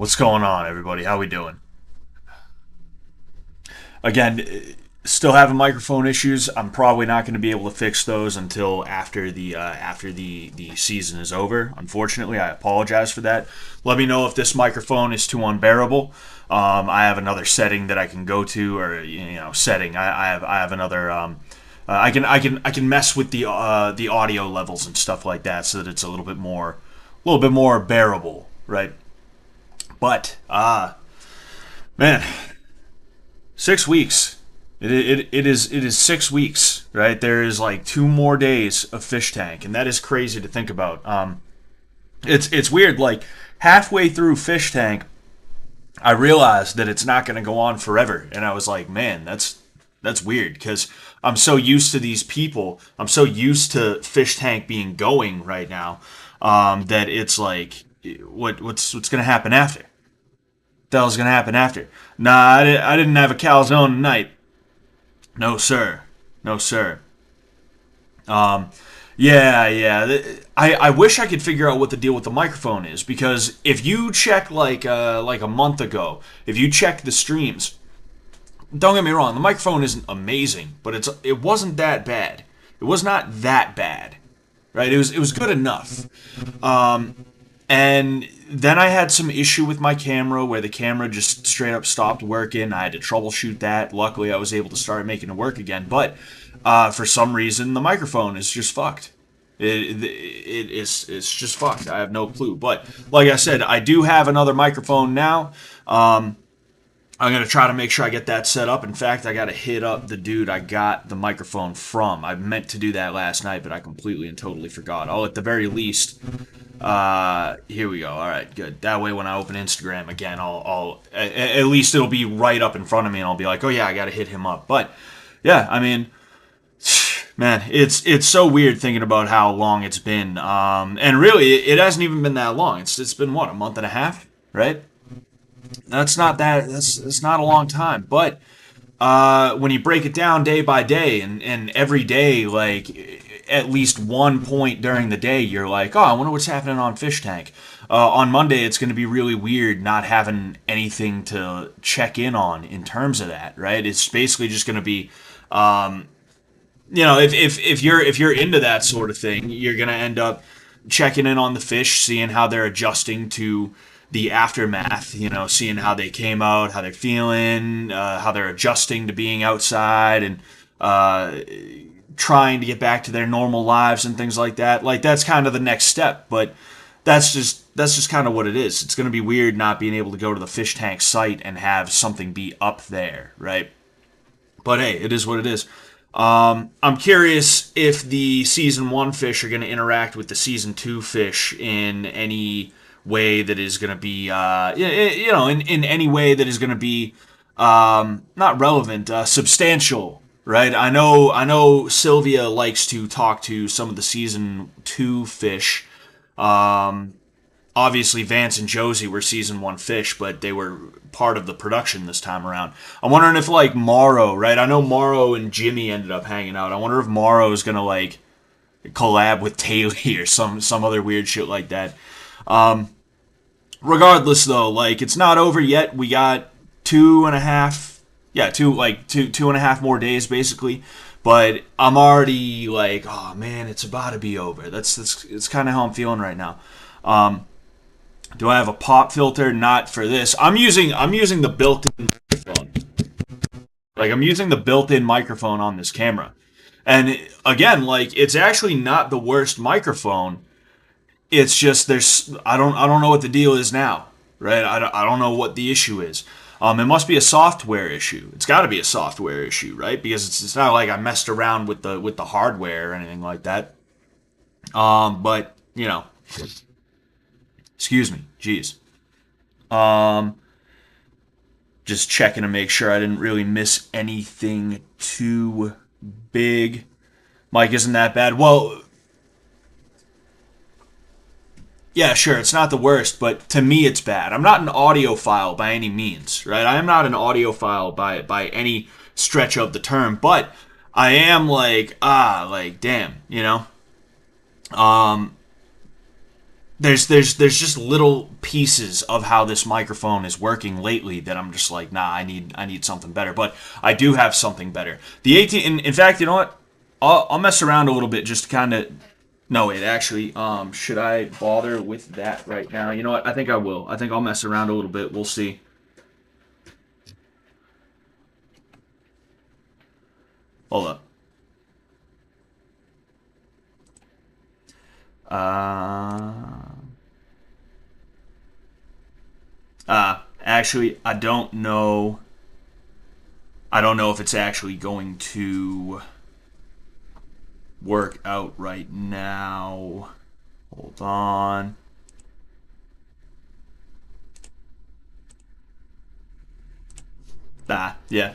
What's going on, everybody? How we doing? Again, still having microphone issues. I'm probably not going to be able to fix those until after the season is over. Unfortunately, I apologize for that. Let me know if this microphone is too unbearable. I have another setting that I can go to, or setting. I have another. I can mess with the audio levels and stuff like that, so that it's a little bit more bearable, right? But man, 6 weeks. It is 6 weeks, right? There is like 2 more days of Fishtank, and that is crazy to think about. It's weird. Like halfway through Fishtank, I realized that it's not going to go on forever, and I was like, man, that's weird because I'm so used to these people. I'm so used to Fishtank being going right now, that it's like, what's going to happen after? The hell's gonna happen after? Nah, I didn't have a calzone tonight. No sir, no sir. Yeah. I wish I could figure out what the deal with the microphone is, because if you check like a month ago, if you check the streams, don't get me wrong, the microphone isn't amazing, but it wasn't that bad. It was not that bad, right? It was good enough. And then I had some issue with my camera where the camera just straight up stopped working. I had to troubleshoot that. Luckily, I was able to start making it work again. But for some reason, the microphone is just fucked. It's just fucked. I have no clue. But like I said, I do have another microphone now. I'm going to try to make sure I get that set up. In fact, I got to hit up the dude I got the microphone from. I meant to do that last night, but I completely and totally forgot. I'll at the very least. Here we go. All right, good. That way, when I open Instagram again, I'll at least it'll be right up in front of me, and I'll be like, oh yeah, I got to hit him up. But yeah, I mean, man, it's so weird thinking about how long it's been. And really, it hasn't even been that long. It's been what, a month and a half, right? That's not a long time, but when you break it down day by day, and every day, like at least one point during the day, you're like, oh, I wonder what's happening on Fish Tank. On Monday, it's going to be really weird not having anything to check in on in terms of that, right? It's basically just going to be, if you're into that sort of thing, you're going to end up checking in on the fish, seeing how they're adjusting to the aftermath, seeing how they came out, how they're feeling, how they're adjusting to being outside, and trying to get back to their normal lives and things like that. Like that's kind of the next step, but that's just kind of what it is. It's going to be weird not being able to go to the fish tank site and have something be up there, right? But hey, it is what it is. I'm curious if the season one fish are going to interact with the season two fish in any way that is going to be, in any way that is going to be not relevant, substantial, right? I know Sylvia likes to talk to some of the season two fish. Um, Obviously, Vance and Josie were season one fish, but they were part of the production this time around. I'm wondering if like Morrow, right? I know Morrow and Jimmy ended up hanging out. I wonder if Morrow is gonna like collab with Taylor or some other weird shit like that. Regardless, though, like it's not over yet. We got 2.5, yeah, two and a half more days basically. But I'm already like, oh man, it's about to be over. That's it's kind of how I'm feeling right now. Um, do I have a pop filter? Not for this. I'm using the built-in microphone. Like I'm using the built-in microphone on this camera. And again, like it's actually not the worst microphone. It's just I don't know what the deal is now, right? I don't know what the issue is. It must be a software issue. It's got to be a software issue, right? Because it's not like I messed around with the hardware or anything like that. But excuse me, jeez. Um, just checking to make sure I didn't really miss anything too big. Mike isn't that bad. Well, yeah, sure, it's not the worst, but to me it's bad. I'm not an audiophile by any means, right? I am not an audiophile by any stretch of the term, but I am like, like, damn, Um, there's just little pieces of how this microphone is working lately that I'm just like, nah, I need something better. But I do have something better. The 18. In fact, you know what? I'll mess around a little bit just to kind of. No, wait. Actually, should I bother with that right now? You know what? I think I will. I think I'll mess around a little bit. We'll see. Hold up. Uh. Actually, I don't know. I don't know if it's actually going to work out right now. Hold on. Yeah.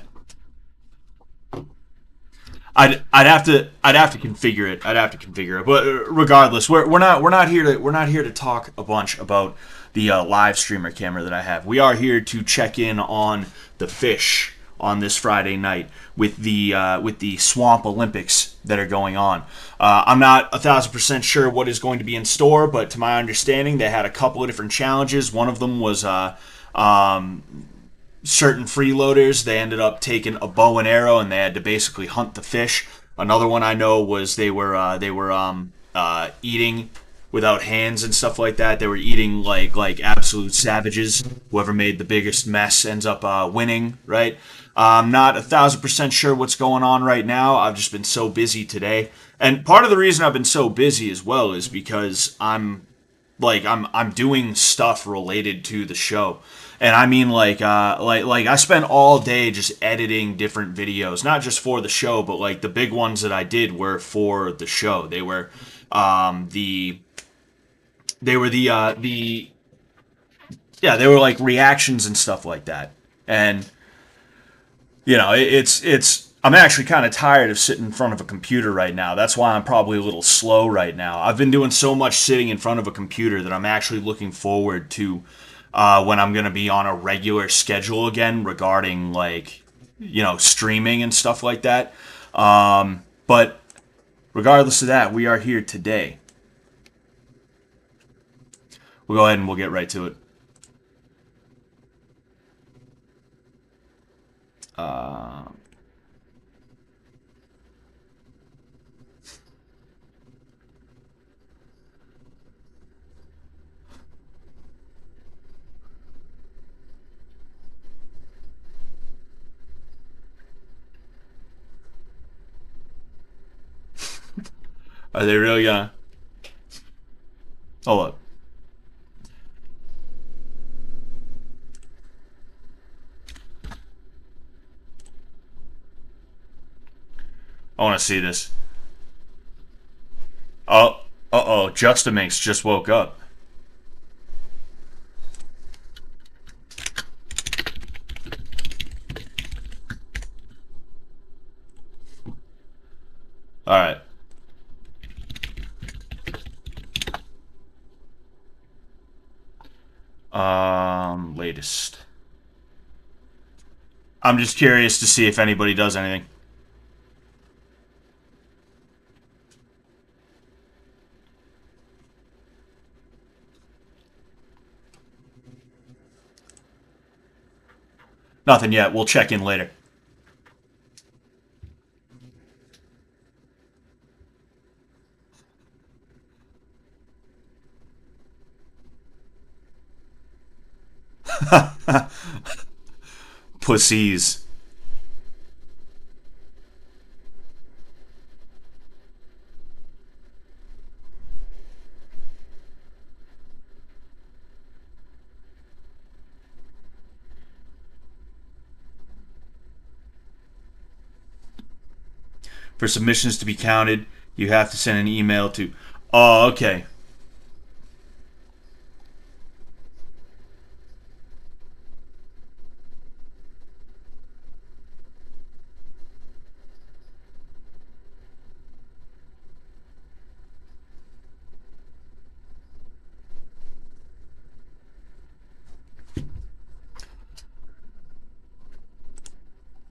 I'd have to configure it. I'd have to configure it. But regardless, we're not here to talk a bunch about the live streamer camera that I have. We are here to check in on the fish on this Friday night with the Swamp Olympics that are going on. I'm not 1,000% sure what is going to be in store, but to my understanding, they had a couple of different challenges. One of them was certain freeloaders. They ended up taking a bow and arrow, and they had to basically hunt the fish. Another one I know was they were eating without hands and stuff like that. They were eating like absolute savages. Whoever made the biggest mess ends up winning, right? I'm not 1,000% sure what's going on right now. I've just been so busy today, and part of the reason I've been so busy as well is because I'm doing stuff related to the show. And I mean like I spent all day just editing different videos, not just for the show, but like the big ones that I did were for the show. They were the yeah, they were like reactions and stuff like that. And you know, it's I'm actually kind of tired of sitting in front of a computer right now. That's why I'm probably a little slow right now. I've been doing so much sitting in front of a computer that I'm actually looking forward to when I'm going to be on a regular schedule again regarding like, you know, streaming and stuff like that. But regardless of that, we are here today. We'll go ahead and we'll get right to it. Are they really gonna? Hold up. I want to see this. Oh, uh-oh. Juxtaminx just woke up. All right. Latest. I'm just curious to see if anybody does anything. Nothing yet. We'll check in later. Pussies. For submissions to be counted, you have to send an email to... Oh, okay.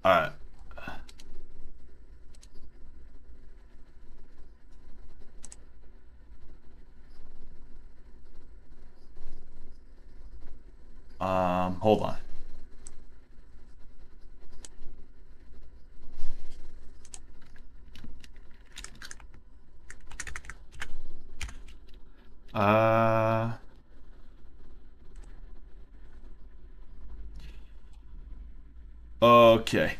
All right. Hold on. Okay.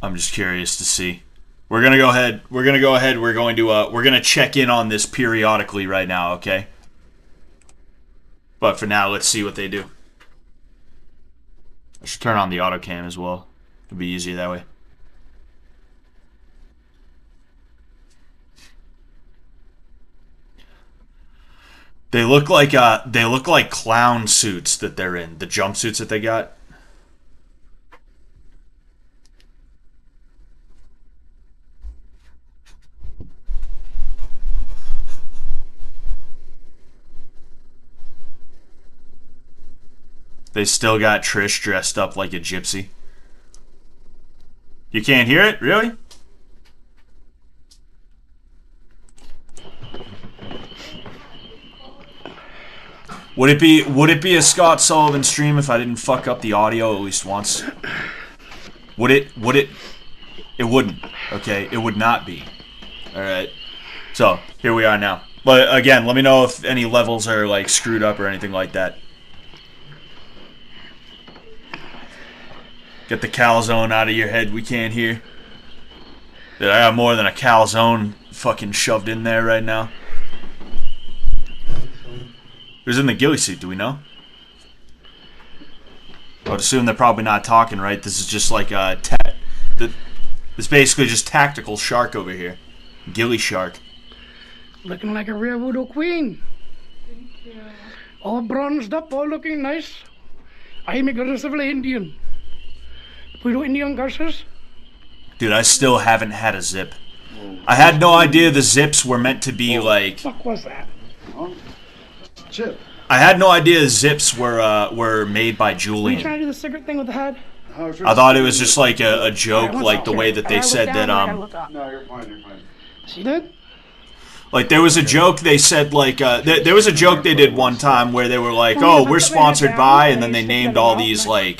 I'm just curious to see. We're gonna go ahead. We're gonna check in on this periodically right now, okay? But for now, let's see what they do. I should turn on the auto cam as well. It'll be easier that way. They look like clown suits that they're in. The jumpsuits that they got. They still got Trish dressed up like a gypsy. You can't hear it? Really? Would it be a Scott Sullivan stream if I didn't fuck up the audio at least once? Would it? It wouldn't. Okay, it would not be. Alright. So, here we are now. But again, let me know if any levels are like screwed up or anything like that. Get the calzone out of your head, we can't hear. Dude, I got more than a calzone fucking shoved in there right now. Who's in the ghillie suit, do we know? I would assume they're probably not talking, right? This is just like a this basically just tactical shark over here. Ghillie shark. Looking like a real voodoo queen. Thank you. All bronzed up, all looking nice. I'm aggressively Indian. Voodoo Indian curses. Dude, I still haven't had a zip. I had no idea the zips were meant to be like... What the fuck was that? Chip. I had no idea zips were made by Are you Julian. trying to do the cigarette thing with the head? I thought it was just like a joke, like the way that they said that No, you're fine, you're fine. She did? like there was a joke they said like there was a joke they did one time where they were like, oh, we're sponsored by, and then they named all these like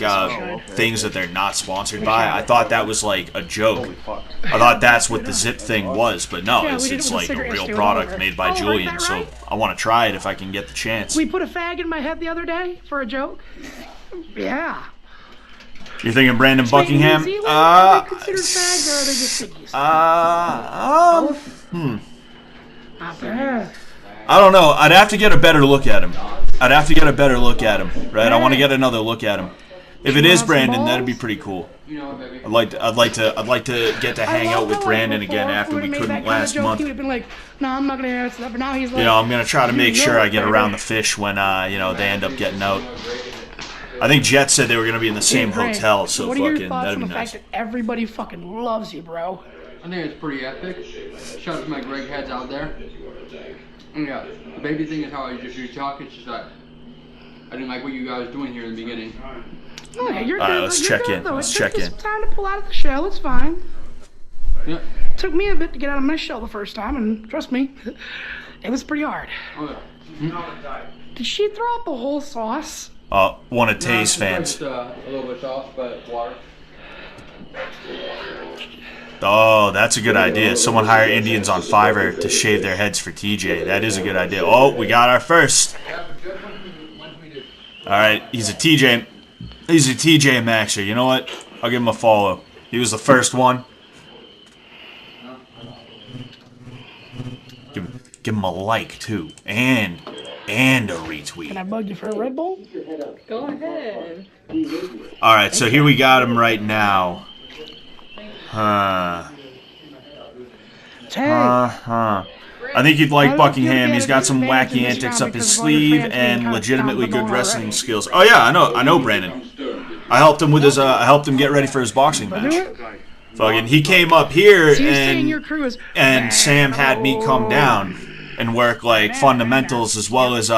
things that they're not sponsored by. I thought that was like a joke. I thought that's what the zip thing was, but no, it's like a real product made by Julian. So I want to try it if I can get the chance. We put a fag in my head the other day for a joke. Yeah. You're thinking Brandon Buckingham? Are they considered fags or are they just ciggies? Not bad. I don't know. I'd have to get a better look at him. Right? I want to get another look at him. If it is Brandon, that'd be pretty cool. I'd like to get to hang out with Brandon again after we couldn't last month. He would have been like, no, I'm not gonna answer that. But now he's like, you know, I'm gonna try to make sure I get around the fish when you know, they end up getting out. I think Jet said they were gonna be in the same hotel, so what are your fucking thoughts that'd on be the nice. fact that everybody fucking loves you, bro? I think it's pretty epic. Shout out to my Greg heads out there. And yeah, the baby thing is how I just talk. It's just that I didn't like what you guys were doing here in the beginning. Oh, yeah, you're All right, good. let's You're check good, in. though. Let's It took check us in. time to pull out of the shell. It's fine. Yeah. It took me a bit to get out of my shell the first time, and trust me, it was pretty hard. Oh yeah. Did she throw out the whole sauce? One of Tay's No, fans. just, a little bit of sauce, but water. Oh, that's a good idea. Someone hire Indians on Fiverr to shave their heads for TJ. That is a good idea. Oh, we got our first. All right, he's a TJ Maxer. You know what? I'll give him a follow. He was the first one. Give him a like too, and a retweet. Can I bug you for a Red Bull? Go ahead. All right, so here we got him right now. Hey. I think you'd like Buckingham. He's got some wacky antics up his sleeve and legitimately good wrestling skills. Oh yeah, I know Brandon. I helped him with his I helped him get ready for his boxing match. Fucking, he came up here So you're saying your crew is and Sam had me come down and work like fundamentals as well as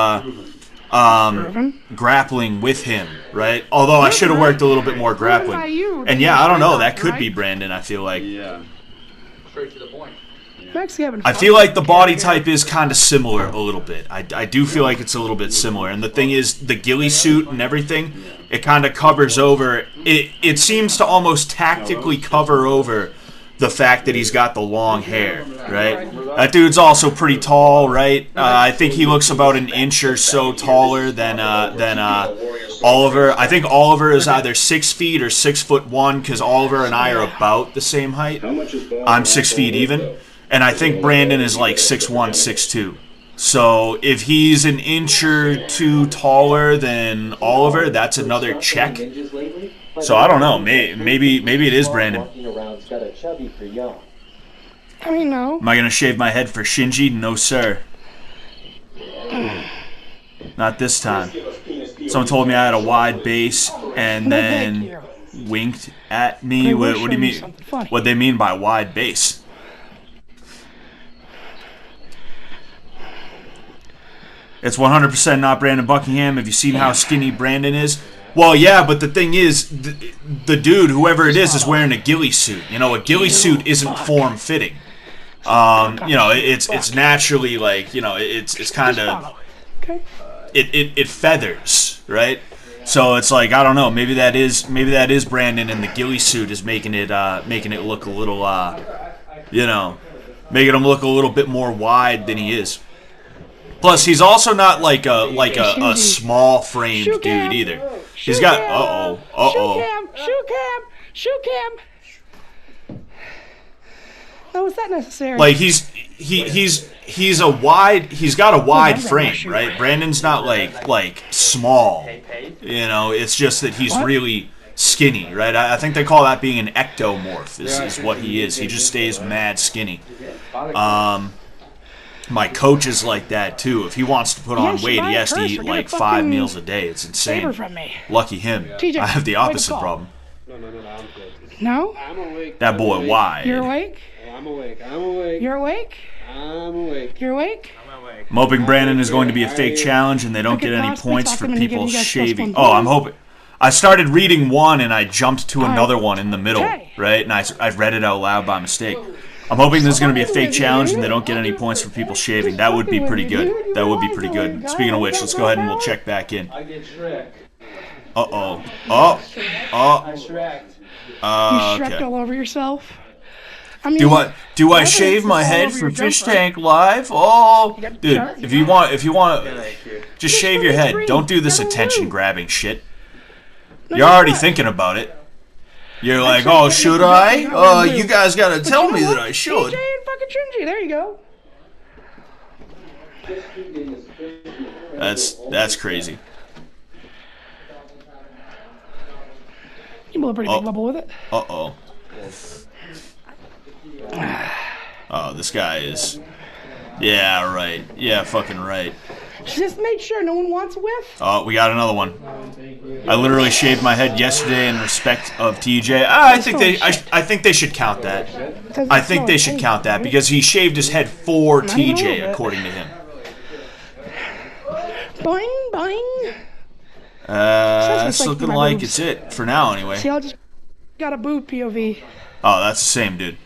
grappling with him, right? Although I should have worked a little bit more grappling. And yeah, I don't know. That could be Brandon, I feel like. Yeah. Straight to the point. I feel like the body type is kind of similar a little bit. I do feel like it's a little bit similar. And the thing is, the ghillie suit and everything, it kind of covers over. It seems to almost tactically cover over the fact that he's got the long hair, right? That dude's also pretty tall, right? I think he looks about an inch or so taller than Oliver. I think Oliver is either 6 feet or 6'1", because Oliver and I are about the same height. I'm 6 feet even. And I think Brandon is like 6'1", 6'2". So if he's an inch or two taller than Oliver, that's another check. So I don't know. Maybe it is Brandon. I mean, no. Am I going to shave my head for Shinji? No, sir. Not this time. Someone told me I had a wide base and then winked at me. What do you mean? What they mean by wide base? It's 100% not Brandon Buckingham. Have you seen how skinny Brandon is? Well, yeah, but the thing is, the dude, whoever it is wearing a ghillie suit. You know, a ghillie suit isn't form-fitting. You know, it's naturally like, you know, it's kind of, it feathers, right? So it's like, I don't know, maybe that is Brandon, and the ghillie suit is making it look a little, you know, making him look a little bit more wide than he is. Plus, he's also not like a small framed dude either. He's got Shoe cam. How was that necessary? Like he's got a wide frame, right? Brandon's not like small. You know, it's just that he's really skinny, right? I think they call that being an ectomorph is what he is. He just stays mad skinny. My coach is like that too. If he wants to put on weight, he has to eat like 5 meals a day. It's insane. Lucky him. I have the opposite problem. No? I'm awake. That boy, why? You're awake? I'm awake. I'm awake. You're awake? I'm awake. You're awake? I'm awake. I'm hoping Brandon is going to be a fake challenge and they don't get any points for people shaving. Oh, I'm hoping. I started reading one and I jumped to another one in the middle, right? And I read it out loud by mistake. I'm hoping there's going to be a fake challenge and they don't get any points for people shaving. That would be pretty good. That would be pretty good. Speaking of which, let's go ahead and we'll check back in. I get Shrek. Uh-oh. I Shreked. You Shreked Okay. all over yourself? I mean, Do I shave my head for Fishtank Live? Oh, dude, if you want, just shave your head. Don't do this attention grabbing shit. You're already thinking about it. You're like, oh, should I? Oh, you guys gotta tell me that I should. TJ and fucking Shinji, there you go. That's crazy. You blew a pretty big bubble with it. Uh-oh. Oh, this guy is... Yeah, right. Yeah, fucking right. Just make sure no one wants a whiff. Oh, we got another one. I literally shaved my head yesterday in respect of TJ. I think they should count that. I think they should count that because he shaved his head for TJ, according to him. Boing, boing. That's looking like it's it for now, anyway. See, I just got a boob POV. Oh, that's the same dude.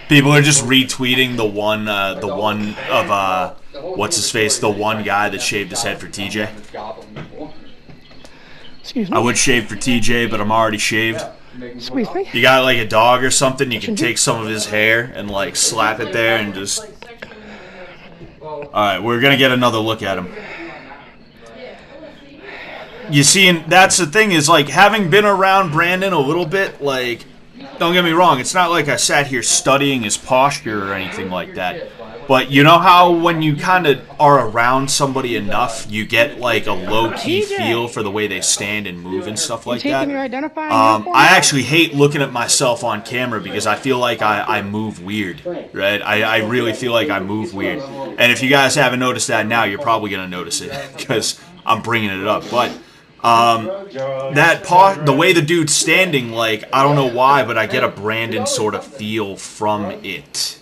People are just retweeting the one of what's his face, the one guy that shaved his head for TJ. Excuse me. I would shave for TJ, but I'm already shaved. Excuse me. You got like a dog or something, you can take some of his hair and like slap it there and just... Alright, we're gonna get another look at him. You see, and that's the thing is, like, having been around Brandon a little bit, like, don't get me wrong, it's not like I sat here studying his posture or anything like that. But you know how when you kind of are around somebody enough, you get like a low-key feel for the way they stand and move and stuff like that? I actually hate looking at myself on camera because I feel like I move weird, right? I really feel like I move weird. And if you guys haven't noticed that now, you're probably going to notice it because I'm bringing it up. But The way the dude's standing, like, I don't know why, but I get a Brandon sort of feel from it,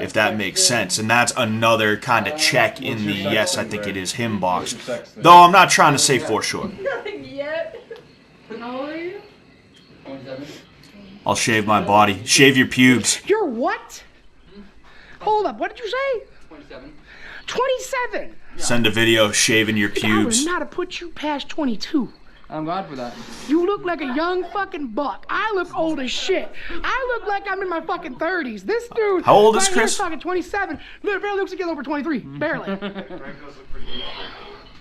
if that makes sense. And that's another kind of check in the yes, I think it is him box. Though I'm not trying to say for sure. Nothing yet. How old are you? 27. I'll shave my body. Shave your pubes. You're what? Hold up, what did you say? 27. 27. Send a video shaving your I pubes. would not have put you past 22. I'm glad for that. You look like a young fucking buck. I look old as shit. I look like I'm in my fucking 30s. This dude. How old is right here Chris? Fucking 27. Barely looks like he's over 23. Barely.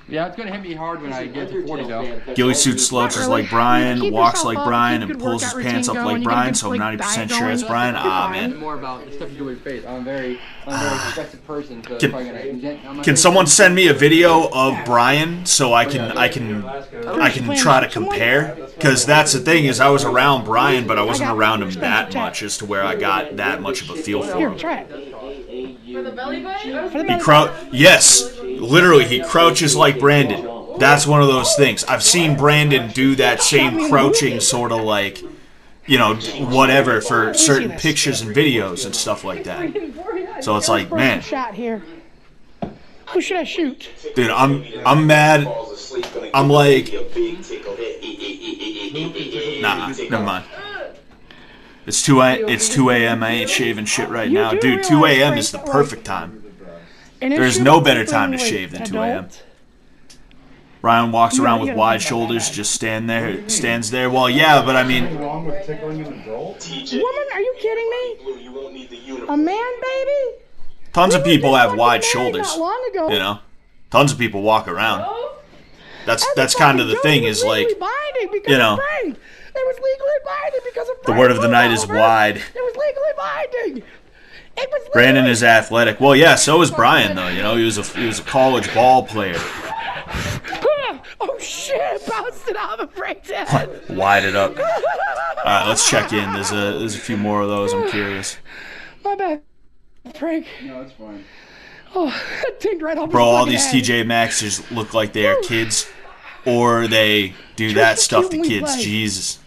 Yeah, it's gonna hit me hard when I get to 40 though. Ghillie suit slouches like Brian, walks like Brian, and pulls his pants up like Brian, so I'm 90% sure it's Brian. Ah, man. More about the stuff you do with your face. I'm a very expressive person, so it's probably gonna. Can someone send me a video of Brian so I can try to compare? Because that's the thing is I was around Brian, but I wasn't around him that much as to where I got that much of a feel for Here, him. try it. For the belly button? Yes, literally, he crouches like Brandon. That's one of those things. I've seen Brandon do that same crouching sort of like, you know, whatever for certain pictures and videos and stuff like that. So it's like, man, Shot here. Who should I shoot? dude, I'm mad. I'm like, nah, never mind. It's 2 a.m. I ain't shaving shit right now. Dude, 2 a.m. is the perfect time. There's no better time to shave than 2 a.m. Ryan walks around with wide shoulders, just stands there. Well, yeah, but I mean... Woman, are you kidding me? A man, baby? Tons of people have wide shoulders, Not long ago. you know? Tons of people walk around. That's kind of the thing is like, you know, It was legally binding because of the word of the night is wide. It was legally binding. It was Brandon is athletic. Well, yeah, so is Brian though. You know, he was a college ball player. Oh shit! Bounced it off a breakdown. Wide it up. All right, let's check in. There's a few more of those. I'm curious. My bad, Frank. No, it's fine. Oh, that tinged right off. Bro, his all fucking these head. TJ Maxxers look like they are kids, or they do that stuff to kids. Jesus.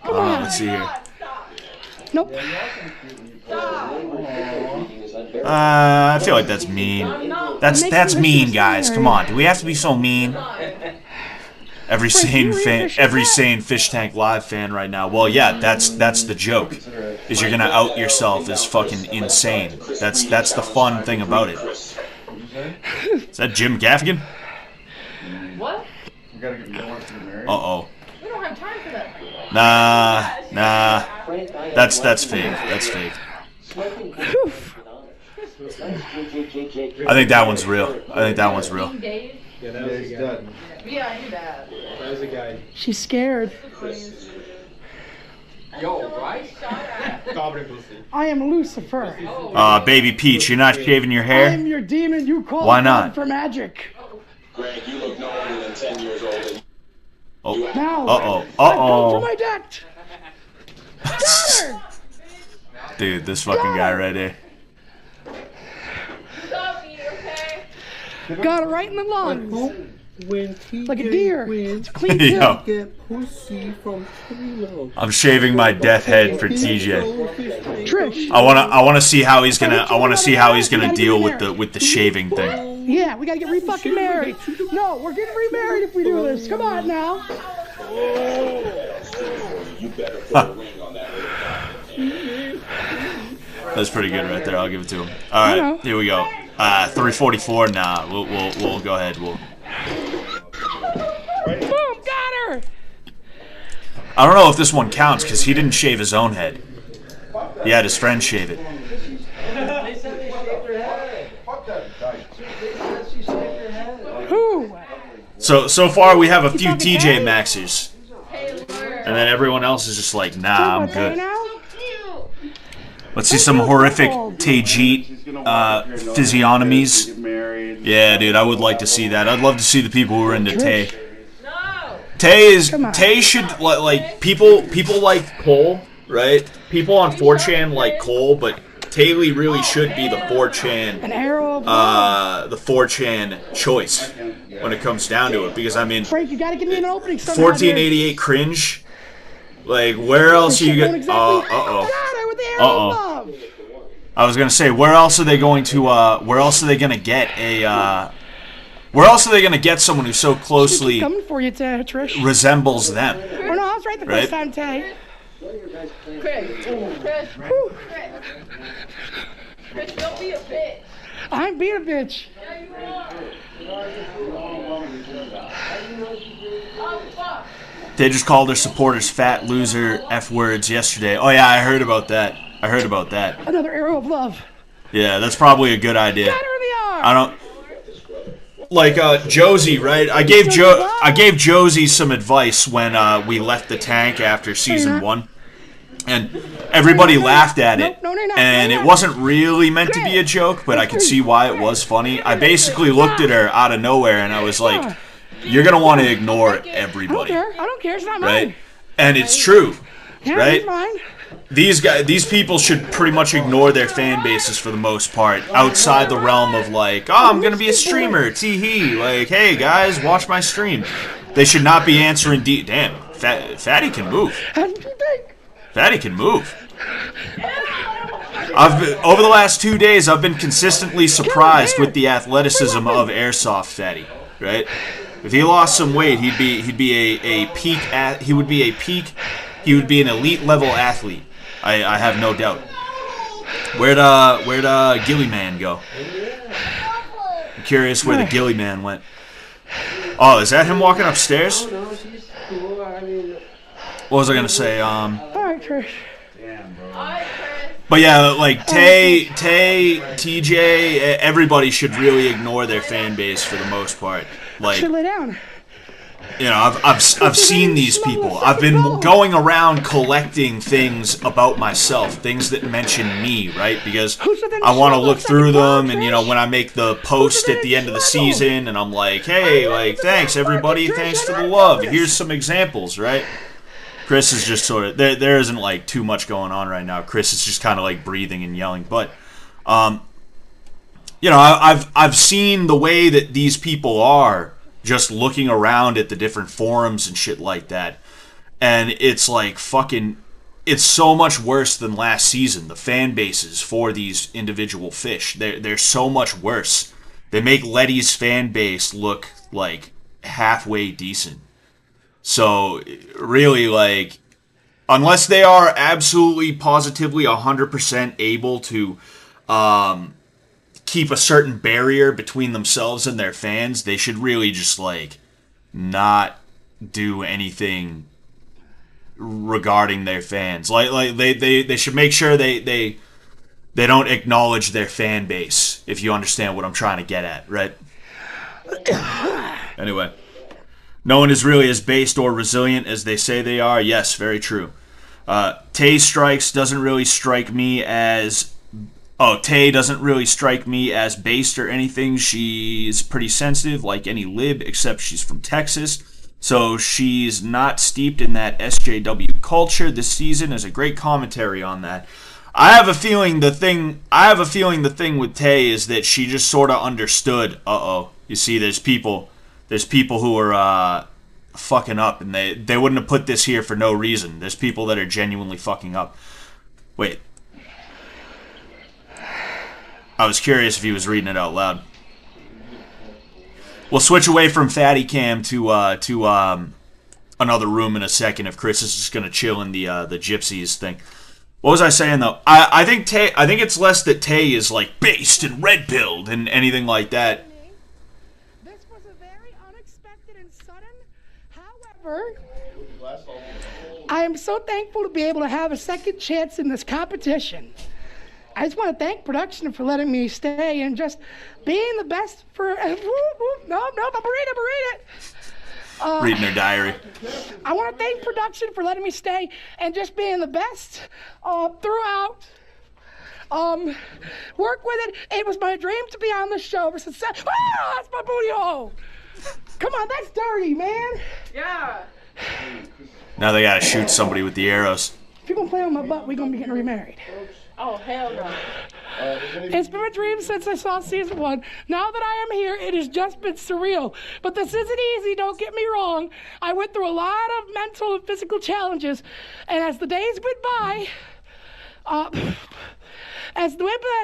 Let's see here. Nope. I feel like that's mean. That's mean, guys. Come on, do we have to be so mean? Every sane Fishtank Live fan right now. Well, yeah, that's the joke. Is you're gonna out yourself as fucking insane. That's the fun thing about it. Is that Jim Gaffigan? What? Uh-oh. We don't have time for that. Nah. That's fake. That's fake. I think that one's real. Dave? Yeah, that was a guy. Yeah, I knew that. That was a guy. She's scared. Yo, Bryce? I am Lucifer. Baby Peach, you're not shaving your I hair? am your demon. You call Why not? for magic. Greg, you look no older than 10 years old. Oh. Now. Uh-oh. I've come for my debt. Got her. Dude, this fucking guy right here. Stop me, okay? Got it right in the lungs. Like a deer. It's a clean Yo. kill. I'm shaving my death head for TJ. Trish. I want to see how he's gonna deal with the shaving thing. Yeah, we gotta get re-fucking married. No, we're getting remarried if we do this. Come on now. You better put a ring on that. That's pretty good right there. I'll give it to him. All right, here we go. 344. Nah, we'll go ahead. Boom, got her. I don't know if this one counts because he didn't shave his own head. He had his friend shave it. Who? So far we have a few TJ Maxxers, and then everyone else is just like, nah, I'm good. Let's see some horrific Tajit physiognomies. Yeah, dude, I would like to see that. I'd love to see the people who are into Tay. Tay should like people like Cole, right? People on 4chan like Cole, but Taylor really should be the 4chan, An arrow of love. the 4chan choice when it comes down to it. Because I mean, Frank, you gotta give me an opening. 1488 cringe. Like, where else are you gonna? I was gonna say, where else are they going to? Where else are they gonna get a? Where else are they gonna get someone who so closely coming for you, Trish. resembles them? Oh no, I was right the first time, Tay. Chris, don't be a bitch. I'm being a bitch. Oh, fuck. They just called their supporters fat loser F words yesterday. Oh yeah, I heard about that. Another arrow of love. Yeah, that's probably a good idea. Got her in the arm. I don't like Josie, right? I gave Josie some advice when we left the tank after season 1, and everybody laughed at it, and it wasn't really meant to be a joke, but I could see why it was funny. I basically looked at her out of nowhere, and I was like, "You're gonna want to ignore everybody." I don't care. It's not right? mine. And it's true, Yeah, right? it's mine. These people should pretty much ignore their fan bases for the most part, outside the realm of like, oh, I'm gonna be a streamer, tee-hee, like, hey guys, watch my stream. They should not be answering damn, Fatty can move. How did you think? Fatty can move. Over the last 2 days, I've been consistently surprised with the athleticism of Airsoft Fatty, right? If he lost some weight, he would be an elite level athlete. I have no doubt. Where'd Gilly Man go? I'm curious where the Gilly Man went. Oh, is that him walking upstairs? What was I gonna say? All right, Trish. But yeah, like Tay, TJ, everybody should really ignore their fan base for the most part. Like, Should lay down. you know, I've seen these people. I've been going around collecting things about myself, things that mention me, right? Because I want to look through them, and you know, when I make the post at the end of the season, and I'm like, hey, like, thanks everybody, thanks for the love. Here's some examples, right? Chris is just sort of there isn't like too much going on right now. Chris is just kind of like breathing and yelling, but you know, I've seen the way that these people are just looking around at the different forums and shit like that, and it's like fucking, it's so much worse than last season. The fan bases for these individual fish, they're so much worse. They make Letty's fan base look like halfway decent. So, really, like, unless they are absolutely, positively, 100% able to keep a certain barrier between themselves and their fans, they should really just, like, not do anything regarding their fans. Like they should make sure they don't acknowledge their fan base, if you understand what I'm trying to get at, right? Anyway. No one is really as based or resilient as they say they are. Yes, very true. Tay doesn't really strike me as based or anything. She's pretty sensitive, like any lib, except she's from Texas. So she's not steeped in that SJW culture. This season is a great commentary on that. I have a feeling the thing with Tay is that she just sort of understood. You see, there's people who are fucking up, and they wouldn't have put this here for no reason. There's people that are genuinely fucking up. Wait. I was curious if he was reading it out loud. We'll switch away from Fatty Cam to another room in a second if Chris is just gonna chill in the gypsies thing. What was I saying though? I think it's less that Tay is like based and red pilled and anything like that. I am so thankful to be able to have a second chance in this competition. I just want to thank production for letting me stay and just being the best for... I'm read it. Reading their diary. I want to thank production for letting me stay and just being the best throughout. Work with it. It was my dream to be on the show. That's my booty hole. Come on, that's dirty, man. Yeah. Now they gotta shoot somebody with the arrows. If you're gonna play on my butt, we're gonna be getting remarried. Oh, hell no. It's been a dream since I saw season 1. Now that I am here, it has just been surreal. But this isn't easy, don't get me wrong. I went through a lot of mental and physical challenges. And as the days went by,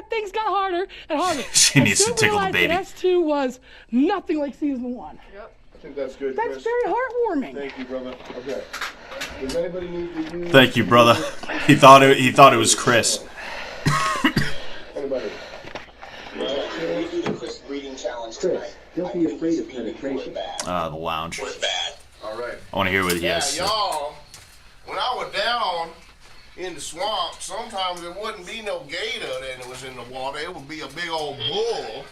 things got harder and harder. She needs to tickle the baby. S2 was nothing like season 1. Yep. I think that's good, That's Chris. very heartwarming. Thank you, brother. Okay. Does anybody need to use... Thank you, brother. He thought it was Chris. Anybody? We do the Chris breeding challenge tonight. Don't be afraid of penetration. The lounge. Was bad. All right. I want to hear what he has. Yeah, y'all, when I was down in the swamp, sometimes there wouldn't be no gator that was in the water. It would be a big old bull.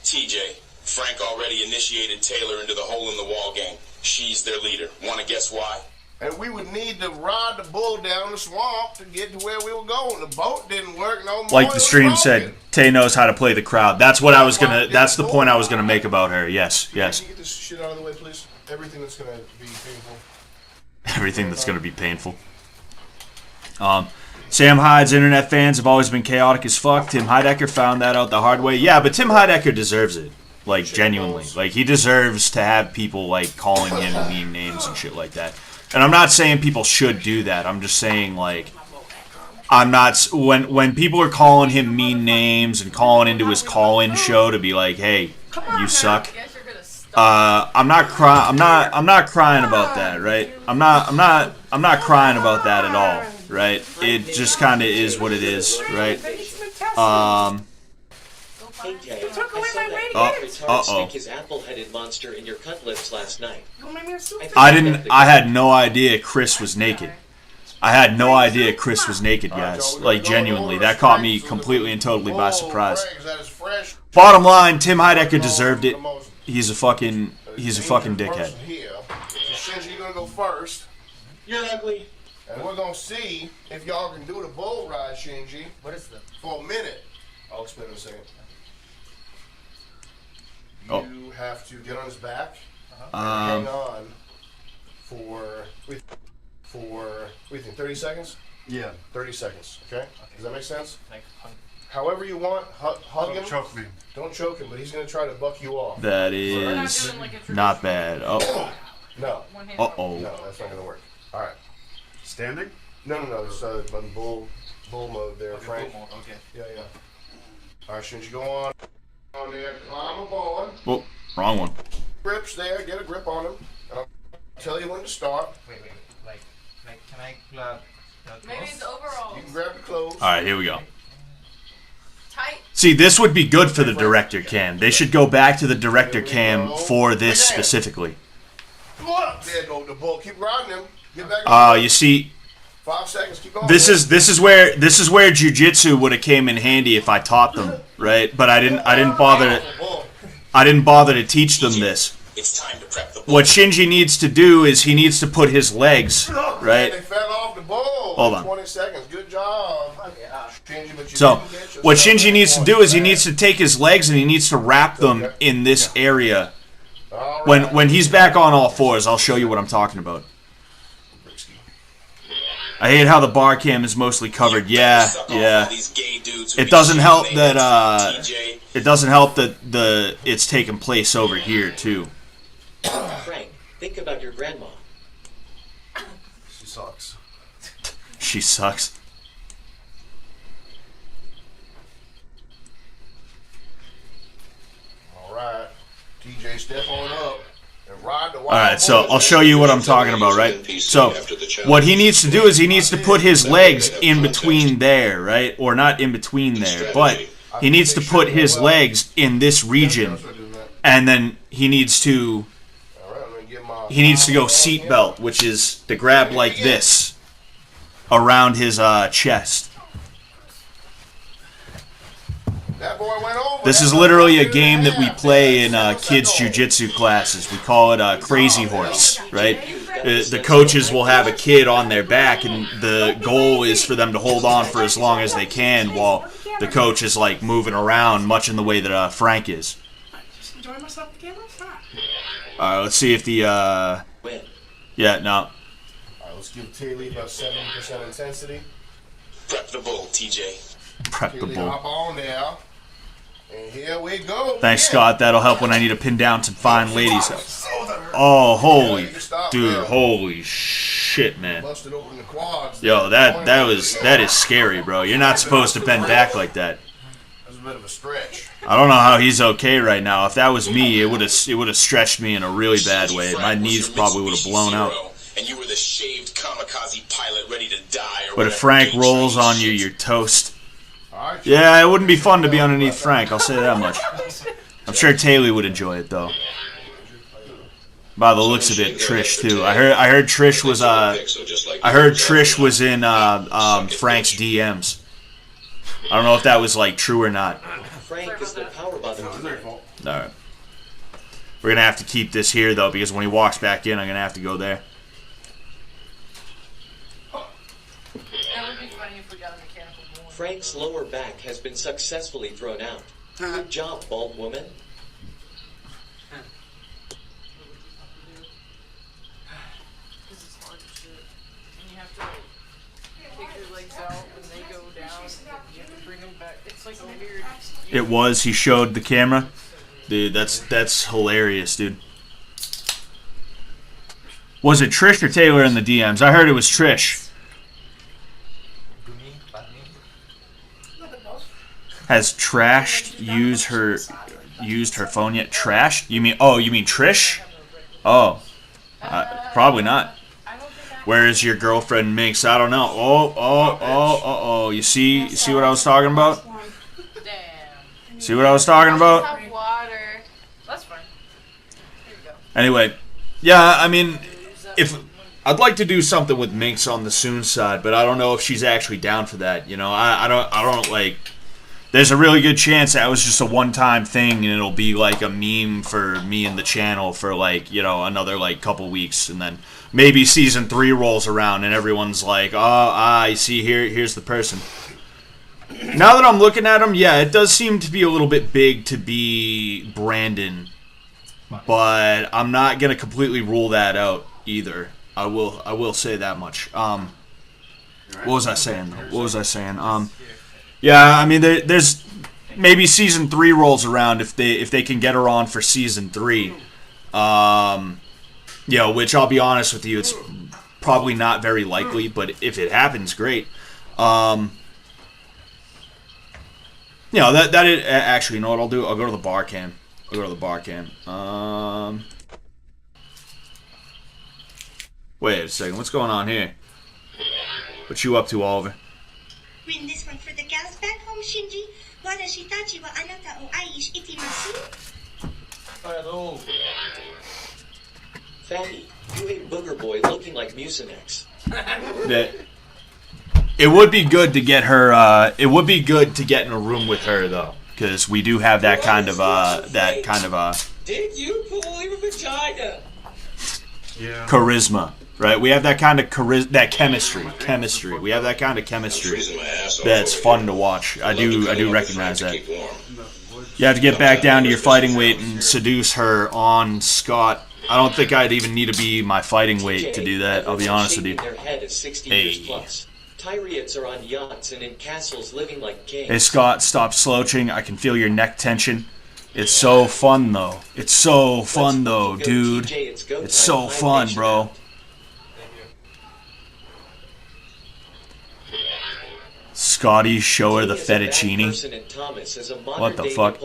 TJ, Frank already initiated Taylor into the hole in the wall game. She's their leader. Want to guess why? And we would need to ride the bull down the swamp to get to where we were going. The boat didn't work no more. Like It the was stream said, broken. Tay knows how to play the crowd. That's what I was gonna. That's the point I was gonna make about her. Yes, yes. Can you get this shit out of the way, please? Everything that's going to be painful. Everything that's gonna be painful. Sam Hyde's internet fans have always been chaotic as fuck. Tim Heidecker found that out the hard way. Yeah, but Tim Heidecker deserves it. Like, genuinely. Like, he deserves to have people, like, calling him mean names and shit like that. And I'm not saying people should do that. I'm just saying, like, I'm not... When people are calling him mean names and calling into his call-in show to be like, hey, you suck. Guess you're gonna stop. I'm not crying about that, right? I'm not crying about that at all, right? It just kind of is what it is, right? Hey, Jay, took away I saw my that way to get retard it. Uh-oh. stick his apple-headed monster in your cutlets last night. I had no idea Chris was naked. I had no idea Chris was naked, guys. Like, genuinely. That caught me completely and totally by surprise. Bottom line, Tim Heidecker deserved it. He's a fucking dickhead. Here. So Shinji, you're going to go first. You're ugly. And we're going to see if y'all can do the bull ride, Shinji. What is that? For a minute. I'll explain in a second. Oh. You have to get on his back and hang on for, what do you think, 30 seconds? Yeah. 30 seconds, okay? Does that make sense? However you want, hug him. Don't choke me. Don't choke him, but he's going to try to buck you off. That is not bad. Oh. No. Uh-oh. No, that's not going to work. All right. Standing? No. It's on bull mode there, Frank. Okay. Yeah. All right, Shinji, go on there, climb aboard. Whoa, wrong one. Grips there, get a grip on him. And I'll tell you when to start. Wait. Like, can I grab the Maybe it's overalls. You can grab the clothes. All right, here we go. Tight. See, this would be good for the director cam. They should go back to the director cam for this specifically. There go the bull. Keep riding him. Get back. You see, 5 seconds. Keep going. this is where jujitsu would have came in handy if I taught them, right? But I didn't bother to teach them this. It's time to prep the bull. What Shinji needs to do is he needs to put his legs, They right? fell off the bull. Hold on. 20 seconds. Good job. Shinji, but you So, didn't get yourself what Shinji back needs to on do is he track. needs to take his legs and he needs to wrap them in this area. All right. When he's back on all fours, I'll show you what I'm talking about. I hate how the bar cam is mostly covered. Yeah. It doesn't help that it's taking place over here too. Frank, think about your grandma. She sucks. She sucks. All right. TJ, step on up and ride the wild Alright, so bull. I'll show you what I'm talking about, right? So, what he needs to do is he needs to put his legs in between there, right? Or not in between there, but he needs to put his legs in this region, and then he needs to go seat belt, which is to grab like this around his chest. That boy went over. This is literally a game that we play in kids' jiu-jitsu classes. We call it Crazy Horse, right? The coaches will have a kid on their back, and the goal is for them to hold on for as long as they can while the coach is like moving around, much in the way that Frank is. Just enjoying myself at the camera? All right, let's see if the Win. yeah, no. All right, let's give Taylor about 70% intensity. Prep the bull, TJ. Prep the Tilly, bull. hop on there. And here we go. Thanks, Yeah. Scott. That'll help when I need to pin down some fine ladies. Oh, holy, dude, holy shit, man. Busted open the quads. Yo, that is scary, bro. You're not supposed to bend back like that. That's a bit of a stretch. I don't know how he's okay right now. If that was me, it would have stretched me in a really bad way. My knees probably would have blown out. And you were the shaved kamikaze pilot ready to die. But if Frank rolls on you, you're toast. All right, Yeah, it wouldn't be fun to be underneath Frank. I'll say that much. I'm sure Taylor would enjoy it though. By the looks of it, Trish too. I heard Trish was in Frank's DMs. I don't know if that was like true or not. Frank is the power bottom. All right. We're gonna have to keep this here though, because when he walks back in, I'm gonna have to go there. That would be funny if we got a mechanical bull. Frank's lower back has been successfully thrown out. Good job, bald woman. This is hard as shit. And you have to like kick your legs out when they go down. You have to bring them back. It's like a weird. It was. He showed the camera. Dude, that's hilarious, dude. Was it Trish or Taylor in the DMs? I heard it was Trish. To me, but me. Has trashed used her phone yet? Trashed? You mean Trish? Oh, probably not. Where is your girlfriend Minx? I don't know. Oh. You see what I was talking about? Damn. See what I was talking about? Have water. That's fine. Here you go. Anyway, yeah, I mean, if I'd like to do something with Minx on the Soon side, but I don't know if she's actually down for that. You know, I don't like. There's a really good chance that was just a one-time thing, and it'll be like a meme for me and the channel for like, you know, another like couple weeks, and then maybe season 3 rolls around and everyone's like, I see, here's the person. Now that I'm looking at him, yeah, it does seem to be a little bit big to be Brandon, but I'm not gonna completely rule that out either. I will say that much. What was I saying? Yeah, I mean, there's maybe season 3 rolls around if they can get her on for season 3. You know, which I'll be honest with you, it's probably not very likely, but if it happens, great. You know, that is, actually, you know what I'll do? I'll go to the bar cam. Wait a second, what's going on here? What you up to, Oliver? Win this one for the gals back home, Shinji. Warashitachi wa anata o aish itimasu. Hello. Fatty, you a booger boy looking like Mucinex. It would be good to get her. It would be good to get in a room with her though, because we do have that kind of Did you pull your vagina? Yeah. charisma, right? We have that kind of chemistry. We have that kind of chemistry that's fun to watch. I do recognize that. You have to get back down to your fighting weight and seduce her on Scott. I don't think I'd even need to be my fighting weight to do that. I'll be honest with you. Their head is 60 years plus. Tyriots are on yachts and in castles living like kings. Hey Scott, stop slouching. I can feel your neck tension. It's so fun though. It's so fun though, dude. It's so fun, bro. Scotty, show her the fettuccine. What the fuck?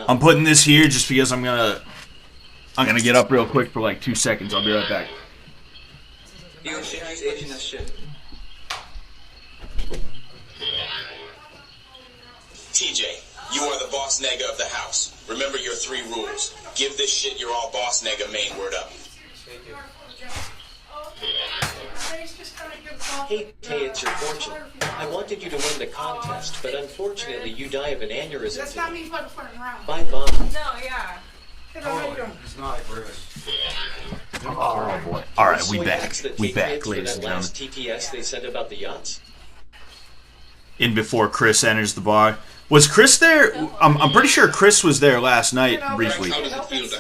I'm putting this here just because I'm gonna get up real quick for like 2 seconds. I'll be right back. TJ, you are the boss nigga of the house. Remember your 3 rules. Give this shit your all boss nigga main word up. Hey, Tay, it's your fortune. I wanted you to win the contest, but unfortunately you die of an aneurysm. That's not me fucking around. Bye, Mom. No, yeah. It's not Chris. Oh boy. All right, we So back. that's the We back, tickets for ladies that and last gentlemen. TTS they sent about the yachts. In before Chris enters the bar. Was Chris there? I'm pretty sure Chris was there last night briefly. How does it feel to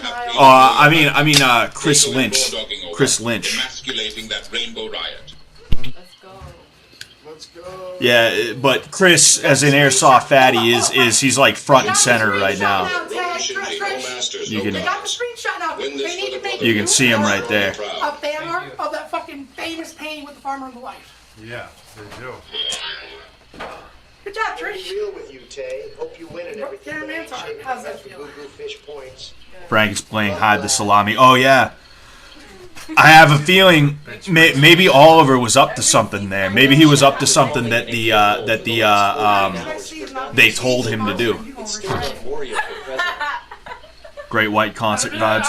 have Chris Lynch. Chris Lynch. emasculating that rainbow riot? Let's go. Yeah, but Chris, as an airsoft fatty, he's like front and center right now. You can see him right there. A banner of that fucking famous painting with the farmer and the wife. Yeah, they do. Good job, Trish. Real with you, Tay. Hope you win and everything. Cameraman's hard. How's that feel? Goo Fish points. Frank is playing hide the salami. Oh yeah. I have a feeling maybe Oliver was up to something there. Maybe he was up to something that they told him to do. Great White concert vibes.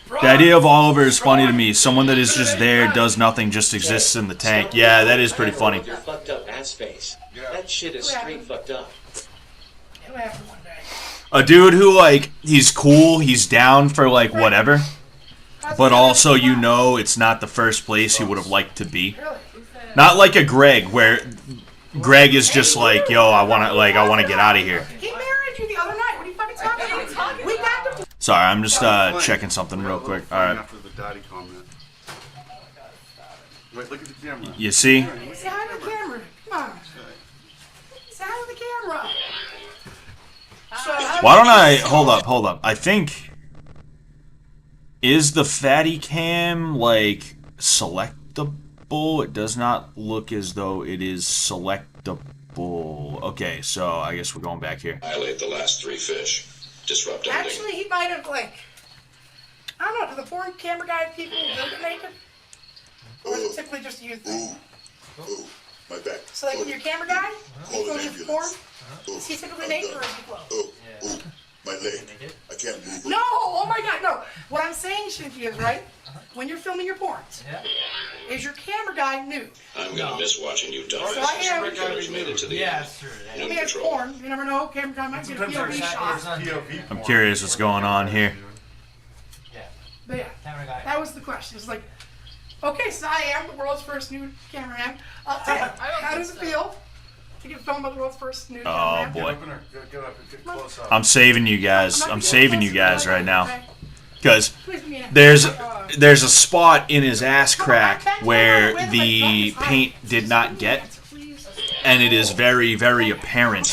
The idea of Oliver is funny to me. Someone that is just there, does nothing, just exists in the tank. Yeah, that is pretty funny. Your fucked up ass face. That shit is straight fucked up. It'll happen one day. A dude who, like, he's cool, he's down for, like, whatever. But also, you know, it's not the first place he would have liked to be. Not like a Greg, where Greg is just like, yo, I wanna get out of here. He married you the other night. What are you fucking talking about? We got to. Sorry, I'm just checking something real quick. All right. After the daddy comment. Wait, look at the camera. You see? Say hi to the camera. Come on. Say hi to the camera. Why don't I hold up? I think is the fatty cam like selectable? It does not look as though it is selectable. Okay, so I guess we're going back here. Violate the last 3 fish. Disrupt ending. Actually, he might have, like, I don't know, do the foreign camera guy people build it naked? Or is it typically just a you thing? Ooh, my back. So, like, when you're a camera guy, you go to porn, is he typically naked or is he clothed? Ooh, my leg. I can't move. No! Oh my god, no! What I'm saying, Shinji, is, right? When you're filming your porns, is your camera guy nude? I'm gonna miss watching you dumb So I am. killers made it to the end. I mean, it's porn. You never know. Camera guy might get a POV shot. I'm curious what's going on here. But yeah, that was the question. It's like, okay, so I am the world's first nude cameraman. How does it feel to get filmed by the world's first nude cameraman? Oh boy. I'm saving you guys. I'm saving you guys right now. Because there's a spot in his ass crack where the paint did not get, and it is very, very apparent.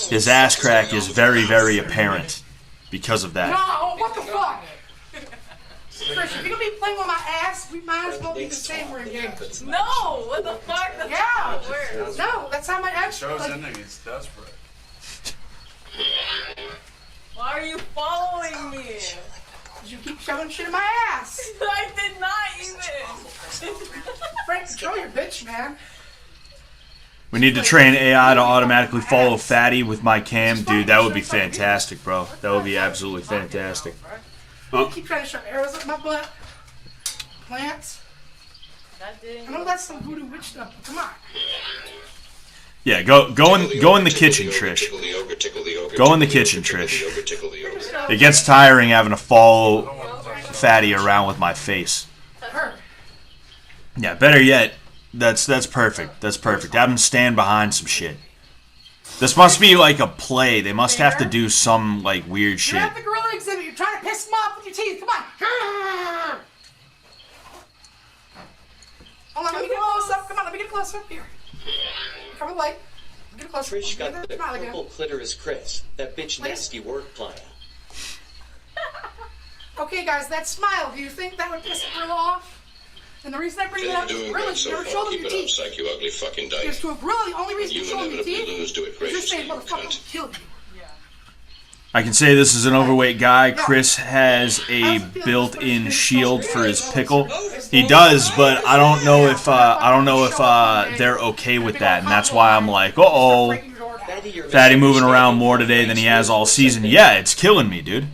His ass crack is very, very apparent because of that. No, what the fuck? Chris, if you're gonna be playing with my ass, we might as well be the same. We're engaged. No, what the fuck? That's Yeah. weird. No, that's how my ass. Show's Like, ending. He's desperate. Why are you following me? you keep shoving shit in my ass. I did not even. Frank, control your bitch, man. We need to train AI to automatically follow Fatty with my cam. Dude, that would be fantastic, bro. That would be absolutely fantastic. You keep trying to shove arrows up my butt. Plants. I know that's some voodoo witch stuff, but come on. Yeah, go in the kitchen, Trish. Go in the kitchen, Trish. It gets tiring having to follow Fatty around with my face. Yeah, better yet, that's perfect. That's perfect. Have him stand behind some shit. This must be like a play. They must have to do some like weird shit. You're at the gorilla exhibit. You're trying to piss them off with your teeth. Come on. Hold on, let me get a close up. Come on, let me get a close up here. Cover the light. Get a close up. Trish got the purple clitoris Chris. That bitch nasty wordplay. Okay, guys, that smile. Do you think that would piss a gorilla off? And the reason I bring it up is gorillas, you never show them your teeth. Psych, you ugly fucking dyke. Because to a gorilla, the only reason you You show them your inevitably teeth lose to it is you're graciously, saying, you motherfucker, cunt. kill you. I can say this is an overweight guy. Chris has a built-in shield for his pickle. He does, but I don't know if they're okay with that, and that's why I'm like, uh-oh. Fatty moving around more today than he has all season. Yeah, it's killing me, dude.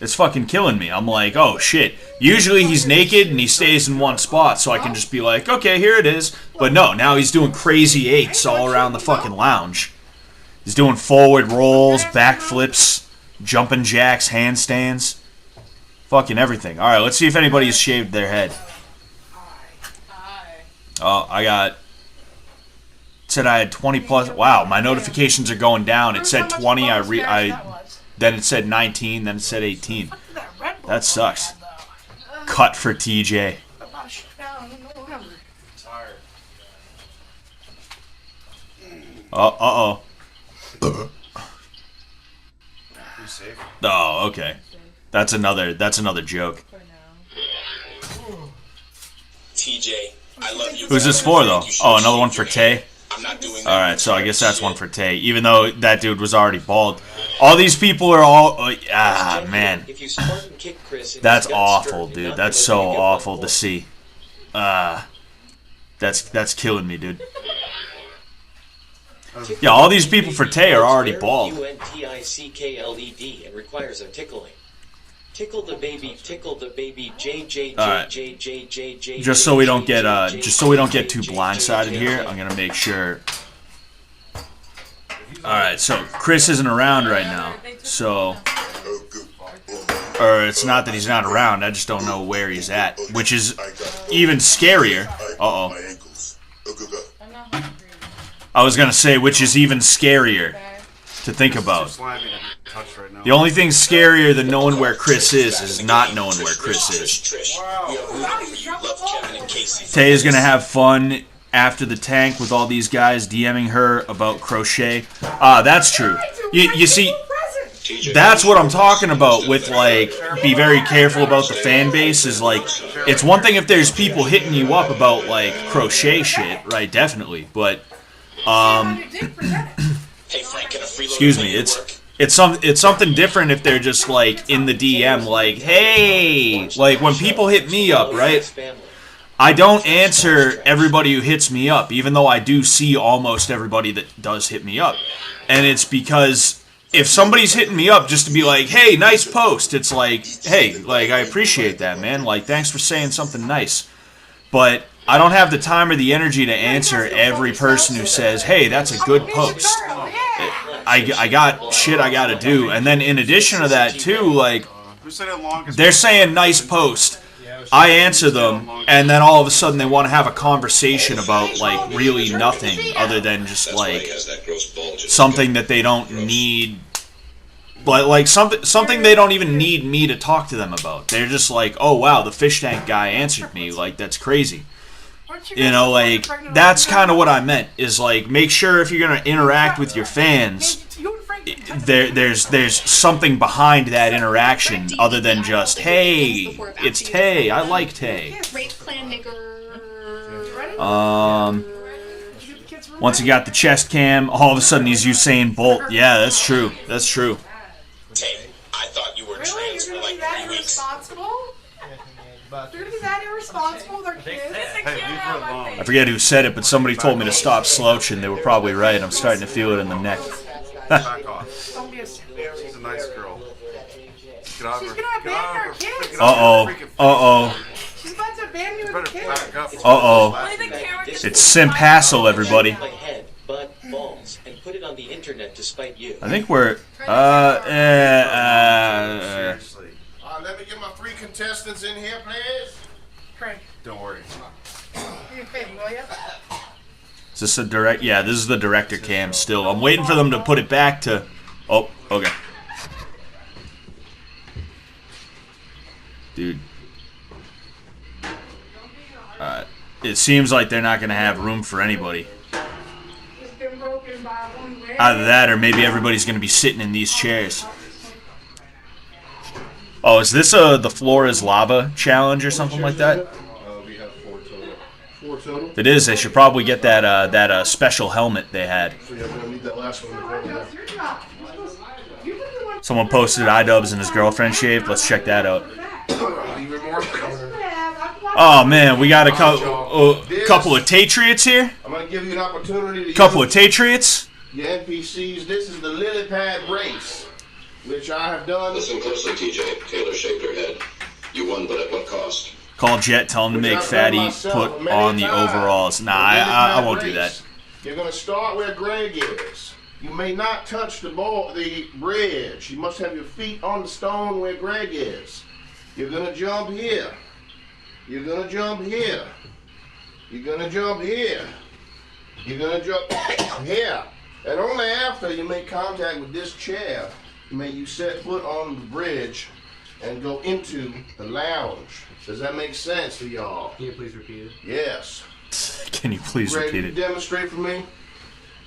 It's fucking killing me. I'm like, oh shit. Usually he's naked and he stays in one spot, so I can just be like, okay, here it is. But no, now he's doing crazy 8s all around the fucking lounge. He's doing forward rolls, backflips, jumping jacks, handstands. Fucking everything. Alright, let's see if anybody's shaved their head. Oh, I got said I had 20 plus. Wow, my notifications are going down. It said 20. Then it said 19. Then it said 18. That sucks. Cut for TJ. Uh-oh. Oh, okay. That's another joke. TJ, I love you. Who's this for, though? Oh, another one for Tay? Alright, so I guess that's one for Tay, even though that dude was already bald. All these people are all... man. That's awful, dude. That's so awful to see. That's killing me, dude. Yeah, all these people for Tay are already bald. UNTICKLED and requires a tickling. Tickle the baby, JJJJJJJJ. Just so we don't get too blindsided here, I'm gonna make sure. Alright, so Chris isn't around right now. So or it's not that he's not around, I just don't know where he's at. Which is even scarier. Uh-oh. I was gonna say, which is even scarier to think about. The only thing scarier than knowing where Chris is not knowing where Chris is. Tay is gonna have fun after the tank with all these guys DMing her about crochet. That's true. You see, that's what I'm talking about with, like, be very careful about the fan base. Is like, it's one thing if there's people hitting you up about, like, crochet shit, right? Definitely, but excuse me, it's something different if they're just, like, in the DM, like, hey, like, when people hit me up, right? I don't answer everybody who hits me up, even though I do see almost everybody that does hit me up. And it's because if somebody's hitting me up just to be like, hey, nice post, it's like, hey, like, I appreciate that, man. Like, thanks for saying something nice. But I don't have the time or the energy to answer every person who says, hey, that's a good post. I got shit I gotta do. And then in addition to that, too, like, they're saying nice post. I answer them, and then all of a sudden they want to have a conversation about, like, really nothing other than just, like, something that they don't need. But, like, something they don't even need me to talk to them about. They're just like, oh, wow, the Fishtank guy answered me. Like, that's crazy. You know, like, that's kind of what I meant, is, like, make sure if you're going to interact with your fans, there's something behind that interaction other than just, hey, it's Tay, I like Tay. Once he got the chest cam, all of a sudden he's Usain Bolt. Yeah, that's true. That's true. Tay, I thought you were trans for like 3 weeks. They're gonna be that irresponsible with their kids. I forget who said it, but somebody told me to stop slouching. They were probably right. I'm starting to feel it in the neck. Back off. She's a nice girl. She's gonna abandon her kids. Uh-oh. Uh-oh. She's about to abandon you with the kids. Uh-oh. It's Simp Hassle, everybody. I think we're... Let me get my 3 contestants in here, please. Craig. Don't worry. You pay him, will you? Is this a direct? Yeah, this is the director cam still. I'm waiting for them to put it back to... Oh, okay. Dude. It seems like they're not going to have room for anybody. Either that or maybe everybody's going to be sitting in these chairs. Oh, is this the floor is lava challenge or something like that? We have 4 total. 4 total? It is. They should probably get that special helmet they had. So you're going to need that last one. Someone posted iDubbbz and his girlfriend shaved. Let's check that out. Oh man, we got a couple of Tatriots here. I'm going to give you an opportunity to couple of Tatriots. Your NPCs. This is the lily pad race, which I have done. Listen closely, TJ. Taylor shaved her head. You won, but at what cost? Call Jet, tell him to make Fatty put on the overalls. Nah, I won't do that. You're going to start where Greg is. You may not touch the bridge. You must have your feet on the stone where Greg is. You're going to jump here. You're going to jump here. You're going to jump here. You're gonna jump here, and only after you make contact with this chair may you set foot on the bridge and go into the lounge. Does that make sense to y'all? Can you please repeat it? Yes. Can you please repeat it? Demonstrate for me.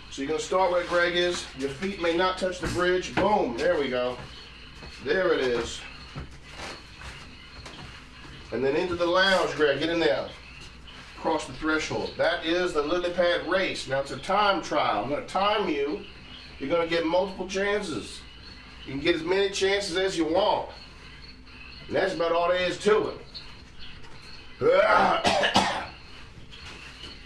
So you're gonna start where Greg is. Your feet may not touch the bridge. Boom. There we go. There it is. And then into the lounge, Greg. Get in there. Cross the threshold. That is the lily pad race. Now it's a time trial. I'm gonna time you. You're gonna get multiple chances. You can get as many chances as you want. And that's about all there is to it.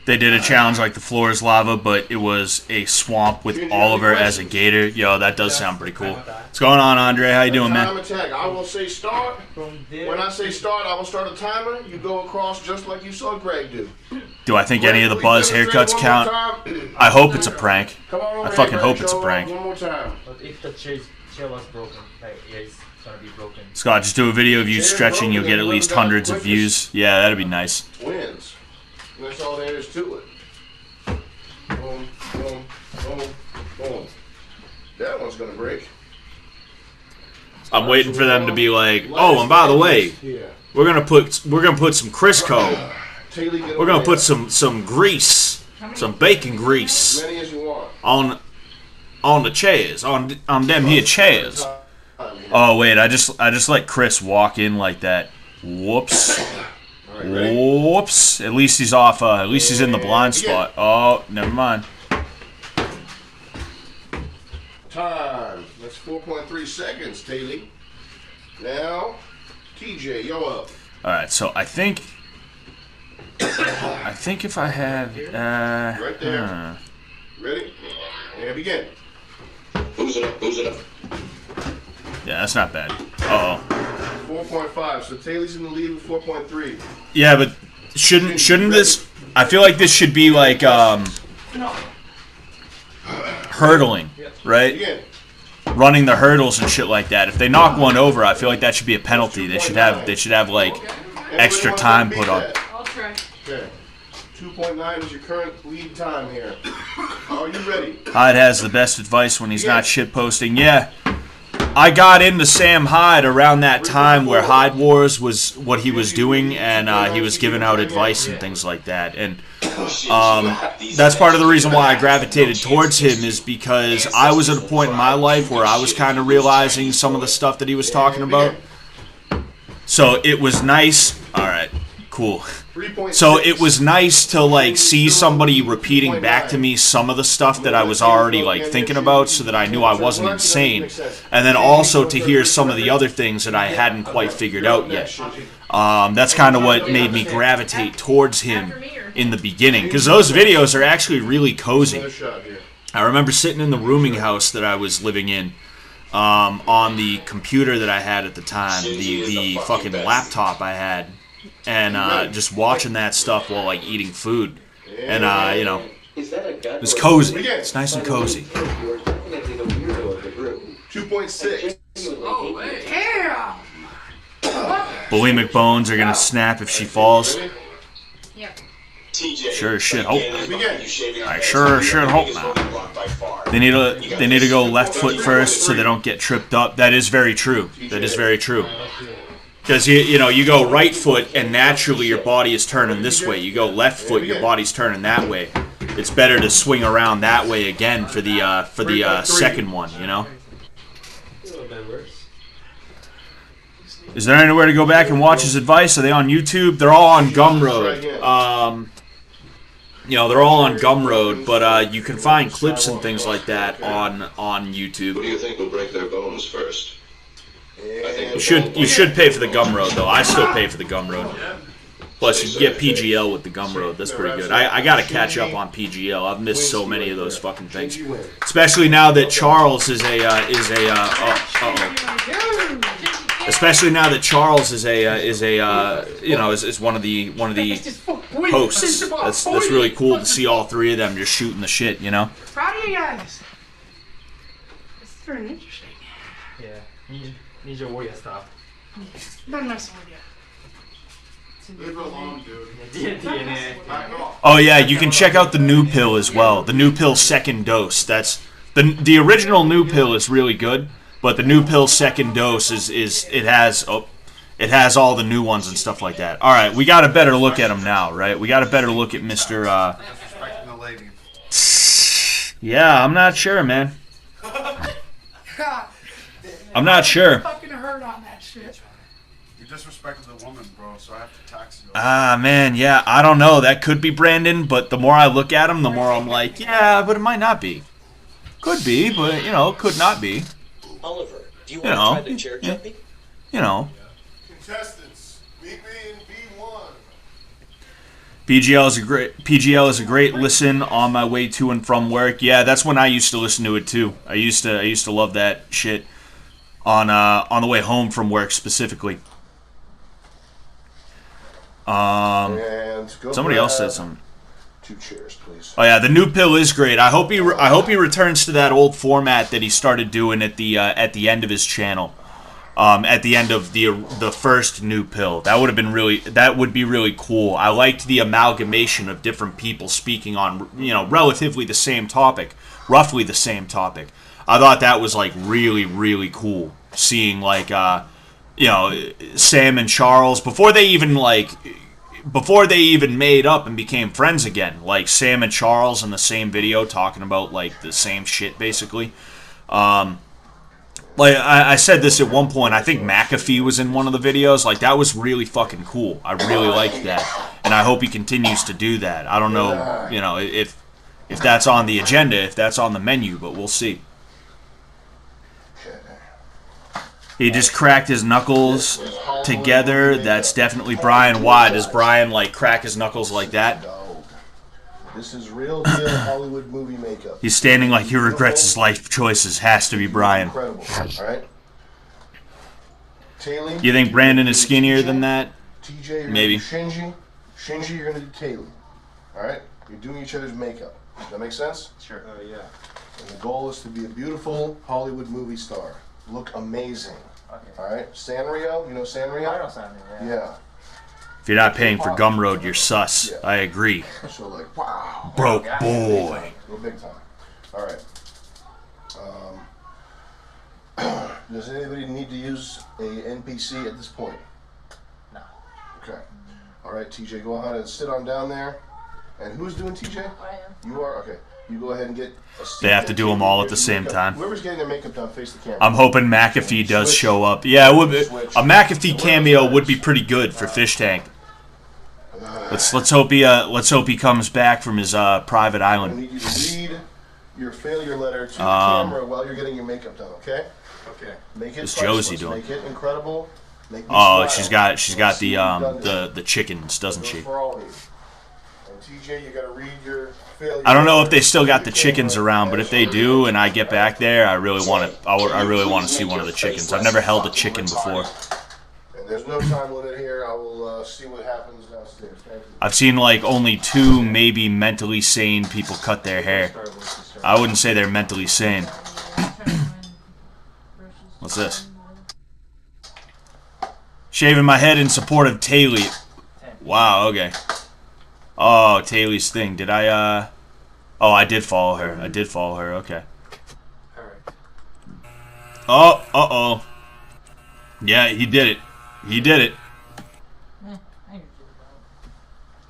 They did a challenge like the floor is lava, but it was a swamp with Oliver as a gator. Yo, that does sound pretty cool. What's going on, Andre? How you doing, man? Time attack. I will say start. When I say start, I will start a timer. You go across just like you saw Greg do. Do I think any of the Buzz haircuts count? I hope it's a prank. I fucking hope it's a prank. One more time. But if the chair was broken, like it's gonna be broken. Scott, just do a video of you stretching. You'll get at least hundreds of views. Yeah, that'd be nice. Wins. And that's all there is to it. Boom, boom, boom, boom. That one's gonna break. I'm waiting for them to be like, oh, and by the way, we're gonna put some Crisco. We're gonna put some grease, some bacon grease As many as you want. on the chairs, on them here chairs. Oh wait, I just let Chris walk in like that. Whoops. Whoops. At least he's off. At least he's in the blind spot. Oh, never mind. Time. That's 4.3 seconds, Taylor. Now, TJ, yo up. All right. So I think if I had Right there. Ready? And begin. Booze it up, booze it up. Yeah, that's not bad. Uh-oh. 4.5. So Taylor's in the lead with 4.3. Yeah, but shouldn't this? I feel like this should be like hurdling, right? Begin. Running the hurdles and shit like that. If they knock one over, I feel like that should be a penalty. They should have like extra time put on. I'll try. Okay. 2.9 is your current lead time here. Are you ready? Hyde has the best advice when he's not shit posting. Yeah. I got into Sam Hyde around that time where Hyde Wars was what he was doing, and he was giving out advice and things like that. And that's part of the reason why I gravitated towards him, is because I was at a point in my life where I was kind of realizing some of the stuff that he was talking about. So it was nice. All right, cool. So it was nice to like see somebody repeating back to me some of the stuff that I was already like thinking about, so that I knew I wasn't insane, and then also to hear some of the other things that I hadn't quite figured out yet. That's kind of what made me gravitate towards him in the beginning, because those videos are actually really cozy. I remember sitting in the rooming house that I was living in, on the computer that I had at the time, the fucking laptop I had, and just watching that stuff while like eating food, and you know, it was cozy. It's nice and cozy. 2.6. Oh, hey. Damn! Bulimic bones are gonna snap if she falls. Yep. Sure as shit hope not. I sure as shit hope not. They need to go left foot first so they don't get tripped up. That is very true. That is very true. Because you go right foot and naturally your body is turning this way. You go left foot, your body's turning that way. It's better to swing around that way again for the second one. You know. Is there anywhere to go back and watch his advice? Are they on YouTube? They're all on Gumroad. They're all on Gumroad, but you can find clips and things like that on YouTube. Who do you think will break their bones first? You should pay for the Gumroad though. I still pay for the Gumroad. Plus, you get PGL with the Gumroad. That's pretty good. I gotta catch up on PGL. I've missed so many of those fucking things, especially now that Charles is Especially now that Charles is one of the hosts. That's really cool to see all three of them just shooting the shit. You know. Proud of you guys. This is very interesting. Yeah. Ninja Warrior stuff. Not messing with you. Leave it alone, dude. DNA. Back off. Oh yeah, you can check out the new pill as well. The new pill second dose. That's the original new pill is really good, but the new pill second dose is it has all the new ones and stuff like that. All right, we got a better look at him now, right? We got a better look at Mr. Disrespecting the lady. Yeah, I'm not sure, man. I'm not sure. Fucking hurt on that shit. You disrespected the woman, bro, so I have to tax you. Ah, man, yeah, I don't know. That could be Brandon, but the more I look at him, the more I'm like, yeah, but it might not be. Could be, but, could not be. Oliver, do you want to try the chair jumping? Contestants, meet me in B1. PGL is a great listen on my way to and from work. Yeah, that's when I used to listen to it too. I used to love that shit on the way home from work specifically. And go Somebody else grab said something. 2 chairs, please. Oh yeah, the new pill is great. I hope he returns to that old format that he started doing at the end of his channel. At the end of the first new pill. That would be really cool. I liked the amalgamation of different people speaking on, relatively the same topic, roughly the same topic. I thought that was like really, really cool. Seeing like Sam and Charles before they even made up and became friends again. Like Sam and Charles in the same video talking about like the same shit basically. Like I said this at one point, I think McAfee was in one of the videos. Like that was really fucking cool. I really liked that, and I hope he continues to do that. I don't know, if that's on the agenda, if that's on the menu, but we'll see. He just cracked his knuckles together. That's definitely Brian. Why does Brian like crack his knuckles like that? This is real deal Hollywood movie makeup. He's standing like he regrets his life choices. Has to be Brian. Incredible. All right. Taylor, You think Brandon is skinnier than that? TJ, you're Maybe. Gonna do Shinji. Shinji, you're gonna do Taylor. All right. You're doing each other's makeup. Does that make sense? Sure. Yeah. And the goal is to be a beautiful Hollywood movie star. Look amazing. Okay. All right. Sanrio, you know Sanrio? I know Sanrio, yeah. Yeah. If you're not paying for Gumroad, you're sus. Yeah. I agree. So like, wow. Broke Big boy. time. Go big time. All right. Does anybody need to use a NPC at this point? No. Okay. All right, TJ, go ahead and sit on down there. And who's doing TJ? I am. You are? Okay. You go ahead and get a seat. They have to do them all at the same Makeup. time. Whoever's getting their makeup done, face the camera. I'm hoping McAfee does show up. Yeah, it would be, a McAfee cameo would be pretty good for Fishtank. Let's hope he comes back from his private I island. need you to read your failure letter to the camera while you're getting your makeup done, okay? Okay. Make it What's priceless. Josie doing? Make it incredible. Make me Oh, smile. she's got See what you've done the chickens, doesn't Goes she? for all of you. And TJ, you gotta read your failure. I don't know if they still got the chickens around, but if they do, and I get back there, I really want to see one of the chickens. I've never held a chicken before. And there's no time limit here. I will see what happens downstairs. Thank you. I've seen like only 2 maybe mentally sane people cut their hair. I wouldn't say they're mentally sane. What's this? Shaving my head in support of Taylor. Wow, okay. Oh, Taylor's thing. Did I, Oh, I did follow her. Okay. Alright. Oh, uh-oh. Yeah, he did it. He did it. I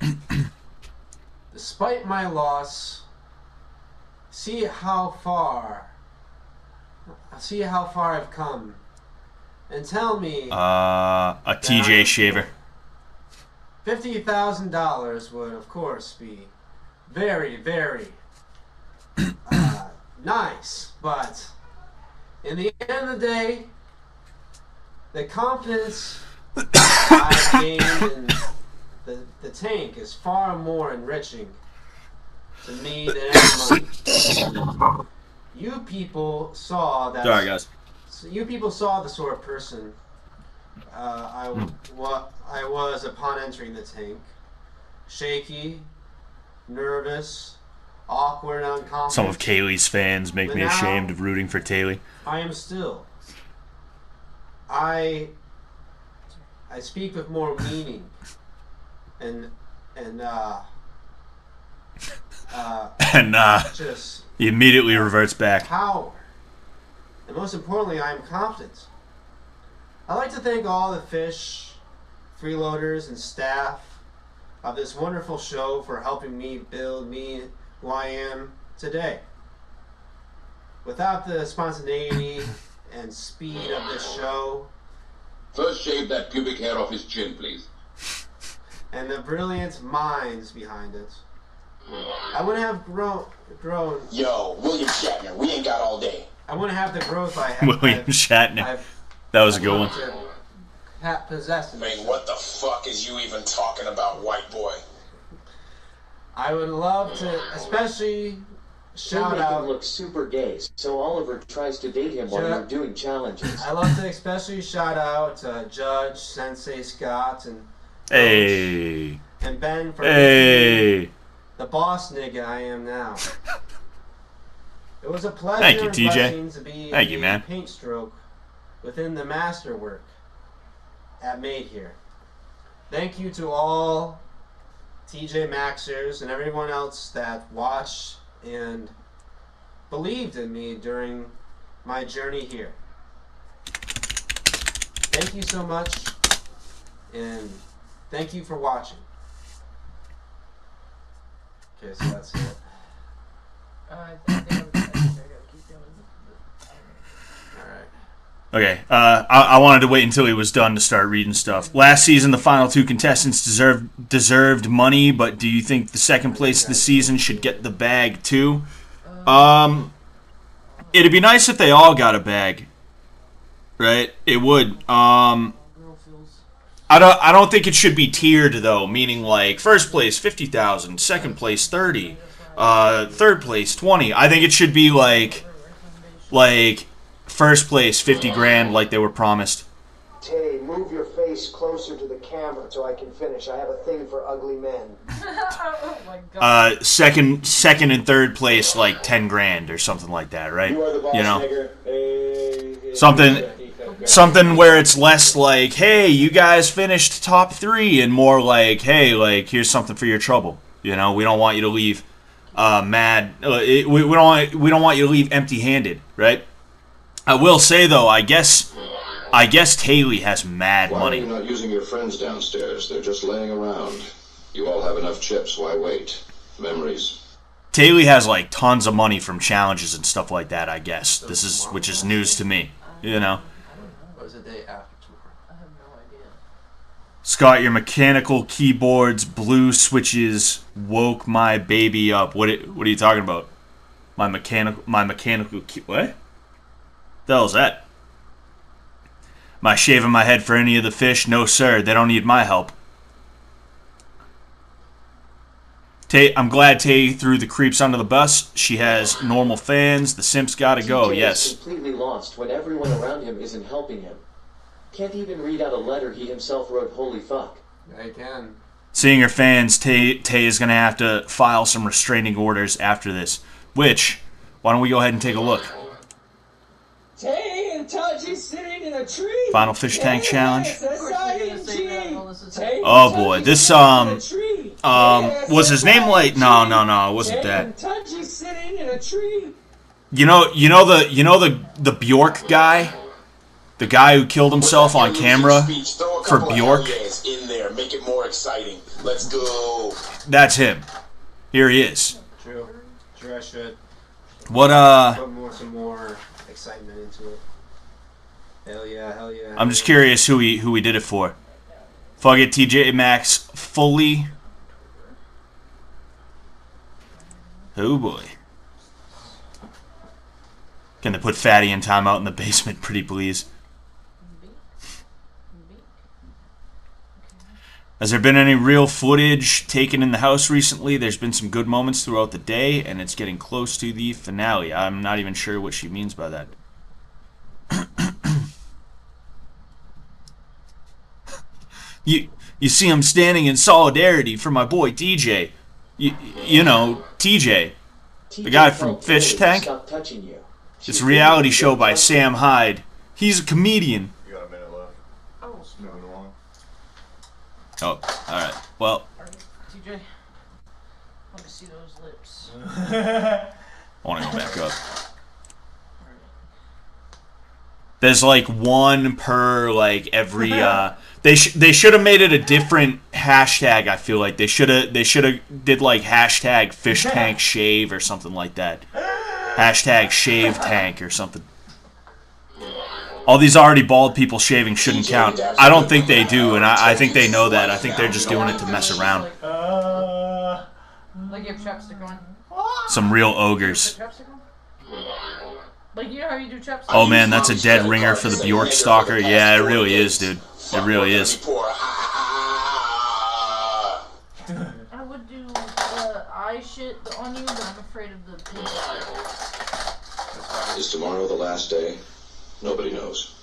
usually don't. Despite my loss, see how far I've come, and tell me A TJ shaver. $50,000 would, of course, be very, very nice. But in the end of the day, the confidence I've gained in the tank is far more enriching to me than any money. You people saw that. Sorry, guys. So you people saw the sort of person I was upon entering the tank. Shaky, nervous, awkward, and unconfident. Some of Kaylee's fans make me ashamed of rooting for Taylor. I am still. I speak with more meaning and just he immediately reverts back. Power. And most importantly, I am confident. I'd like to thank all the fish, freeloaders, and staff of this wonderful show for helping me build me who I am today. Without the spontaneity and speed of this show, first shave that pubic hair off his chin, please. And the brilliant minds behind it, I wouldn't have grown. Yo, William Shatner, we ain't got all day. I wouldn't have the growth I have. William Shatner. That was a good one. Possessed. Man, what the fuck is you even talking about, white boy? I would love to, especially shout out. Him look super gay, so Oliver tries to date him while you're doing challenges. I love to especially shout out Judge, Sensei Scott, and Hey. and Ben for Hey. the boss nigga I am now. It was a pleasure. Thank you, and TJ. blessing to be Thank you, a man. paint stroke within the masterwork at Made Here. Thank you to all TJ Maxers and everyone else that watched and believed in me during my journey here. Thank you so much, and thank you for watching. Okay, so that's it. I think I gotta keep going. Okay, I wanted to wait until he was done to start reading stuff. Last season, the final two contestants deserved money, but do you think the second place of the season should get the bag too? It'd be nice if they all got a bag, right? It would. I don't think it should be tiered though, meaning like first place 50,000, second place 30, third place 20. I think it should be like first place 50 grand like they were promised. Tay, move your face closer to the camera so I can finish. I have a thing for ugly men. Oh my god. Second and third place like 10 grand or something like that, right? You are the boss, nigger. Something where it's less like, hey, you guys finished top 3, and more like, hey, like here's something for your trouble. You know, we don't want you to leave mad. We don't want you to leave empty-handed, right? I will say though, I guess Haley has mad money. Why are you not using your friends downstairs? They're just laying around. You all have enough chips. Why wait? Memories. Haley has like tons of money from challenges and stuff like that. I guess which is news to me. You know. What was the day after tomorrow? I have no idea. Scott, your mechanical keyboard's blue switches woke my baby up. What are you talking about? My mechanical key. What? The hell's that? Am I shaving my head for any of the fish? No, sir. They don't need my help. I'm glad Tay threw the creeps under the bus. She has normal fans. The simps gotta go. TJ Yes. is completely lost when everyone around him isn't helping him. Can't even read out a letter he himself wrote. Holy fuck. I can. Seeing her fans, Tay is gonna have to file some restraining orders after this. Which, why don't we go ahead and take a look? Tay and Taji sitting in a tree. Final fish tank challenge. Tay Oh boy, this was his name like no, it wasn't that. Taji sitting in a tree. You know the Bjork guy, the guy who killed himself on camera for Bjork. In there, make it more exciting. Let's go. That's him. Here he is. True, I should. What Put some more excitement into it. Hell yeah. I'm just curious who he did it for. Fuck it, TJ Maxx fully. Oh boy. Can they put Fatty in timeout in the basement, pretty please? Has there been any real footage taken in the house recently? There's been some good moments throughout the day, and it's getting close to the finale. I'm not even sure what she means by that. You see, I'm standing in solidarity for my boy TJ. You know, TJ. The guy from Fishtank. It's a reality show by Sam Hyde. He's a comedian. You got a minute left. Oh. Moving along. Oh, alright. Well. TJ, let me see those lips. I want to go back up. There's like one per like every. They should have made it a different hashtag. I feel like they should have did like hashtag Fishtank shave or something like that. Hashtag shave tank or something. All these already bald people shaving shouldn't count. I don't think they do, and I think they know that. I think they're just doing it to mess around. Like you have chapstick on. Some real ogres. Like you know how you do chapstick? Oh man, that's a dead ringer for the Bjork stalker. Yeah, it really is, dude. It really is. I would do eye shit on you, but I'm afraid of the pink eye. Is tomorrow the last day? Nobody knows.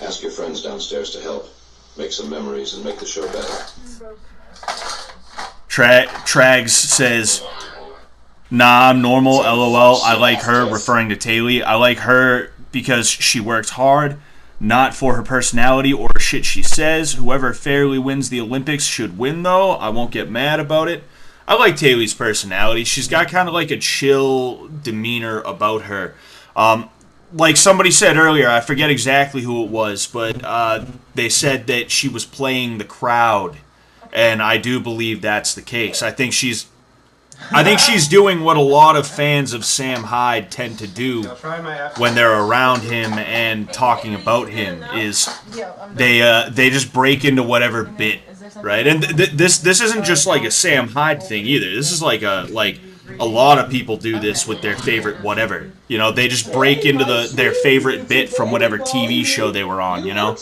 Ask your friends downstairs to help. Make some memories and make the show better. Trags says, nah, I'm normal, LOL. I like her, referring to Taylor. I like her because she works hard, not for her personality or shit she says. Whoever fairly wins the Olympics should win, though. I won't get mad about it. I like Taylor's personality. She's got kind of like a chill demeanor about her. Like somebody said earlier, I forget exactly who it was, but they said that she was playing the crowd, and I do believe that's the case. I think she's doing what a lot of fans of Sam Hyde tend to do when they're around him and talking about him. Is they just break into whatever bit, right? And this isn't just like a Sam Hyde thing either. This is like a lot of people do this with their favorite whatever. You know, they just break into their favorite bit from whatever TV show they were on, you know?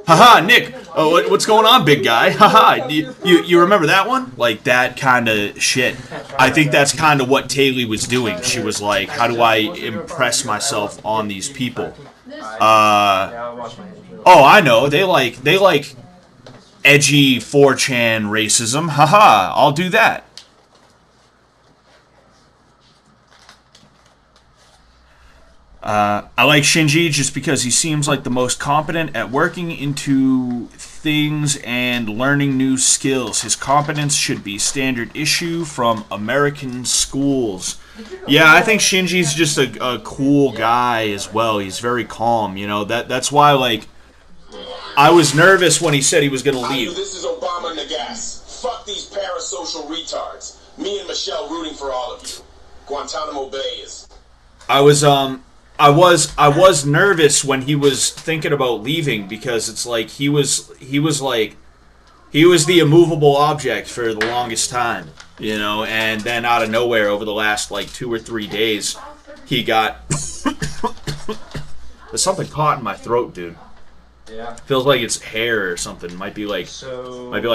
Haha, Nick, oh, what's going on, big guy? Haha, you remember that one? Like, that kind of shit. I think that's kind of what Taylor was doing. She was like, how do I impress myself on these people? Oh, I know, they like edgy 4chan racism. Haha, I'll do that. I like Shinji just because he seems like the most competent at working into things and learning new skills. His competence should be standard issue from American schools. Yeah, I think Shinji's just a cool guy as well. He's very calm, you know. That's why, like, I was nervous when he said he was going to leave. This is Obama Nagas. Fuck these parasocial retards. Me and Michelle rooting for all of you. Guantanamo Bay is... I was nervous when he was thinking about leaving because it's like he was the immovable object for the longest time, you know, and then out of nowhere over the last like 2 or 3 days he got there's something caught in my throat, dude. Yeah. Feels like it's hair or something. Might be like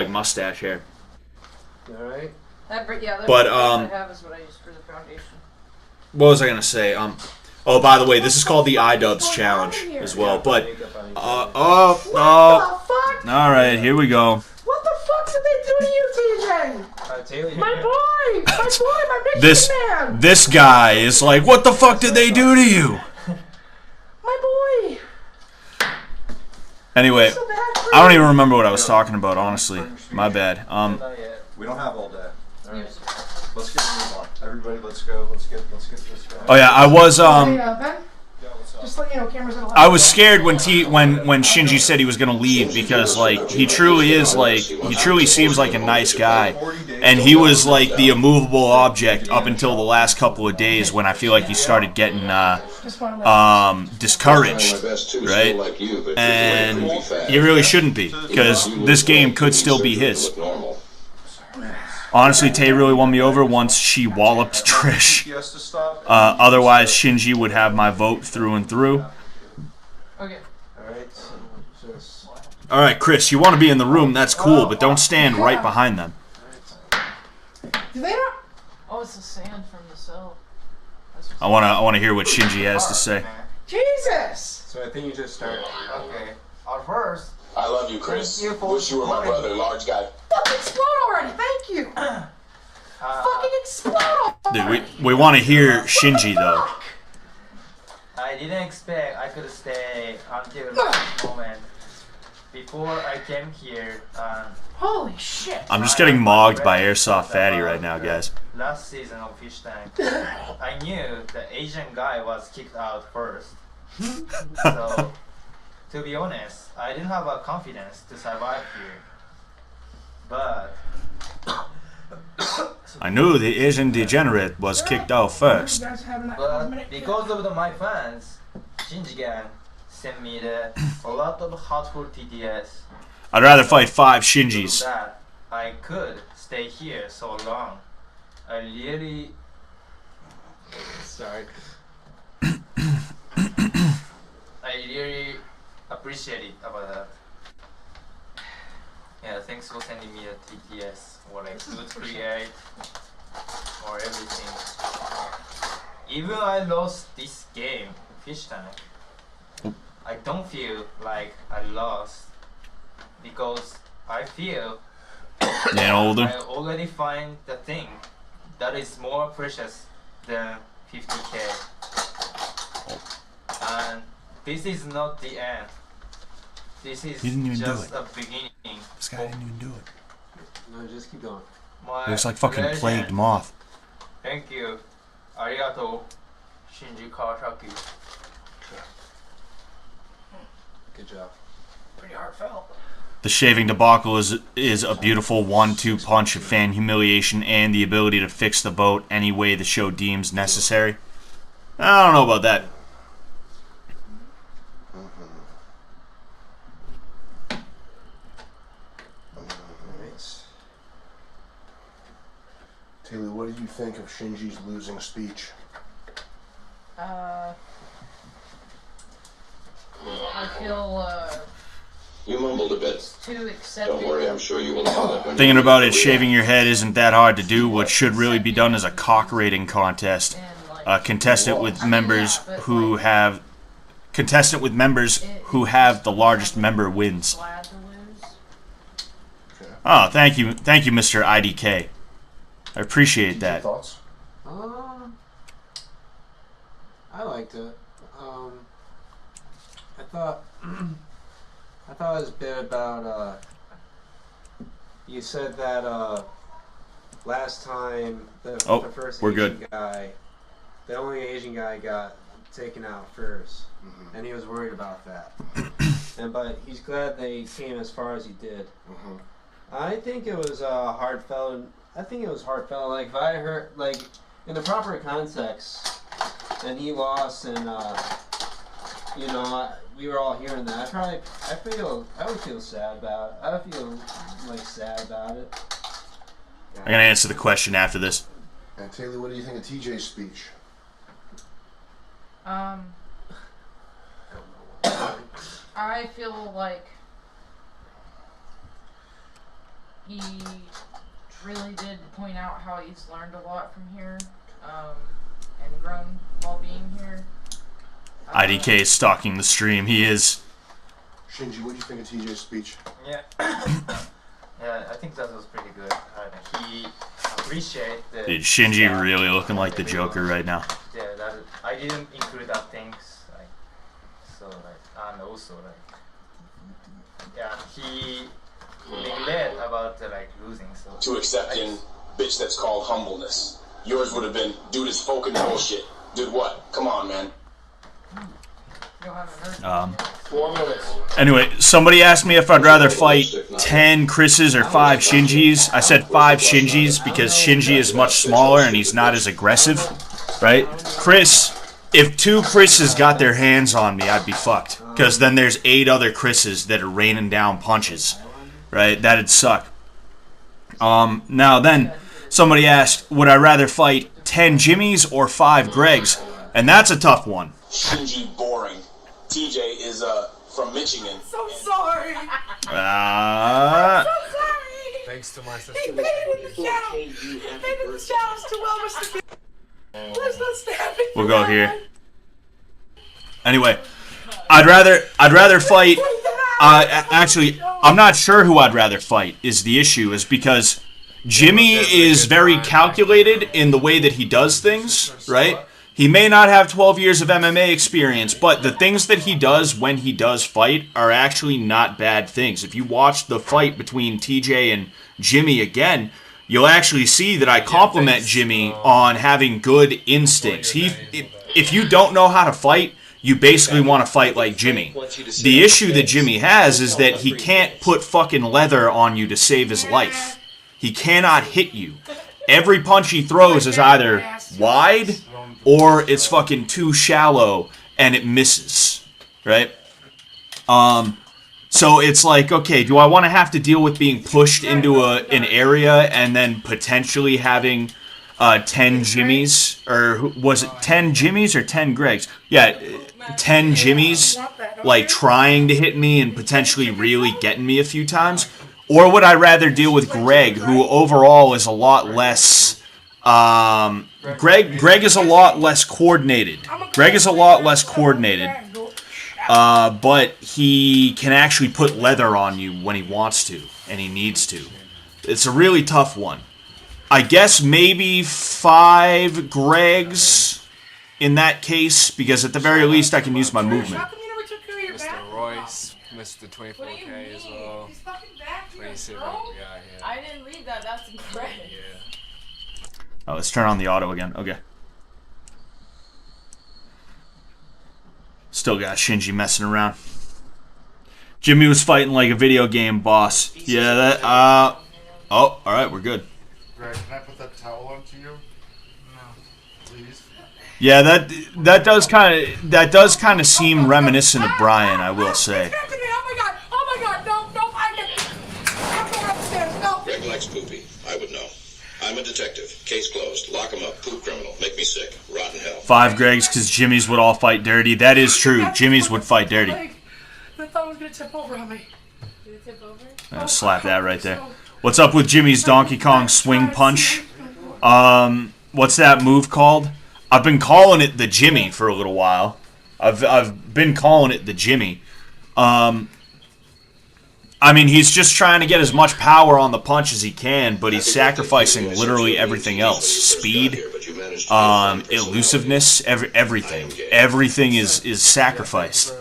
mustache hair. All right. But I have is what I use for the foundation. What was I gonna say? Oh, by the way, this is called the iDubbbz challenge as well. But all right, here we go. What the fuck did they do to you, TJ? My boy, my Michigan man. This guy is like, what the fuck did they do to you? My boy. Anyway, I don't even remember what I was talking about. Honestly, my bad. We don't have all day. All right. Let's get a move on. Everybody, let's go. Let's get this going. Oh yeah, I was Just let you know, cameras in the I was scared when Shinji said he was gonna leave because like he truly seems like a nice guy, and he was like the immovable object up until the last couple of days when I feel like he started getting discouraged, right? And he really shouldn't be because this game could still be his. Honestly, Tay really won me over once she walloped Trish. Otherwise, Shinji would have my vote through and through. Okay. All right, Chris, you want to be in the room, that's cool, but don't stand right behind them. Do they not? Oh, it's the sand from the cell. I want to hear what Shinji has to say. Jesus! So I think you just start. Okay. First. I love you, Chris. Wish you were my brother, large guy. Fucking explode already! Thank you. Fucking explode! Dude, we want to hear Shinji though. I didn't expect I could stay until the last moment. before I came here, Holy shit! I'm just getting mogged by Airsoft Fatty right now, guys. last season of Fishtank, I knew the Asian guy was kicked out first. So, to be honest, I didn't have a confidence to survive here. But I knew the Asian degenerate was kicked out first. But because of my fans, Shinji Gang sent me a lot of hurtful TTS. I'd rather fight 5 Shinjis. That I could stay here so long. I really sorry. I really appreciate it about that. Yeah, thanks for sending me a TTS or like good create or everything. Even I lost this game, Fishtank, I don't feel like I lost because I feel older. I already find the thing that is more precious than 50k. And this is not the end. This is just a beginning. This guy didn't even do it. No, just keep going. It looks like fucking plagued moth. Thank you. Arigato, Shinji Kawasaki. Good job. Pretty heartfelt. The shaving debacle is a beautiful 1-2 punch of fan humiliation and the ability to fix the boat any way the show deems necessary. I don't know about that. Taylor, what do you think of Shinji's losing speech? I feel You mumbled a bit. too accepting. Don't worry, I'm sure you will nail it when Thinking about it, shaving your head isn't that hard to do. What should really be done is a cock rating contest. Contestant with members who have the largest member wins. Oh, thank you, Mr. IDK. I appreciate that. Thoughts? I liked it. I thought it was a bit about you said that last time the first we're Asian good. guy, the only Asian guy got taken out first, and he was worried about that. But he's glad they came as far as he did. I think it was heartfelt. I think it was heartfelt. Like if I heard, like in the proper context, and he lost, and you know, we were all hearing that. I would feel sad about it. I would feel like sad about it. I'm gonna answer the question after this. And Taylor, what do you think of TJ's speech? I feel like he really did point out how he's learned a lot from here, and grown while being here. IDK is stalking the stream. He is. Shinji, what do you think of TJ's speech? Yeah, yeah, I think that was pretty good. He appreciated the. Dude, Shinji really looking like the Joker right now. Yeah, that I didn't include that things like so like and also like yeah he neglect about the like losing so. To accepting bitch that's called humbleness. Yours would have been, dude is fucking bullshit. Dude, what? Come on, man. Anyway, somebody asked me if I'd rather fight 10 Chris's or 5 Shinjis. I said 5 Shinjis because Shinji is much smaller and he's not as aggressive, right? Chris, if 2 Chris's got their hands on me, I'd be fucked. Because then there's 8 other Chris's that are raining down punches, right? That'd suck. Now then, somebody asked, would I rather fight 10 Jimmys or 5 Gregs? And that's a tough one. Shinji boring. TJ is from Michigan. So sorry. Uh, I'm so sorry. Thanks to my sister. He made it in the shadows. He made it in the shadows too well, Mr. B. Let's not stab it. We'll go here. Anyway, I'd rather fight. Actually, I'm not sure who I'd rather fight. Is the issue is because Jimmy is very calculated in the way that he does things, right? He may not have 12 years of MMA experience, but the things that he does when he does fight are actually not bad things. If you watch the fight between TJ and Jimmy again, you'll actually see that I compliment Jimmy on having good instincts. If you don't know how to fight, you basically want to fight like Jimmy. The issue that Jimmy has is that he can't put fucking leather on you to save his life. He cannot hit you. Every punch he throws is either wide or it's fucking too shallow and it misses, right? So it's like, okay, do I want to have to deal with being pushed into an area and then potentially having 10 Jimmies? Or was it 10 Jimmies or 10 Gregs? Yeah, 10 Jimmies, like, trying to hit me and potentially really getting me a few times? Or would I rather deal with Greg, who overall is a lot less... Greg is a lot less coordinated. But he can actually put leather on you when he wants to, and he needs to. It's a really tough one. I guess maybe 5 Gregs in that case, because at the very least I can use my movement. Mr. Royce, Mr. 24K as well. 27, yeah. I didn't read that. That's great. Yeah. Oh, let's turn on the auto again. Okay. Still got Shinji messing around. Jimmy was fighting like a video game boss. Yeah, that, oh, alright, we're good. Greg, can I put that towel onto you? No. Please? Yeah, that does kind of seem reminiscent of Brian, I will say. Oh my god, no, I'm going upstairs, no. Greg likes poopy. I would know. I'm a detective. Case closed. Lock him up. Poop criminal. Make me sick. Rotten hell. 5 Gregs, because Jimmy's would all fight dirty. That is true. Jimmy's would fight dirty. I thought it was going to tip over on me. Did it tip over? I'll slap that right there. What's up with Jimmy's Donkey Kong swing punch? What's that move called? I've been calling it the Jimmy for a little while. I've been calling it the Jimmy. I mean, he's just trying to get as much power on the punch as he can, but he's sacrificing literally everything else. Speed, elusiveness, everything. Everything is sacrificed.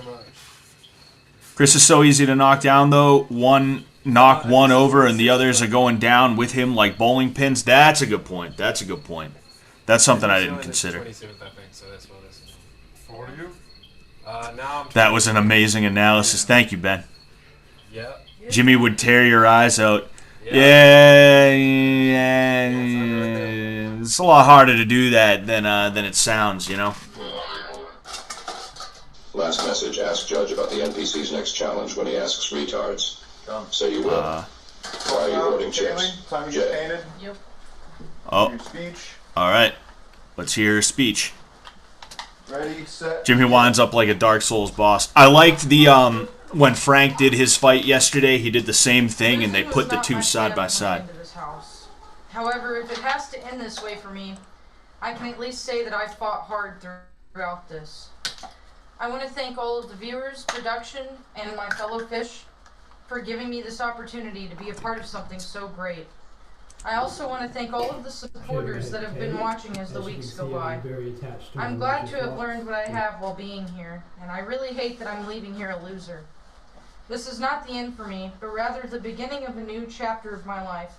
Chris is so easy to knock down, though. Knock one over and the others are going down with him like bowling pins. That's a good point. That's something I didn't consider. That was an amazing analysis. Thank you, Ben. Yeah. Jimmy would tear your eyes out. Yeah. It's a lot harder to do that than it sounds, you know. Last message. Ask Judge about the NPC's next challenge when he asks retards. Say you will. Why are you hoarding chips? Time to get painted. Yep. Oh. Your speech. All right. Let's hear your speech. Ready, set. Jimmy winds up like a Dark Souls boss. I liked the when Frank did his fight yesterday, he did the same thing and they put the two side by side. However, if it has to end this way for me, I can at least say that I fought hard throughout this. I want to thank all of the viewers, production, and my fellow fish for giving me this opportunity to be a part of something so great. I also want to thank all of the supporters that have been watching as the weeks go by. I'm glad to have learned what I have while being here, and I really hate that I'm leaving here a loser. This is not the end for me, but rather the beginning of a new chapter of my life.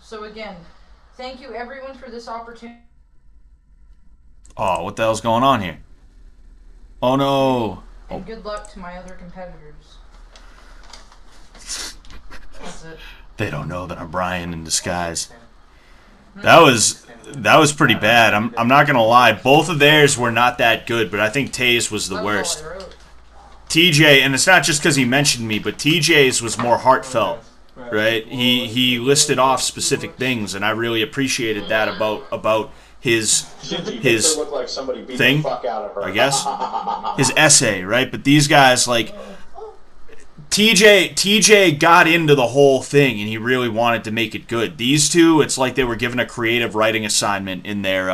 So again, thank you everyone for this opportunity. Oh, what the hell's going on here? Oh no. And good luck to my other competitors. That's it. They don't know that I'm Brian in disguise. That was pretty bad. I'm not gonna lie. Both of theirs were not that good, but I think Tay's was the worst. TJ, and it's not just because he mentioned me, but TJ's was more heartfelt, right? He listed off specific things, and I really appreciated that about his thing, I guess, his essay, right? But these guys, like, TJ got into the whole thing, and he really wanted to make it good. These two, it's like they were given a creative writing assignment in their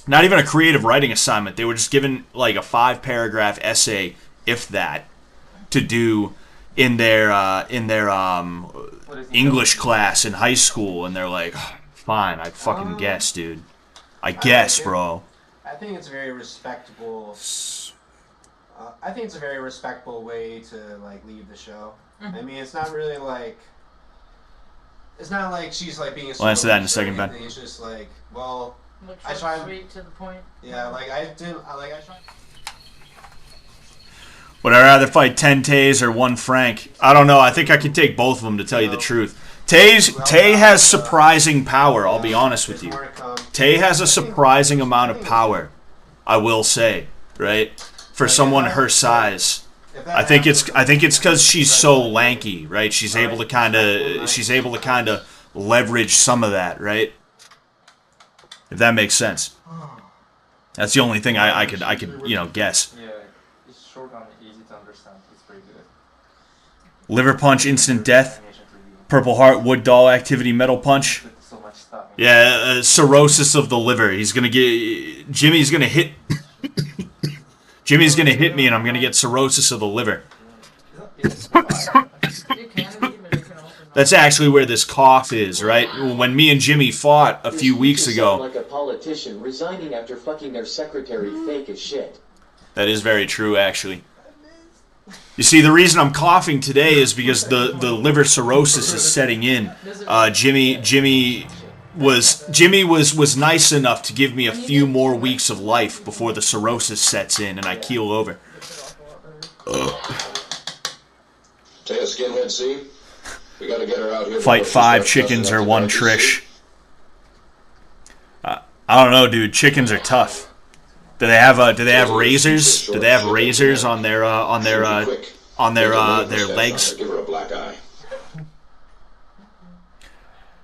not even a creative writing assignment. They were just given like a 5-paragraph essay, if that, to do in their English class in high school, and they're like, fine, I fucking guess, dude. I guess, bro. I think it's a very respectable. I think it's a very respectable way to like leave the show. I mean, it's not really like. It's not like she's like being. We'll answer that in a second, Ben. It's just like, well, Look I short, tried. sweet, to the point. Yeah, like I did. I tried. Would I rather fight 10 Tays or 1 Frank? I don't know. I think I could take both of them, to tell you the truth. Tay has surprising power, I'll be honest with you. Tay has a surprising amount of power, I will say, right? For someone her size. I think it's because she's so lanky, right? She's able to kind of leverage some of that, right? If that makes sense. That's the only thing I could guess. Yeah, it's short and easy to understand. It's pretty good. Liver punch, instant death. Purple heart, wood doll activity, metal punch. Yeah, cirrhosis of the liver. He's gonna get. Jimmy's gonna hit. Jimmy's gonna hit me, and I'm gonna get cirrhosis of the liver. That's actually where this cough is, right? When me and Jimmy fought a few weeks ago. Like a politician resigning after fucking their secretary fake as shit. That is very true, actually. You see, the reason I'm coughing today is because the liver cirrhosis is setting in. Jimmy was nice enough to give me a few more weeks of life before the cirrhosis sets in and I keel over. Taya Skinhead, see? We gotta get her out here. Fight 5 chickens or 1 Trish. I don't know, dude. Chickens are tough. Do they have razors? Do they have razors on their legs? Give her a black eye.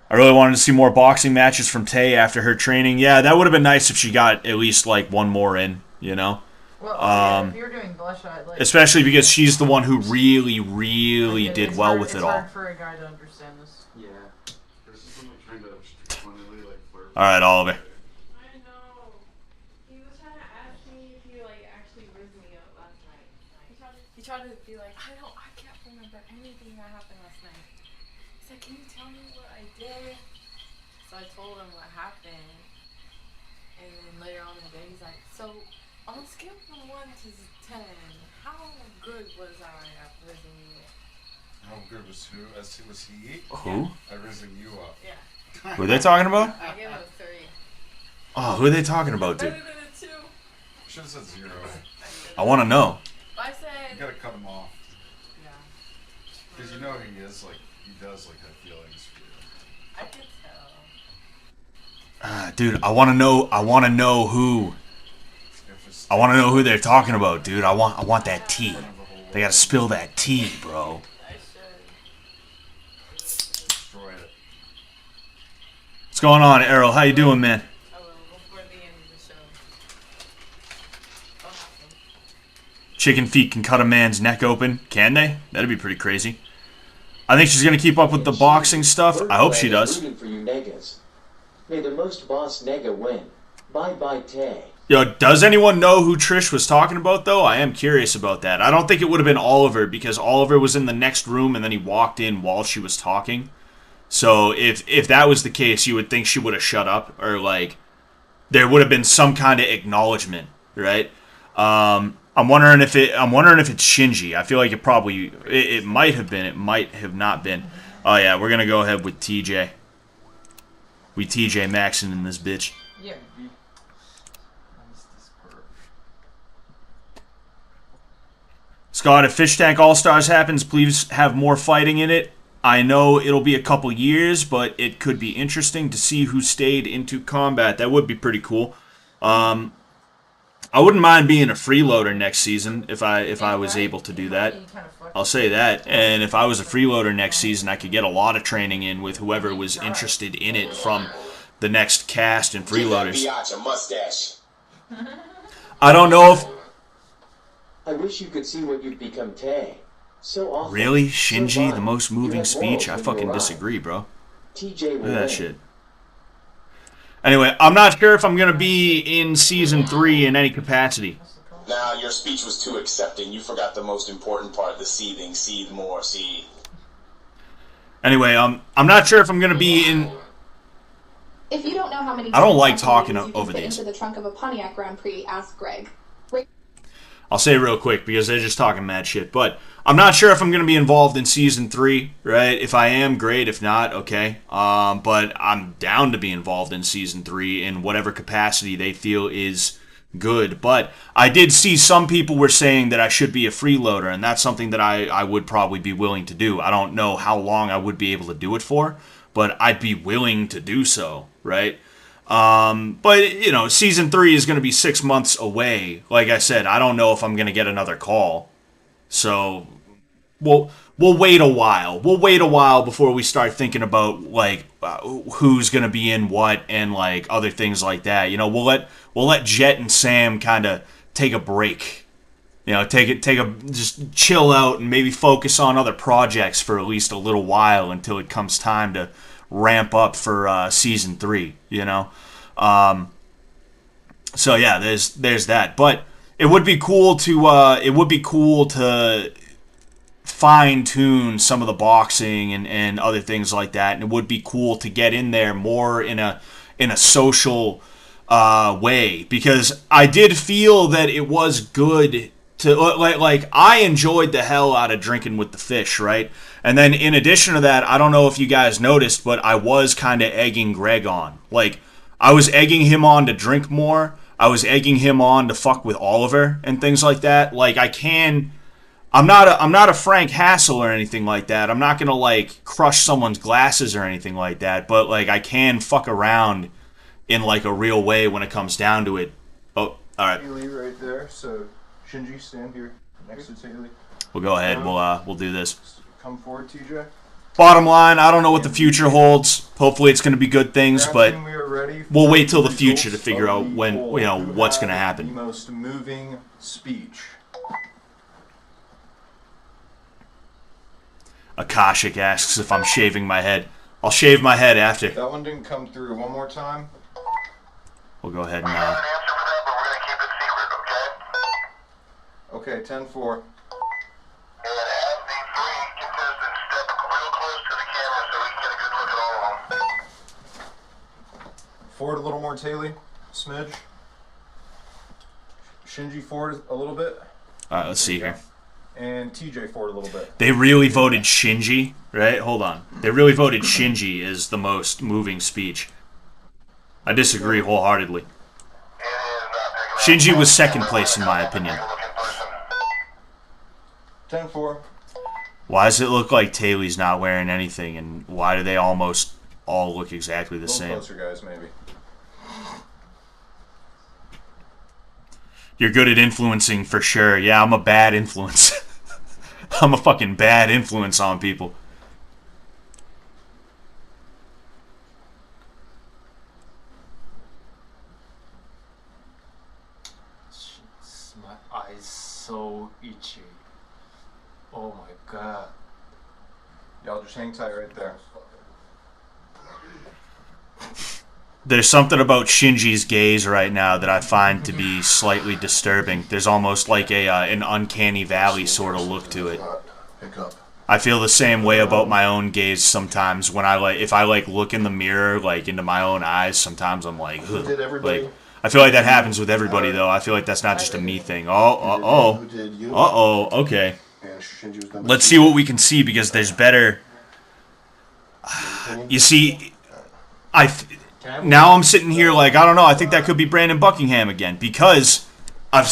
I really wanted to see more boxing matches from Tay after her training. Yeah, that would have been nice if she got at least like one more in, you know? Well, if you're doing Bloodshot, like, especially because she's the one who really did well with it all. It's hard for a guy to understand this. Yeah. Alright, Oliver. He tried to be like, I can't remember anything that happened last night. He's like, can you tell me what I did? So I told him what happened. And then later on in the day, he's like, so on a scale from 1 to 10, how good was I at raising you up? How good was who? As who was he? Who? At raising you up. Yeah. Who are they talking about? I gave him a 3. Oh, who are they talking about, dude? Better than a 2. Should have said 0. I want to know. I said. You gotta cut him off. Yeah. Because you know he is like, he does like have feelings for you. I can tell. Dude, I want to know who. I want to know who they're talking about, dude. I want that tea. They gotta spill that tea, bro. Destroy it. What's going on, Errol? How you doing, man? Chicken feet can cut a man's neck open. Can they? That'd be pretty crazy. I think she's gonna keep up with the boxing stuff. I hope she does. Rooting for you negas. May the most boss nega win. Bye Tay. Yo, does anyone know who Trish was talking about, though? I am curious about that. I don't think it would have been Oliver, because Oliver was in the next room and then he walked in while she was talking. So if that was the case, you would think she would have shut up, or like there would have been some kind of acknowledgement, right? I'm wondering if it's Shinji. I feel like it might have been. It might have not been. Oh yeah, we're gonna go ahead with TJ. We TJ Maxon in this bitch. Yeah. Scott, if Fishtank All-Stars happens, please have more fighting in it. I know it'll be a couple years, but it could be interesting to see who stayed into combat. That would be pretty cool. I wouldn't mind being a freeloader next season if I was able to do that. I'll say that. And if I was a freeloader next season, I could get a lot of training in with whoever was interested in it from the next cast and freeloaders. I don't know if... I wish you could see what you've become, Tay. So awful. Really? So Shinji, the fine. most moving You speech? have I morals when fucking you disagree, bro. TJ Look will at that win. shit. Anyway, I'm not sure if I'm going to be in Season 3 in any capacity. Now, your speech was too accepting. You forgot the most important part, the seething. Seethe more, seethe. Anyway, I'm not sure if I'm going to be in... If you don't know how many I don't like times talking you can over fit these. into the trunk of a Pontiac Grand Prix, ask Greg. I'll say it real quick because they're just talking mad shit. But I'm not sure if I'm going to be involved in Season 3, right? If I am, great. If not, okay. But I'm down to be involved in Season 3 in whatever capacity they feel is good. But I did see some people were saying that I should be a freeloader, and that's something that I would probably be willing to do. I don't know how long I would be able to do it for, but I'd be willing to do so, right? But, you know, Season 3 is going to be 6 months away. Like I said, I don't know if I'm going to get another call. So, we'll wait a while. We'll wait a while before we start thinking about, like, who's going to be in what and, like, other things like that. You know, we'll let Jet and Sam kind of take a break. You know, just chill out and maybe focus on other projects for at least a little while until it comes time to ramp up for Season 3, you know? So yeah, there's that. But it would be cool to fine tune some of the boxing and other things like that, and it would be cool to get in there more in a social way, because I did feel that it was good to like I enjoyed the hell out of drinking with the fish, right? And then in addition to that, I don't know if you guys noticed, but I was kind of egging Greg on. Like, I was egging him on to drink more. I was egging him on to fuck with Oliver and things like that. Like, I'm not a Frank Hassel or anything like that. I'm not gonna like crush someone's glasses or anything like that. But like, I can fuck around in like a real way when it comes down to it. Oh, all right. Taylor right there. So Shinji, stand here next to Taylor. We'll go ahead. We'll do this. Come forward, TJ. Bottom line, I don't know what the future holds. Hopefully it's going to be good things, but we'll wait till the future to figure out when, you know, what's going to happen. The most moving speech. Akashic asks if I'm shaving my head. I'll shave my head after. That one didn't come through. One more time. We'll go ahead and Okay, 10-4. Forward a little more, Taylor. Smidge. Shinji forward a little bit. Alright, let's see here. And TJ forward a little bit. They really voted Shinji, right? Hold on. They really voted Shinji as the most moving speech. I disagree wholeheartedly. Shinji was second place in my opinion. 10-4. Why does it look like Taylor's not wearing anything, and why do they almost all look exactly the same? Closer, guys, maybe. You're good at influencing for sure. Yeah, I'm a bad influence. I'm a fucking bad influence on people. My eyes so itchy. Oh my god. Y'all just hang tight right there. There's something about Shinji's gaze right now that I find to be slightly disturbing. There's almost like an uncanny valley sort of look to it. I feel the same way about my own gaze sometimes when if I look in the mirror, like into my own eyes, sometimes I'm like, ugh. Like, I feel like that happens with everybody though. I feel like that's not just a me thing. Okay. Let's see what we can see, because there's better. You see, now I'm sitting here like, I don't know, I think that could be Brandon Buckingham again, because I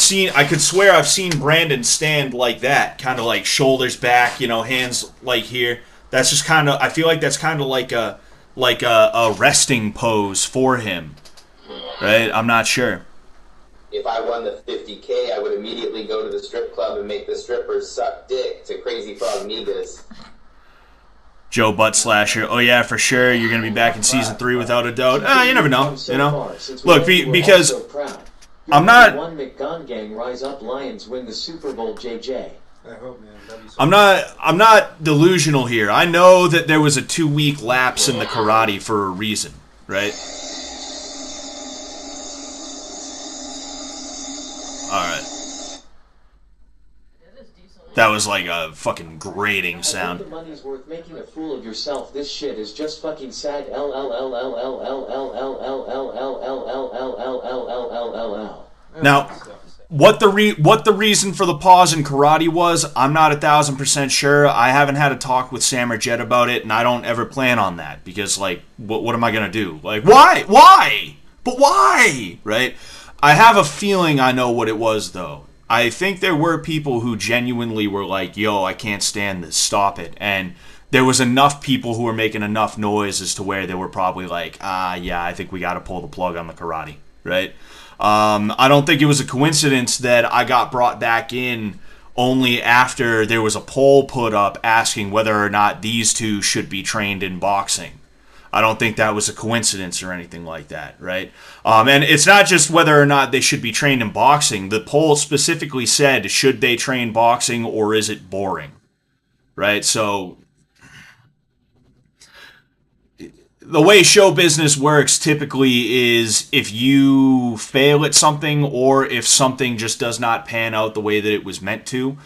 could swear I've seen Brandon stand like that, kind of like shoulders back, you know, hands like here. That's just kind of, I feel like that's kind of like a resting pose for him, right? I'm not sure. If I won the 50K, I would immediately go to the strip club and make the strippers suck dick to Crazy Frog Negas. Joe Butt Slasher. Oh yeah, for sure. You're gonna be back in season 3 without a doubt. You never know. You know. Look, because I'm not. One McGon gang rise up Lions win the Super Bowl. JJ. I hope, man. I'm not delusional here. I know that there was a 2-week lapse in the karate for a reason, right? All right. That was like a fucking grating sound. The money's worth making a fool of yourself. This shit is just fucking sad. Now, what the reason for the pause in karate was, I'm not 1,000% sure. I haven't had a talk with Sam or Jet about it, and I don't ever plan on that because, like, what am I gonna do? Like, why? But why? Right? I have a feeling I know what it was, though. I think there were people who genuinely were like, yo, I can't stand this, stop it. And there was enough people who were making enough noise as to where they were probably like, yeah, I think we got to pull the plug on the karate, right? I don't think it was a coincidence that I got brought back in only after there was a poll put up asking whether or not these two should be trained in boxing. I don't think that was a coincidence or anything like that, right? And it's not just whether or not they should be trained in boxing. The poll specifically said, should they train boxing or is it boring, right? So the way show business works typically is if you fail at something or if something just does not pan out the way that it was meant to,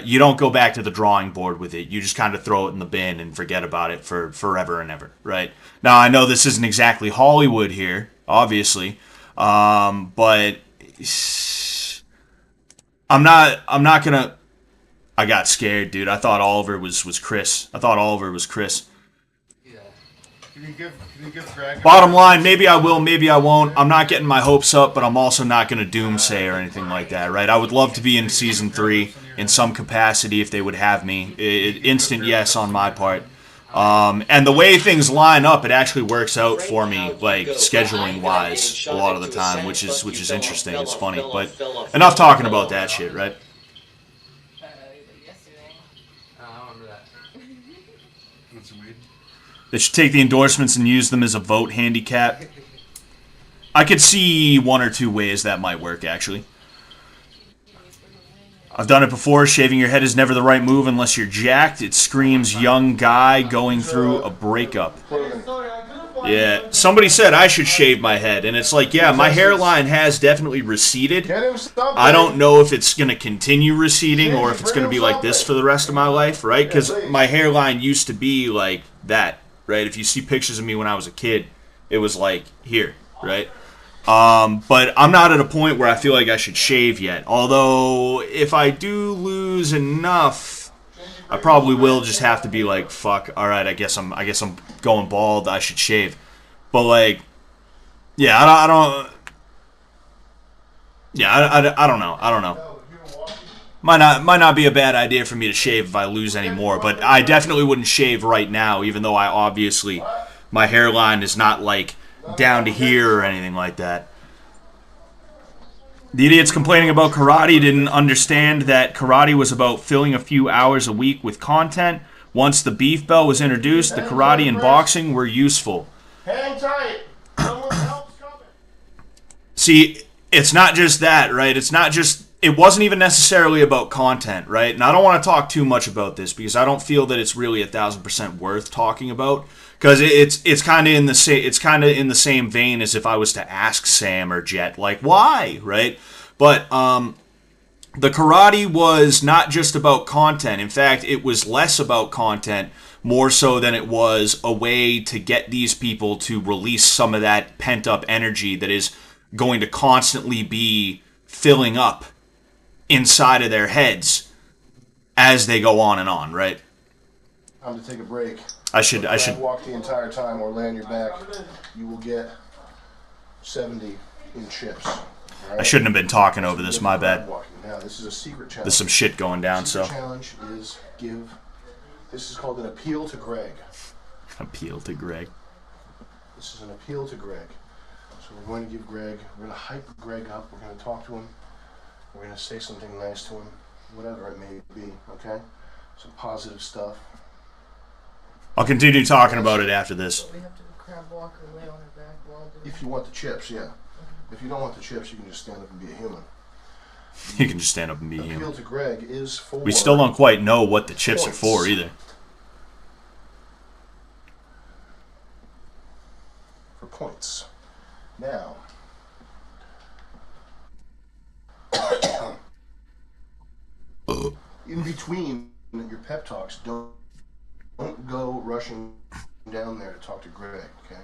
you don't go back to the drawing board with it. You just kind of throw it in the bin and forget about it for forever and ever, right? Now, I know this isn't exactly Hollywood here, obviously, but I'm not gonna... I got scared, dude. I thought Oliver was Chris. Can you give Greg... Bottom line, maybe I will, maybe I won't. I'm not getting my hopes up, but I'm also not going to doomsay or anything like that, right? I would love to be in Season 3 in some capacity if they would have me. Instant yes on my part. And the way things line up, it actually works out for me, like, scheduling-wise, a lot of the time, which is interesting. It's funny, but enough talking about that shit, right? They should take the endorsements and use them as a vote handicap. I could see one or two ways that might work, actually. I've done it before. Shaving your head is never the right move unless you're jacked. It screams young guy going through a breakup. Yeah, somebody said I should shave my head, and it's like, yeah, my hairline has definitely receded. I don't know if it's going to continue receding or if it's going to be like this for the rest of my life, right? Because my hairline used to be like that. Right, if you see pictures of me when I was a kid, it was like here, right? But I'm not at a point where I feel like I should shave yet. Although, if I do lose enough, I probably will just have to be like, fuck, all right, I guess I'm going bald. I should shave. But like, yeah, I don't know. Might not be a bad idea for me to shave if I lose any more, but I definitely wouldn't shave right now, even though my hairline is not like down to here or anything like that. The idiots complaining about karate didn't understand that karate was about filling a few hours a week with content. Once the beef belt was introduced, the karate and boxing were useful. Hang tight. Someone's help's coming. See, it's not just that, right? It wasn't even necessarily about content, right? And I don't want to talk too much about this because I don't feel that it's really 1,000% worth talking about because it's kind of in the same vein as if I was to ask Sam or Jet, like, why, right? But the karate was not just about content. In fact, it was less about content more so than it was a way to get these people to release some of that pent up energy that is going to constantly be filling up inside of their heads as they go on and on, right? Time to take a break. I should walk the entire time or lay on your back. You will get 70 in chips. Right? I shouldn't have been talking over this, my bad. Now, this is a secret challenge. There's some shit going down, so. Challenge is this is called an appeal to Greg. Appeal to Greg. This is an appeal to Greg. So we're going to hype Greg up. We're going to talk to him. We're going to say something nice to him, whatever it may be, okay? Some positive stuff. I'll continue talking about it after this. We have to crab walk or lay on her back while doing If you want the chips, yeah. If you don't want the chips, you can just stand up and be a human. You can just stand up and be a human. human. Appeal to Greg is for... We still don't quite know what the chips are for either. For points. Now... in between your pep talks, don't go rushing down there to talk to Greg, okay?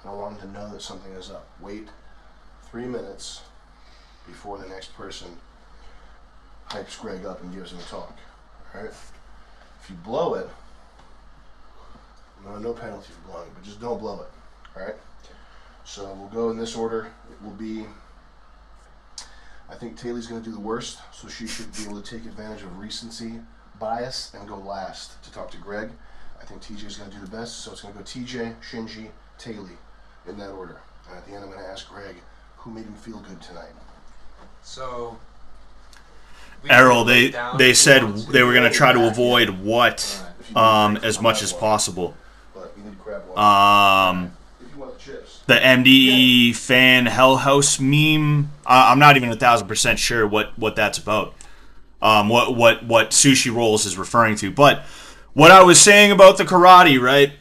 I don't want him to know that something is up. Wait 3 minutes before the next person hypes Greg up and gives him a talk, all right? If you blow it, no penalty for blowing it, but just don't blow it, all right? So we'll go in this order. It will be, I think Taylor's going to do the worst, so she should be able to take advantage of recency bias and go last to talk to Greg. I think TJ's going to do the best, so it's going to go TJ, Shinji, Taylor in that order. And at the end, I'm going to ask Greg who made him feel good tonight. So, Errol, they said they were going to try to avoid what as much as possible. The MDE fan Hell House meme. I'm not even 1,000% sure what that's about. What Sushi Rolls is referring to. But what I was saying about the karate, right?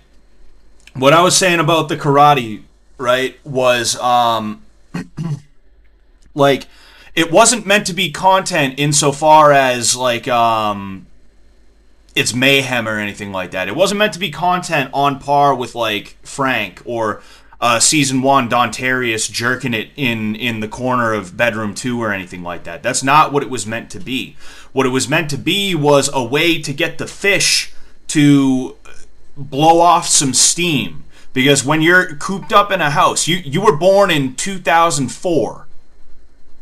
What I was saying about the karate, right, was like it wasn't meant to be content insofar as like it's mayhem or anything like that. It wasn't meant to be content on par with like Frank or Season 1 Dontarius jerking it in the corner of bedroom 2 or anything like that. That's not what it was meant to be. What it was meant to be was a way to get the fish to blow off some steam. Because when you're cooped up in a house, you were born in 2004,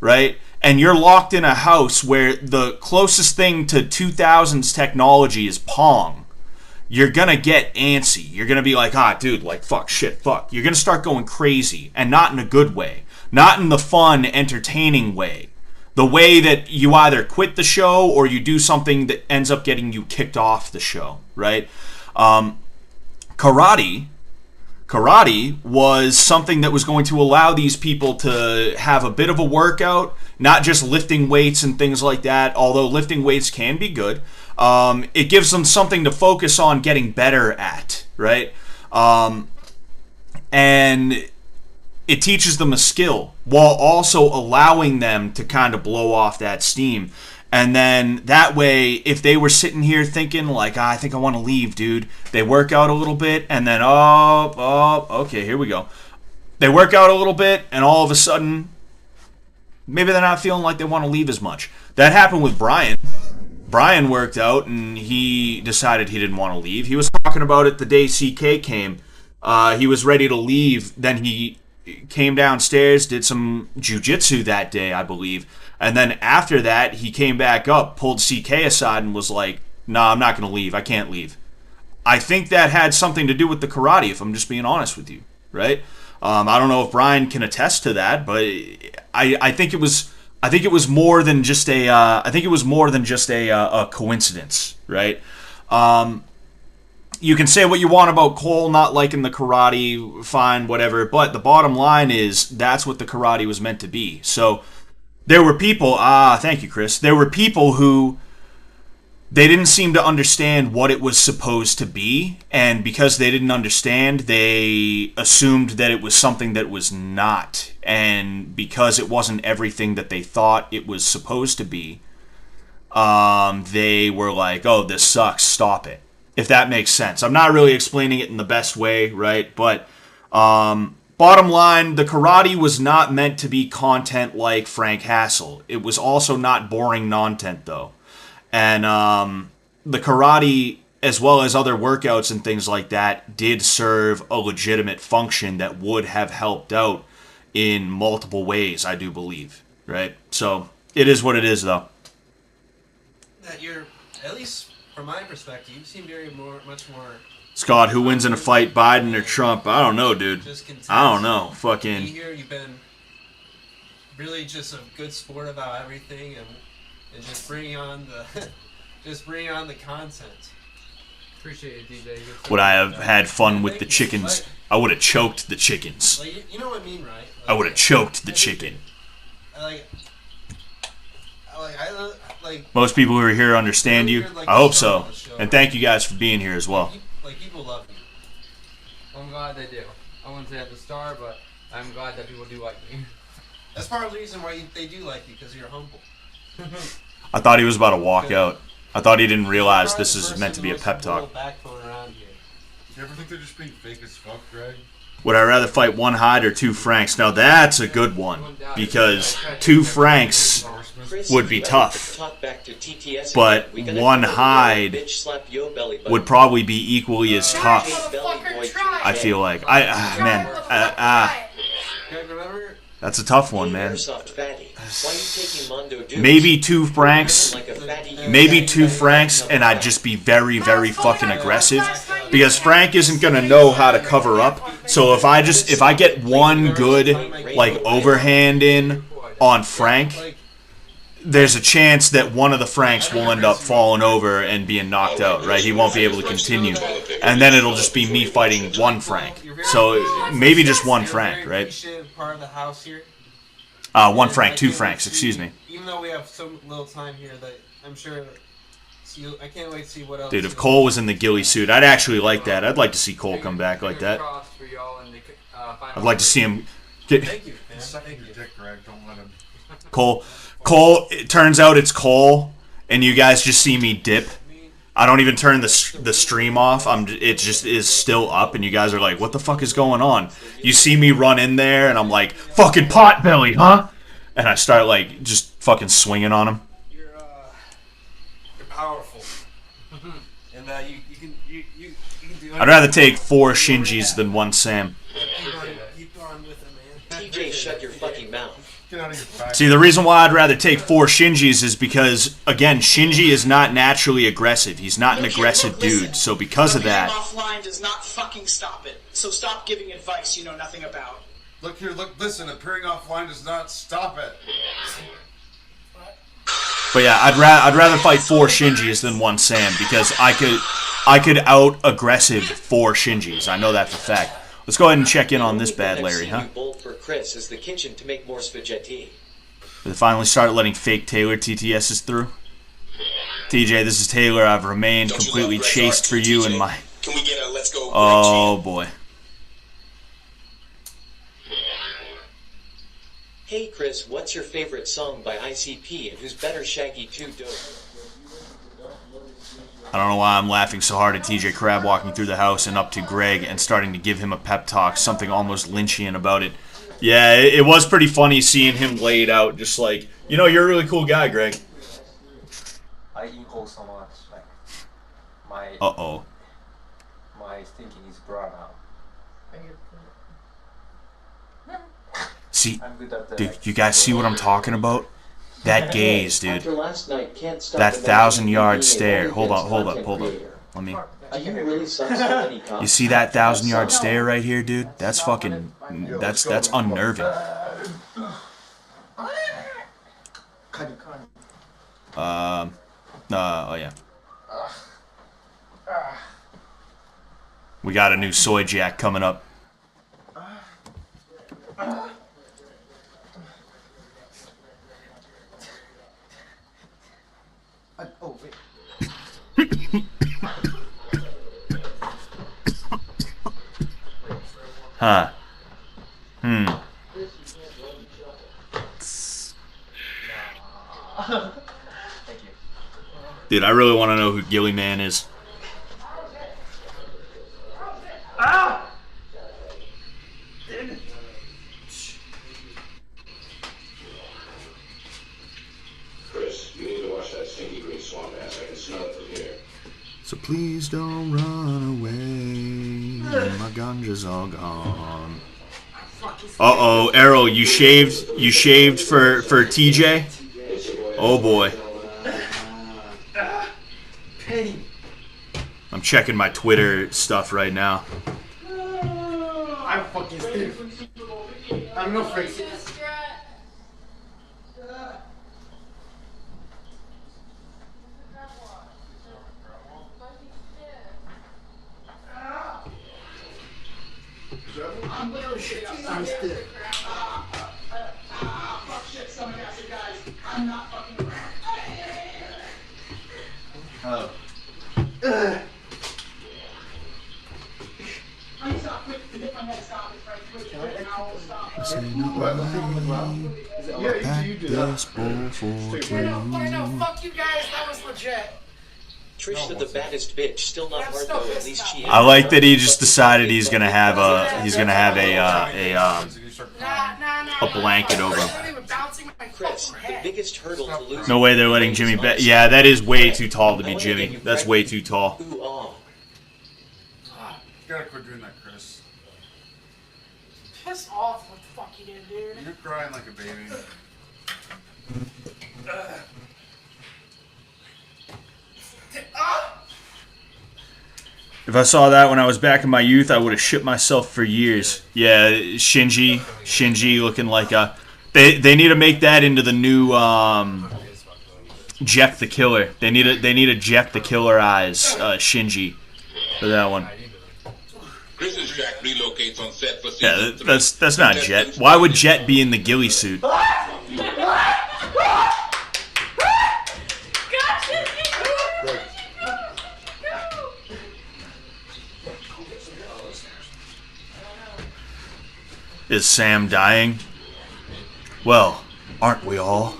right? And you're locked in a house where the closest thing to 2000s technology is Pong. You're gonna get antsy. You're gonna be like, dude, like, fuck, shit, fuck. You're gonna start going crazy, and not in a good way. Not in the fun, entertaining way. The way that you either quit the show or you do something that ends up getting you kicked off the show, right? Karate was something that was going to allow these people to have a bit of a workout, not just lifting weights and things like that, although lifting weights can be good. It gives them something to focus on getting better at, right? And it teaches them a skill while also allowing them to kind of blow off that steam. And then that way, if they were sitting here thinking like, I think I want to leave, dude, they work out a little bit and then, okay, here we go. They work out a little bit and all of a sudden, maybe they're not feeling like they want to leave as much. That happened with Brian. Brian worked out and he decided he didn't want to leave. He was talking about it the day CK came. He was ready to leave. Then he came downstairs, did some jiu-jitsu that day, I believe. And then after that, he came back up, pulled CK aside and was like, nah, I'm not going to leave. I can't leave. I think that had something to do with the karate, if I'm just being honest with you, right? I don't know if Brian can attest to that, but I think it was more than just a coincidence, right? You can say what you want about Cole not liking the karate, fine, whatever, but the bottom line is that's what the karate was meant to be. So there were people, thank you, Chris. There were people who they didn't seem to understand what it was supposed to be, and because they didn't understand, they assumed that it was something that was not. And because it wasn't everything that they thought it was supposed to be, they were like, oh, this sucks, stop it. If that makes sense. I'm not really explaining it in the best way, right? But bottom line, the karate was not meant to be content like Frank Hassel. It was also not boring non-tent, though. And the karate, as well as other workouts and things like that, did serve a legitimate function that would have helped out in multiple ways, I do believe, right? So it is what it is, though. That you're, at least from my perspective, you seem much more. Scott, who wins in a fight, Biden or Trump? I don't know, dude. I don't know. Fucking. Here, you've been really just a good sport about everything, and just bringing on the content. Appreciate it, DJ. Would I have had fun with the chickens? I would have choked the chickens. Like, you know what I mean, right? Like, I would have choked the chicken. Most people who are here understand you. I hope so. And thank you guys for being here as well. Like, people love you. I'm glad they do. I wouldn't say I'm the star, but I'm glad that people do like me. That's part of the reason why they do like you, because you're humble. I thought he was about to walk out. I thought he didn't realize this is meant to be a pep talk. You ever think they're just being fake as fuck, Greg? Would I rather fight 1 Hyde or 2 Franks? Now that's a good one, because 2 Franks would be tough, but 1 Hyde would probably be equally as tough. I feel like that's a tough one, man. Maybe 2 Franks, and I'd just be very, very fucking aggressive, because Frank isn't gonna know how to cover up. So if I get one good like overhand in on Frank, there's a chance that one of the Franks will end up falling over and being knocked out, right? He won't be able to continue. And then it'll just be me fighting 1 Frank. So maybe just 1 Frank, right? Part of the house here. 1 Frank, 2 Franks, excuse me. Even though we have so little time here, that I'm sure. I can't wait to see what else. Dude, if Cole was in the ghillie suit, I'd actually like that. I'd like to see Cole come back like that. I'd like to see him get. Thank you, man. Thank you, Dick, Greg. Don't let him. Cole. It turns out it's Cole, and you guys just see me dip. I don't even turn the stream off. It just is still up, and you guys are like, "What the fuck is going on?" You see me run in there, and I'm like, "Fucking potbelly, huh?" And I start like just fucking swinging on him. You're powerful, and you can do. I'd rather take 4 Shinjis than 1 Sam. Keep on with it, man. TJ, shut your fucking mouth. See, the reason why I'd rather take 4 Shinjis is because, again, Shinji is not naturally aggressive. He's not an aggressive dude. So because of that... offline does not fucking stop it. So stop giving advice you know nothing about. Look here, listen, appearing offline does not stop it. But yeah, I'd rather fight 4 Shinjis than 1 Sam, because I could out-aggressive 4 Shinjis. I know that for a fact. Let's go ahead and check in on this bad Larry, huh? Bolt for Chris is the kitchen to make more spaghetti. They finally started letting fake Taylor TTSs through. TJ, this is Taylor. I've remained completely chaste for you and my... Can we get a let's go? Oh, boy. Hey Chris, what's your favorite song by ICP, and who's better, Shaggy 2 Dope? I don't know why I'm laughing so hard at TJ Crab walking through the house and up to Greg and starting to give him a pep talk, something almost Lynchian about it. Yeah, it was pretty funny seeing him laid out, just like, you know, you're a really cool guy, Greg. I equal so much, like, my thinking is broad now. See, dude, you guys see what I'm talking about? That gaze, dude. That 1,000-yard stare. Hold up. Let me... You see that 1,000-yard stare right here, dude? That's fucking... That's unnerving. Oh, yeah. We got a new soy jack coming up. Oh, wait. Huh. Dude, I really want to know who Gilly Man is. Ah! Chris, you need to watch that stinky green swamp ass. I can smell it from here. So please don't run away. My ganja's all gone. Uh-oh, Errol, you shaved for TJ? Oh boy. I'm checking my Twitter stuff right now. I'm fucking stiff. I'm no freak. I'm literally shit. I'm stiff. Fuck shit, stomach acid, guys. I'm not fucking around. Oh. I need to stop quick to get my head stop it right quick. And I will stop. Pack this bowl for two. No, fuck you guys. That was legit. Trish the baddest bitch, still not hard though. At least she. I like that he just decided he's gonna have a blanket over him. Chris, the biggest hurdle to lose. No way they're letting Jimmy bet. Yeah, that is way too tall to be Jimmy. That's way too tall. You gotta quit doing that, Chris. Piss off what the fuck you did, dude. You're crying like a baby. If I saw that when I was back in my youth, I would have shit myself for years. Yeah, Shinji looking like a... They need to make that into the new Jack the Killer. They need a Jack the Killer eyes Shinji for that one. Chris's Jack relocates on set for Yeah, that's not Jet. Why would Jet be in the ghillie suit? Is Sam dying? Well, aren't we all?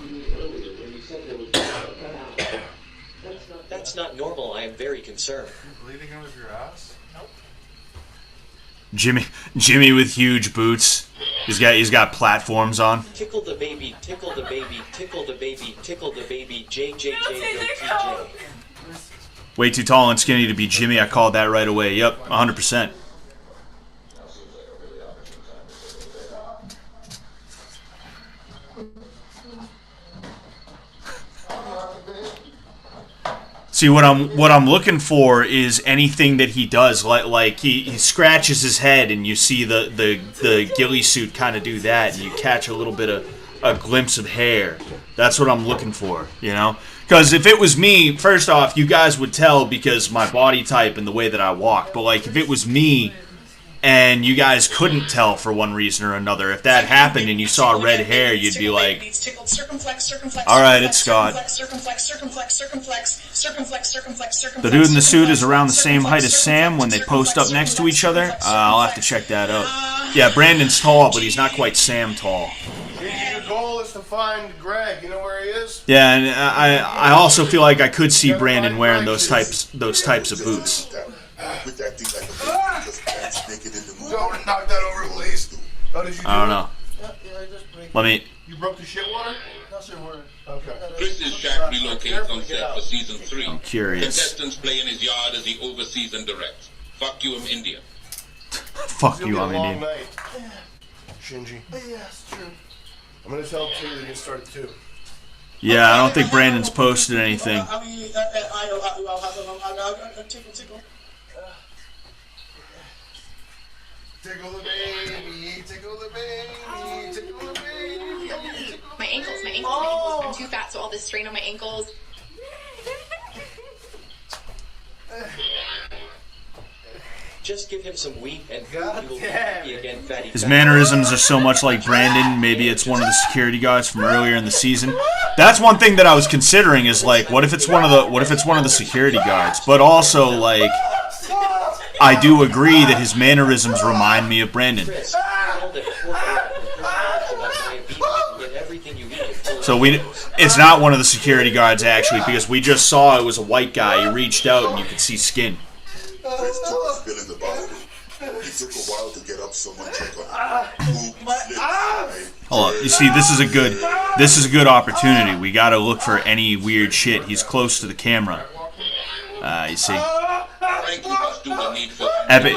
That's not normal. I am very concerned. Bleeding out of your ass? Nope. Jimmy with huge boots. He's got platforms on. Tickle the baby, tickle the baby, tickle the baby, tickle the baby, JJJ. Way too tall and skinny to be Jimmy. I called that right away. Yep, 100%. See, what I'm looking for is anything that he does, like he scratches his head and you see the ghillie suit kind of do that, and you catch a little bit of a glimpse of hair. That's what I'm looking for, you know? Because if it was me, first off, you guys would tell because my body type and the way that I walk. But like, if it was me and you guys couldn't tell for one reason or another, if that happened and you saw red hair, you'd be like, all right, it's Scott. The dude in the suit is around the same height as Sam when they post up next to each other. I'll have to check that out. Yeah, Brandon's tall, but he's not quite Sam tall. Your goal is to find Greg. You know where he is? Yeah, and I also feel like I could see Brandon wearing those types of boots. Don't knock that over, please. Oh, did you do I don't know. Let me. You broke the shit water? Okay. Chris's Jack relocates on set for season 3. I'm curious. Contestants play in his yard as he oversees and directs. Fuck you, I'm India. Fuck you, I'm Indian. Shinji. Yeah, it's true. I'm gonna tell Taylor to get started too. Yeah, I don't think Brandon's posted anything. Tickle the baby, tickle the baby, tickle the baby. My ankles. I'm too fat, so all this strain on my ankles. Just give him some wheat and he will be happy again, fatty. His mannerisms are so much like Brandon. Maybe it's one of the security guards from earlier in the season. That's one thing that I was considering is like, what if it's one of the security guards? But also like, I do agree that his mannerisms remind me of Brandon. So it's not one of the security guards actually, because we just saw it was a white guy. He reached out and you could see skin. Chris took his bill in the bottle. It took a while to get up. Someone check on him. Hold on. You see, this is a good opportunity. We got to look for any weird shit. He's close to the camera. You see. Epic.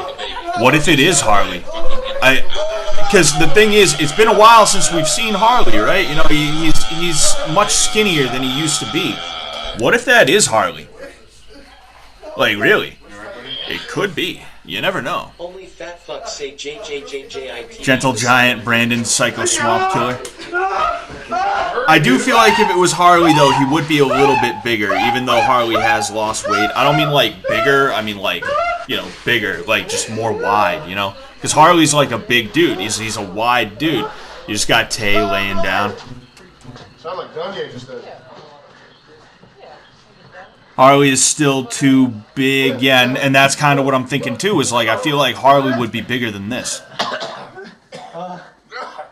What if it is Harley? Because the thing is, it's been a while since we've seen Harley, right? You know, he's much skinnier than he used to be. What if that is Harley? Like, really? It could be. You never know. Only fat fucks say JJJJIT. Gentle Giant, Brandon, Psycho Swamp Killer. I do feel like if it was Harley, though, he would be a little bit bigger, even though Harley has lost weight. I don't mean, like, bigger. I mean, like, you know, bigger. Like, just more wide, you know? Because Harley's like a big dude. He's a wide dude. You just got Tay laying down. Sound like Kanye just did. Harley is still too big, yeah, and that's kind of what I'm thinking too, is like, I feel like Harley would be bigger than this. I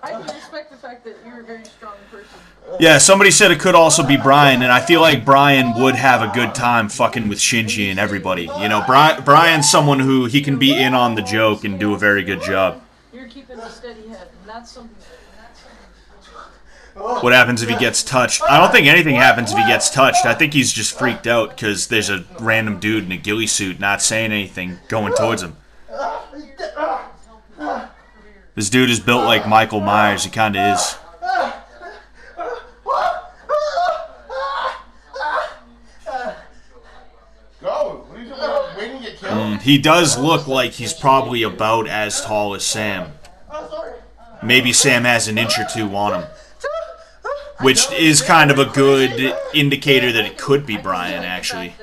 can respect the fact that you're a very strong person. Yeah, somebody said it could also be Brian, and I feel like Brian would have a good time fucking with Shinji and everybody. You know, Brian's someone who he can be in on the joke and do a very good job. You're keeping a steady head, and that's something. What happens if he gets touched? I don't think anything happens if he gets touched. I think he's just freaked out because there's a random dude in a ghillie suit not saying anything going towards him. This dude is built like Michael Myers. He kind of is. He does look like he's probably about as tall as Sam. Maybe Sam has an inch or two on him. Which is kind of a good indicator that it could be Brian, actually.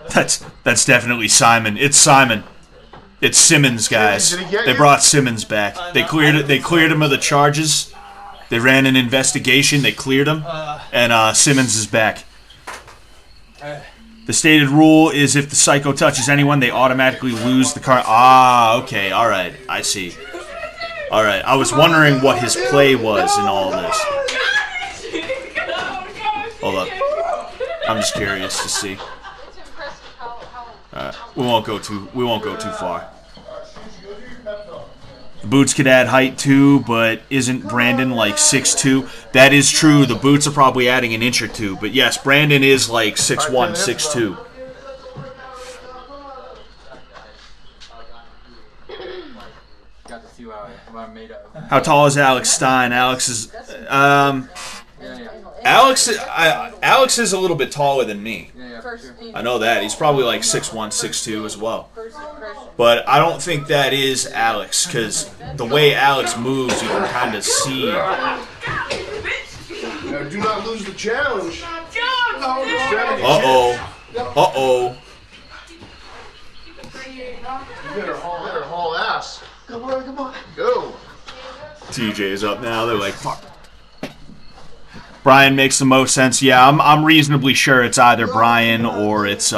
That's definitely Simon. It's Simon. It's Simmons, guys. They brought Simmons back. They cleared him of the charges. They ran an investigation. They cleared him, and Simmons is back. The stated rule is if the psycho touches anyone, they automatically lose the card. Ah, okay, all right, I see. All right, I was wondering what his play was in all this. Hold up, I'm just curious to see. We won't go too far. The boots could add height too, but isn't Brandon like 6'2"? That is true. The boots are probably adding an inch or two, but yes, Brandon is like 6'1", 6'2". How tall is Alex Stein? Alex is Alex is a little bit taller than me. I know that. He's probably like 6'1", 6'2" as well. But I don't think that is Alex, because the way Alex moves, you can kind of see. Now, do not lose the challenge. Uh-oh. Uh-oh. You better haul ass. Come on. Go. TJ is up now. They're like, fuck. Brian makes the most sense. Yeah, I'm reasonably sure it's either Brian or it's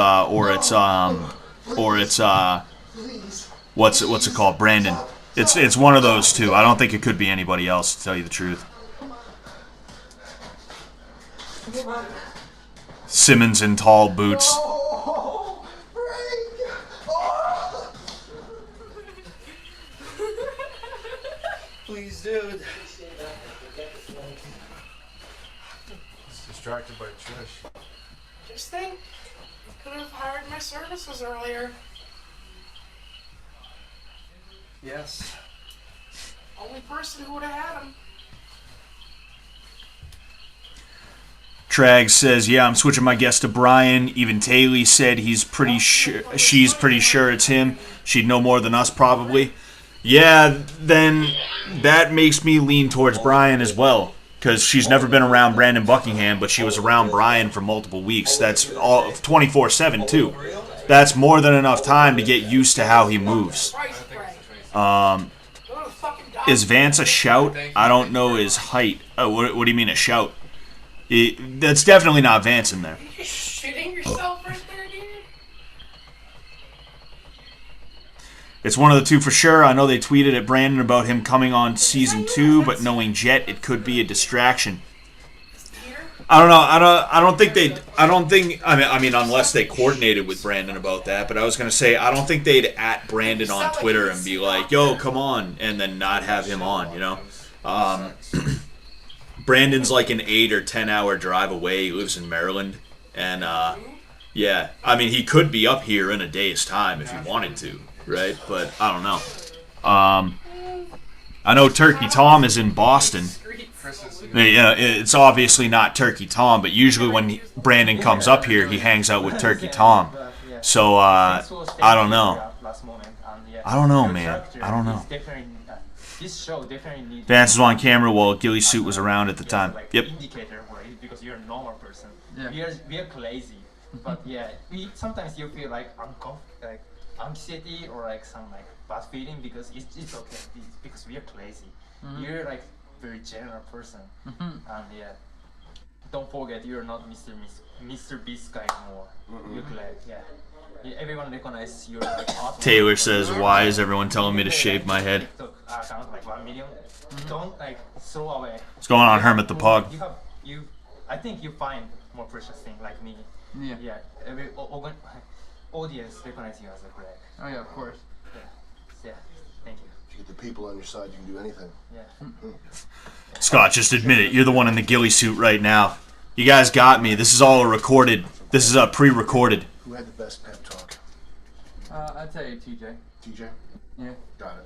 what's it called? Brandon. It's one of those two. I don't think it could be anybody else, to tell you the truth. Simmons in tall boots. Please, dude. Distracted by Trish. Just think, you could have hired my services earlier. Yes. Only person who would have had them. Trag says, "Yeah, I'm switching my guess to Brian." Even Taylor said she's pretty sure it's him. She'd know more than us, probably. Yeah, then that makes me lean towards Brian as well, because she's never been around Brandon Buckingham, but she was around Brian for multiple weeks. That's all 24/7 too. That's more than enough time to get used to how he moves. Is Vance a shout? I don't know his height. Oh, what do you mean a shout? That's definitely not Vance in there. You're shitting yourself right there, dude. It's one of the two for sure. I know they tweeted at Brandon about him coming on season 2, but knowing Jet, it could be a distraction. I don't know. I don't think. I mean, unless they coordinated with Brandon about that. But I was gonna say, I don't think they'd at Brandon on Twitter and be like, "Yo, come on," and then not have him on. You know, Brandon's like an 8 or 10 hour drive away. He lives in Maryland, and yeah, I mean, he could be up here in a day's time if he wanted to, right? But I don't know. I know Turkey Tom is in Boston. Yeah, it's obviously not Turkey Tom, but usually when Brandon comes up here, he hangs out with Turkey Tom. So, I don't know. I don't know, man. I don't know. Vance was on camera while Ghillie Suit was around at the time. Yep. Because you're a normal person. We are crazy. But yeah, sometimes you feel like anxiety or like some like bad feeling because it's okay. Because we are crazy. You're like very general person, and yeah. don't forget you're not Mr. Beast guy anymore. You're glad, yeah. Everyone recognizes you're like awesome. Taylor says, why is everyone telling me to shave my head? Count like 1 million. Don't like throw away. What's going on, Hermit the Pug? I think you find more precious thing like me. Yeah. Yeah. Every audience recognize you as a Greg. Oh yeah, of course. Yeah. Yeah. Thank you. If you get the people on your side, you can do anything. Yeah. Scott, just admit it. You're the one in the ghillie suit right now. You guys got me. This is all recorded. This is pre-recorded. Who had the best pep talk? I'd say TJ. TJ? Yeah. Got it.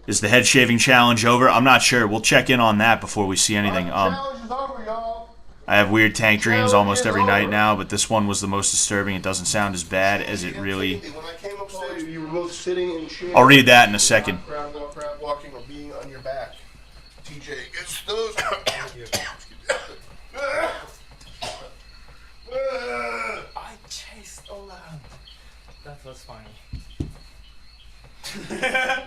Is the head shaving challenge over? I'm not sure. We'll check in on that before we see anything. Challenge is over, y'all. I have weird tank dreams almost every night now, but this one was the most disturbing. It doesn't sound as bad as it really... When I came upstairs, you were both sitting in chairs. I'll read that in a second. Crowd walking or being on your back. TJ gets those. I chased all around. That was funny. Yeah.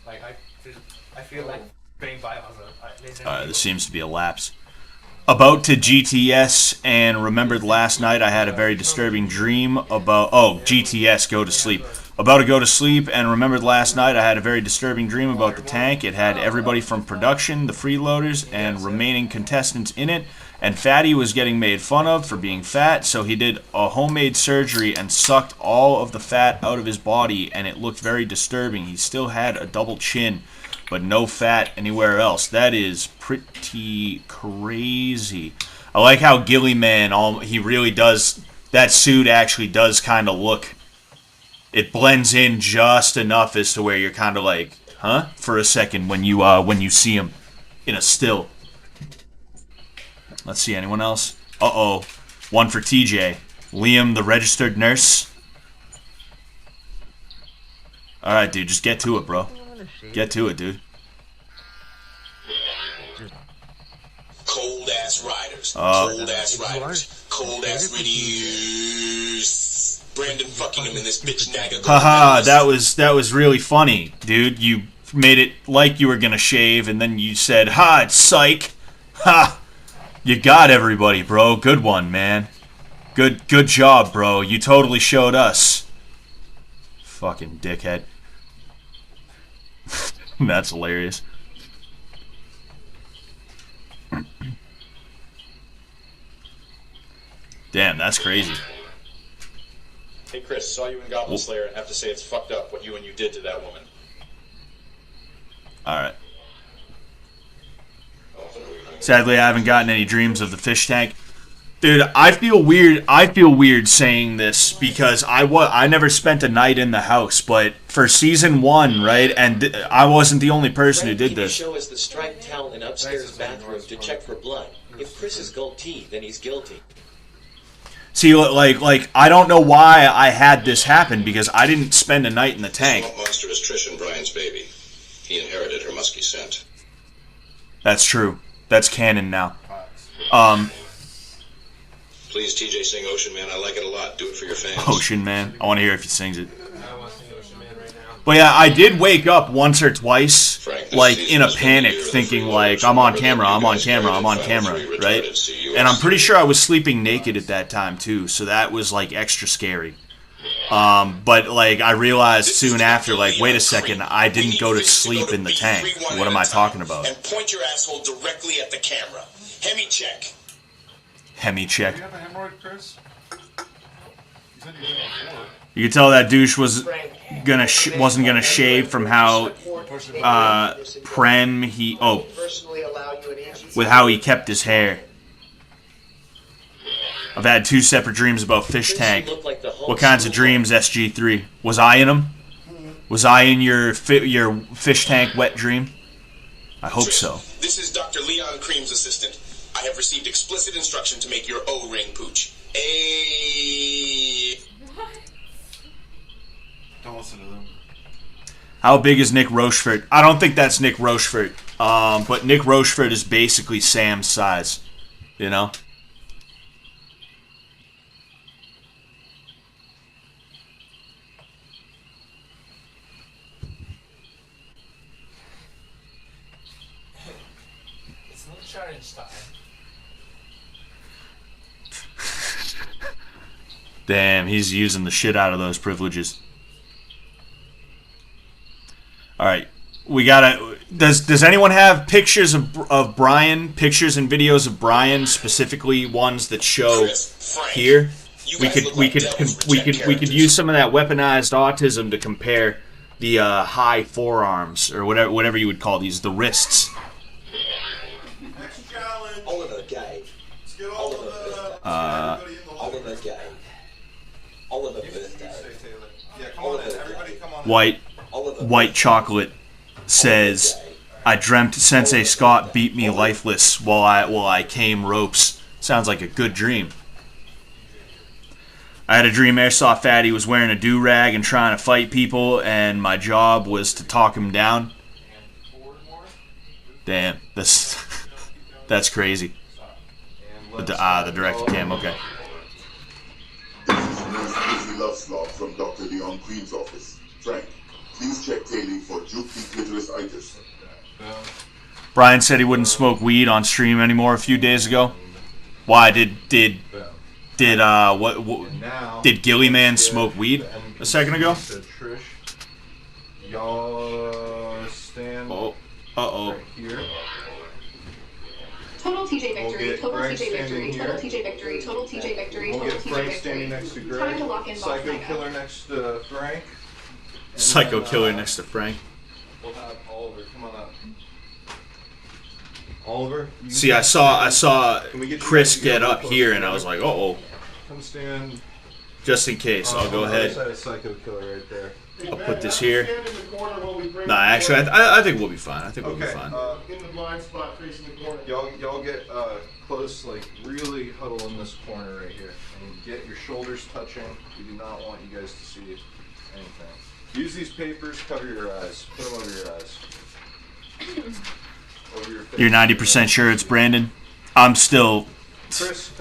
Like I feel like being by other. Alright, this seems to be a lapse. About to GTS and remembered last night I had a very disturbing dream about... Oh, GTS, go to sleep. About to go to sleep and remembered last night I had a very disturbing dream about the tank. It had everybody from production, the freeloaders, and remaining contestants in it. And Fatty was getting made fun of for being fat, so he did a homemade surgery and sucked all of the fat out of his body, and it looked very disturbing. He still had a double chin, but no fat anywhere else. That is pretty crazy. I like how Gilly Man, he really does, that suit actually does kind of look, it blends in just enough as to where you're kind of like, huh? For a second when you see him in a still. Let's see, anyone else? Uh-oh. One for TJ. Liam, the registered nurse. Alright, dude, just get to it, bro. Get to it, dude. Cold ass riders. Cold ass riders. Cold ass riders. Brandon fucking him in this bitch nagga. Haha, that was really funny, dude. You made it like you were gonna shave, and then you said, "Ha, it's psych." Ha! You got everybody, bro. Good one, man. Good job, bro. You totally showed us. Fucking dickhead. That's hilarious. Damn, that's crazy. Hey Chris, saw you in Goblin Slayer and have to say it's fucked up what you did to that woman. Alright. Sadly, I haven't gotten any dreams of the fish tank. Dude, I feel weird saying this because I never spent a night in the house, but for season 1, right, and I wasn't the only person who did this. Show us the striped towel in upstairs bathroom to check for blood. If Chris is guilty, then he's guilty. See, like I don't know why I had this happen because I didn't spend a night in the tank. The monster is Trish and Brian's baby. He inherited her musky scent. That's true. That's canon now. Please, TJ, sing Ocean Man. I like it a lot. Do it for your fans. Ocean Man. I want to hear if he sings it. But yeah, I did wake up once or twice, like, in a panic, thinking, like, I'm on camera, right? And I'm pretty sure I was sleeping naked at that time, too, so that was, like, extra scary. But, like, I realized soon after, like, wait a second, I didn't go to sleep in the tank. What am I talking about? And point your asshole directly at the camera. Hemi check. Hemi check. Do you have a hemorrhoid, Chris? You said you did before. You could tell that douche wasn't gonna shave from how with how he kept his hair. I've had 2 separate dreams about Fishtank. What kinds of dreams, SG3? Was I in them? Was I in your Fishtank wet dream? I hope so. This is Dr. Leon Cream's assistant. I have received explicit instruction to make your O-ring pooch. Don't listen to them. How big is Nick Rochefort? I don't think that's Nick Rochefort. But Nick Rochefort is basically Sam's size. You know? Scheinstein. Damn, he's using the shit out of those privileges. All right, we gotta. Does anyone have pictures of Brian? Pictures and videos of Brian, specifically ones that show here. We could use some of that weaponized autism to compare the high forearms or whatever you would call these, the wrists. Oliver Gay. Oliver Gay. Oliver birthday. White chocolate says, "I dreamt Sensei Scott beat me lifeless while I came ropes." Sounds like a good dream. I had a dream Airsoft Fatty was wearing a do-rag and trying to fight people, and my job was to talk him down. Damn, that's crazy. The director cam, okay. This is Nurse Lizzie Loveslot from Dr. Leon Queen's office. Frank, please check tailing for juvenile clitoris-itis. Brian said he wouldn't smoke weed on stream anymore a few days ago. Why did Gillyman smoke weed a second ago? Y'all stand right here. Total TJ victory, We'll total Greg TJ victory, standing total here. TJ victory, total TJ victory, We'll total get TJ Frank victory. standing next to Greg. Time to lock in box Psycho mega. Killer next to Frank. And Psycho then, Killer next to Frank. We'll have Oliver. Come on up. Oliver. See, I saw Chris get up here, and I was like, uh-oh. Come stand. Just in case, I'll go on the other ahead. side of Psycho Killer right there. I'll put this here. Nah, actually, I think we'll be fine. I think we'll be fine. In the blind spot facing the corner. Y'all get close, like really huddle in this corner right here, and get your shoulders touching. We do not want you guys to see anything. Use these papers. Cover your eyes. Put them over your eyes. Over your face. You're 90% sure it's Brandon? I'm still.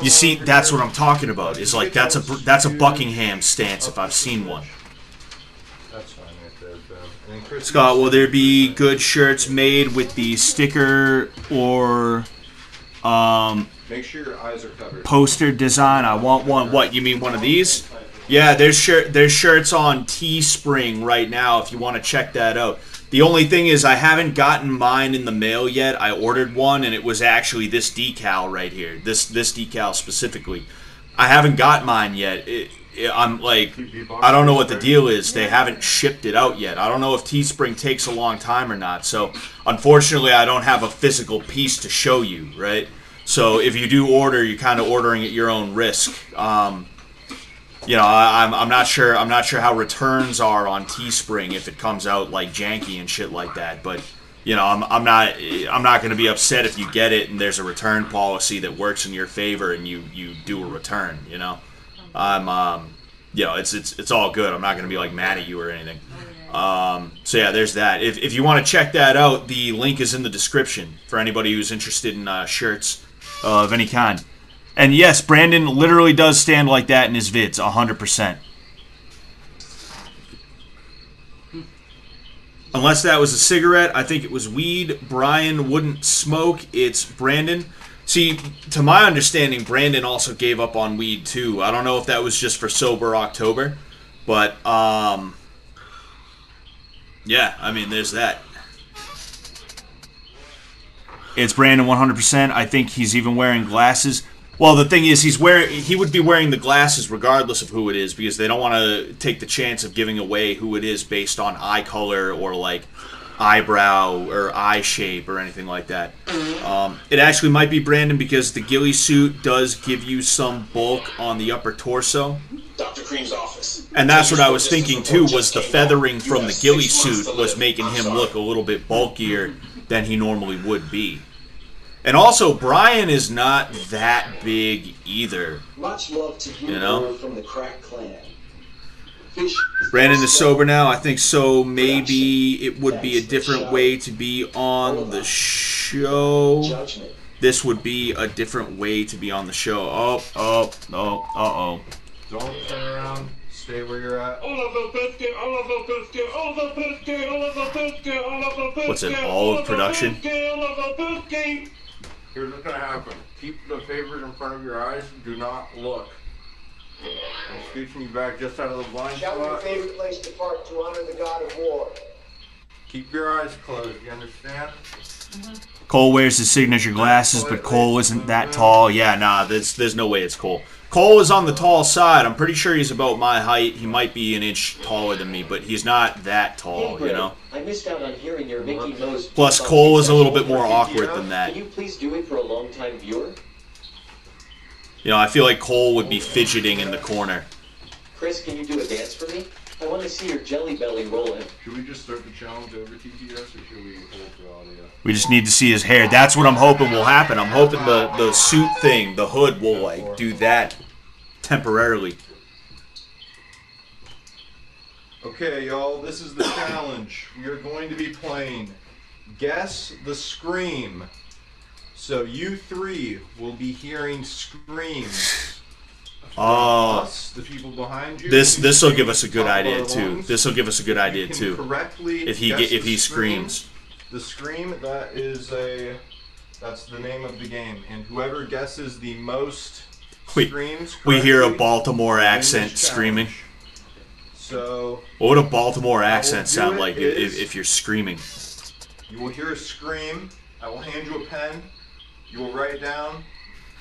You see, that's what I'm talking about. Is like that's a Buckingham stance if I've seen one. That's fine right there, Ben. And then Chris, Scott, will there be good shirts made with the sticker or make sure your eyes are covered. poster design? I want one. What, you mean one of these? Yeah, there's shirts on Teespring right now if you want to check that out. The only thing is I haven't gotten mine in the mail yet. I ordered one and it was actually this decal right here. This decal specifically. I haven't got mine yet. I'm like, I don't know what the deal is. They haven't shipped it out yet. I don't know if Teespring takes a long time or not. So unfortunately, I don't have a physical piece to show you, right? So if you do order, you're kind of ordering at your own risk. You know, I'm not sure how returns are on Teespring if it comes out like janky and shit like that. But you know, I'm not going to be upset if you get it and there's a return policy that works in your favor and you do a return. You know, you know, it's all good. I'm not going to be like mad at you or anything. So yeah, there's that. If you want to check that out, the link is in the description for anybody who's interested in shirts of any kind. And yes, Brandon literally does stand like that in his vids, 100%. Unless that was a cigarette, I think it was weed. Brian wouldn't smoke. It's Brandon. See, to my understanding, Brandon also gave up on weed too. I don't know if that was just for Sober October, but yeah, I mean, there's that. It's Brandon 100%. I think he's even wearing glasses. Well, the thing is, he would be wearing the glasses regardless of who it is because they don't want to take the chance of giving away who it is based on eye color or like eyebrow or eye shape or anything like that. It actually might be Brandon because the ghillie suit does give you some bulk on the upper torso. Dr. Cream's office. And that's what I was thinking too, was the feathering from the ghillie suit was making him look a little bit bulkier than he normally would be. And also, Brian is not that big either. Much love to you, you know? from the Crack Clan. Brandon is sober now. I think so. Maybe it would be a different way to be on the show. This would be a different way to be on the show. Oh. Don't turn around. Stay where you're at. What's it, all of production? Here's what's gonna happen. Keep the papers in front of your eyes. Do not look. I'm scooching you back just out of the blind Shout your spot. favorite place to park to honor the god of war. Keep your eyes closed. You understand? Cole wears his signature glasses, but Cole isn't that tall. Yeah, nah, there's no way it's Cole. Cole is on the tall side. I'm pretty sure he's about my height. He might be an inch taller than me, but he's not that tall, you know? I missed out on hearing your Mickey Mouse. Plus, Cole is a little bit more awkward than that. Can you please do it for a long-time viewer? You know, I feel like Cole would be fidgeting in the corner. Chris, can you do a dance for me? I want to see your jelly belly rolling. Should we just start the challenge over TTS, or should we hold for audio? We just need to see his hair. That's what I'm hoping will happen. I'm hoping the suit thing, the hood, will, like, do that temporarily. Okay, y'all, this is the challenge. We are going to be playing Guess the Scream. So you three will be hearing screams. Oh, Us, the people behind you. this will give us a good idea too. This will give us a good idea too. If he screams. The scream, that's the name of the game, and whoever guesses the most screams We hear a correctly Baltimore wins accent this screaming. challenge. So What would a Baltimore accent do sound it like is- if you're screaming? you will hear a scream. I will hand you a pen. You will write down.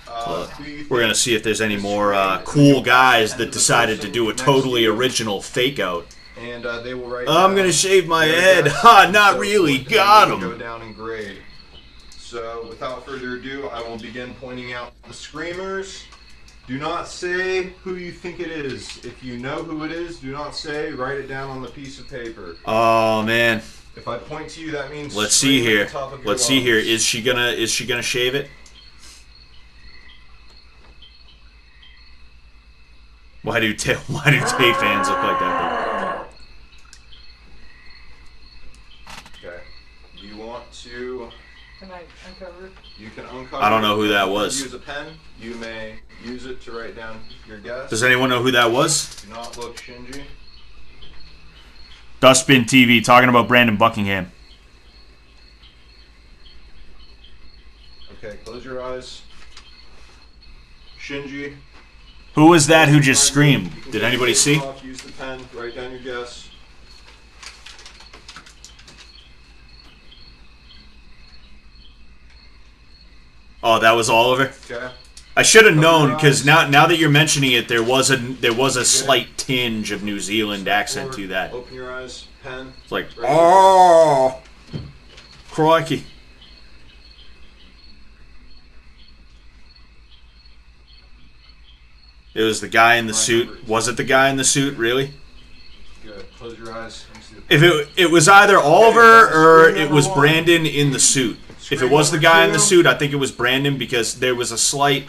Who you We're gonna see if there's any more cool guys that decided to do a totally original fake out. And they will write. I'm down gonna shave my their head. guess. Ha! Not So really. each Got one will him. Go down in grade. So without further ado, I will begin pointing out the screamers. Do not say who you think it is. If you know who it is, do not say. Write it down on the piece of paper. Oh man. If I point to you, that means. Let's see scream at here. the top of your Let's see here. lungs. Is she gonna shave it? Why do Tay fans look like that? Okay. You want to? Can I uncover? You can uncover. I don't know who that If you was. Use a pen. You may use it to write down your guess. Does anyone know who that was? Do not look, Shinji. Dustbin TV talking about Brandon Buckingham. Okay, close your eyes. Shinji. Who was that who just screamed? Did anybody see? Use the pen. Write down your guess. Oh, that was Oliver. Okay. I should have known because now that you're mentioning it, there was a slight tinge of New Zealand accent to that. Open your eyes. Pen. It's like, oh, crikey. It was the guy in the suit. Was it the guy in the suit? Really? Good. Close your eyes. Let me see the If it was either Oliver or it was Brandon in the suit. If it was the guy in the suit, I think it was Brandon because there was a slight.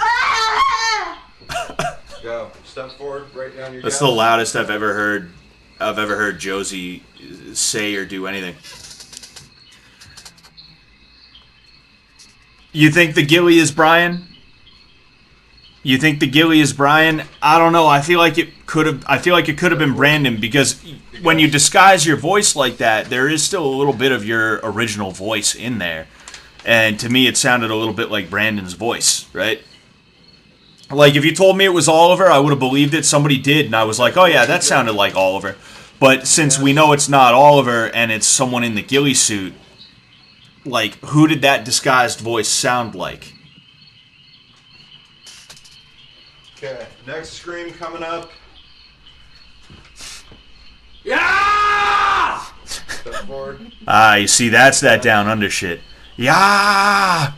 Go. Step forward. Write down your That's guess. the loudest I've ever heard Josie say or do anything. You think the ghillie is Brian? You think the ghillie is Brian? I don't know. I feel like it could have been Brandon because when you disguise your voice like that, there is still a little bit of your original voice in there. And to me, it sounded a little bit like Brandon's voice, right? Like, if you told me it was Oliver, I would have believed it. Somebody did, and I was like, oh yeah, that sounded like Oliver. But since we know it's not Oliver, and it's someone in the ghillie suit, like, who did that disguised voice sound like? Okay. Next scream coming up. Yeah! Step forward. Ah, you see, that's that down under shit. Yeah!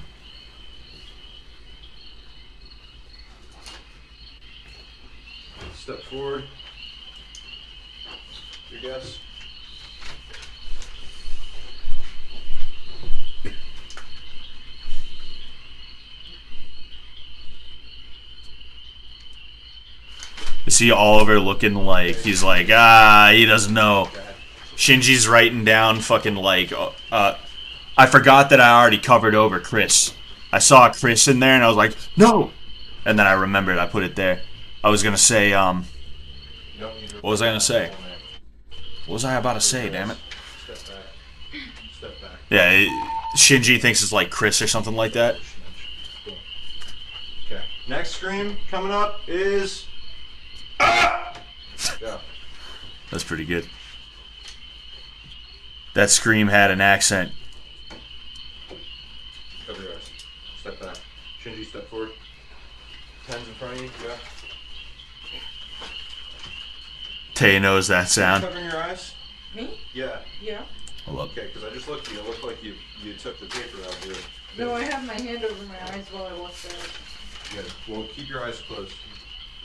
Step forward. Your guess. You see Oliver looking like he's like, he doesn't know. Shinji's writing down fucking like, I forgot that I already covered over Chris. I saw Chris in there and I was like, no! And then I remembered I put it there. I was gonna say, what was I gonna say? What was I about to say, damn it? Step back. Step back. Yeah, Shinji thinks it's like Chris or something like that. Next scream coming up is... Ah! Yeah. That's pretty good. That scream had an accent. Cover your eyes. Step back. Shinji, step forward. Pens in front of you. Yeah. Tay knows that sound. Covering your eyes? Me? Yeah. Yeah. Hold up. Okay, because I just looked at you. It looked like you took the paper out of here. No, I have my hand over my eyes while I look at it. Yeah. Well, keep your eyes closed.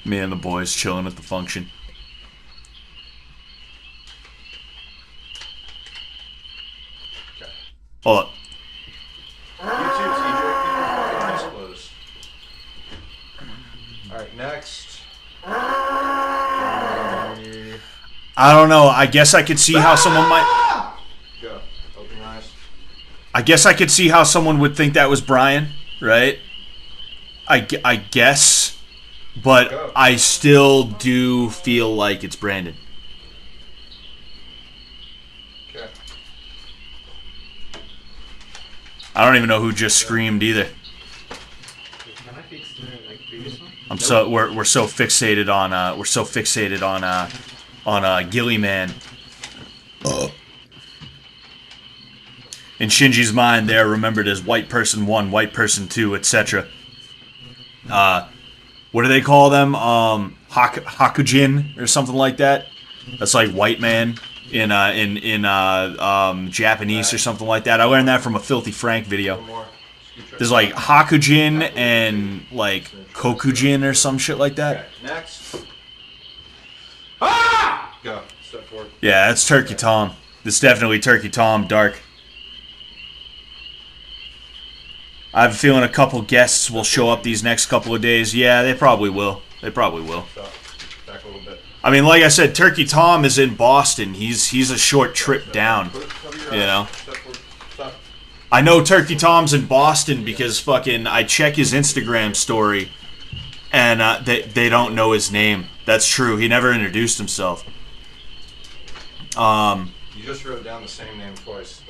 Me and the boys chilling at the function. Okay. Hold up. You too, TJ. Keep your fucking eyes closed. Alright, next. I don't know. I guess I could see how someone might... Go. Open your eyes. I guess I could see how someone would think that was Brian, right? I guess. But I still do feel like it's Brandon. Okay. I don't even know who just screamed either. Can I fix the previous one? I'm so we're so fixated on Gilly Man. In Shinji's mind, they are remembered as White Person 1, White Person 2, etc. What do they call them? Hakujin or something like that. That's like white man in Japanese or something like that. I learned that from a Filthy Frank video. There's like Hakujin and like Kokujin or some shit like that. Okay, next. Ah! Go. Step forward. Yeah, that's Turkey Tom. This is definitely Turkey Tom Dark. I have a feeling a couple guests will show up these next couple of days. Yeah, they probably will. They probably will. Stop. Back a little bit. I mean, like I said, Turkey Tom is in Boston. He's a short trip down. You know? I know Turkey Tom's in Boston because fucking I check his Instagram story and they don't know his name. That's true. He never introduced himself. You just wrote down the same name twice.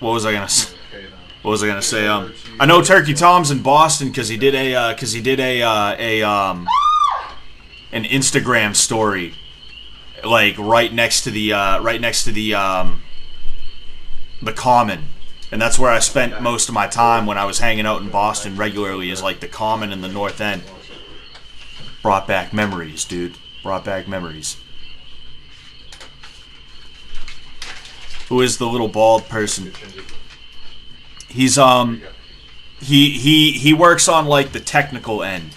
What was I gonna say? Okay, then. What was I gonna say? I know Turkey Tom's in Boston because he did an Instagram story, like right next to the Common, and that's where I spent most of my time when I was hanging out in Boston regularly. Is like the Common in the North End. Brought back memories, dude. Brought back memories. Who is the little bald person? He's he works on like the technical end.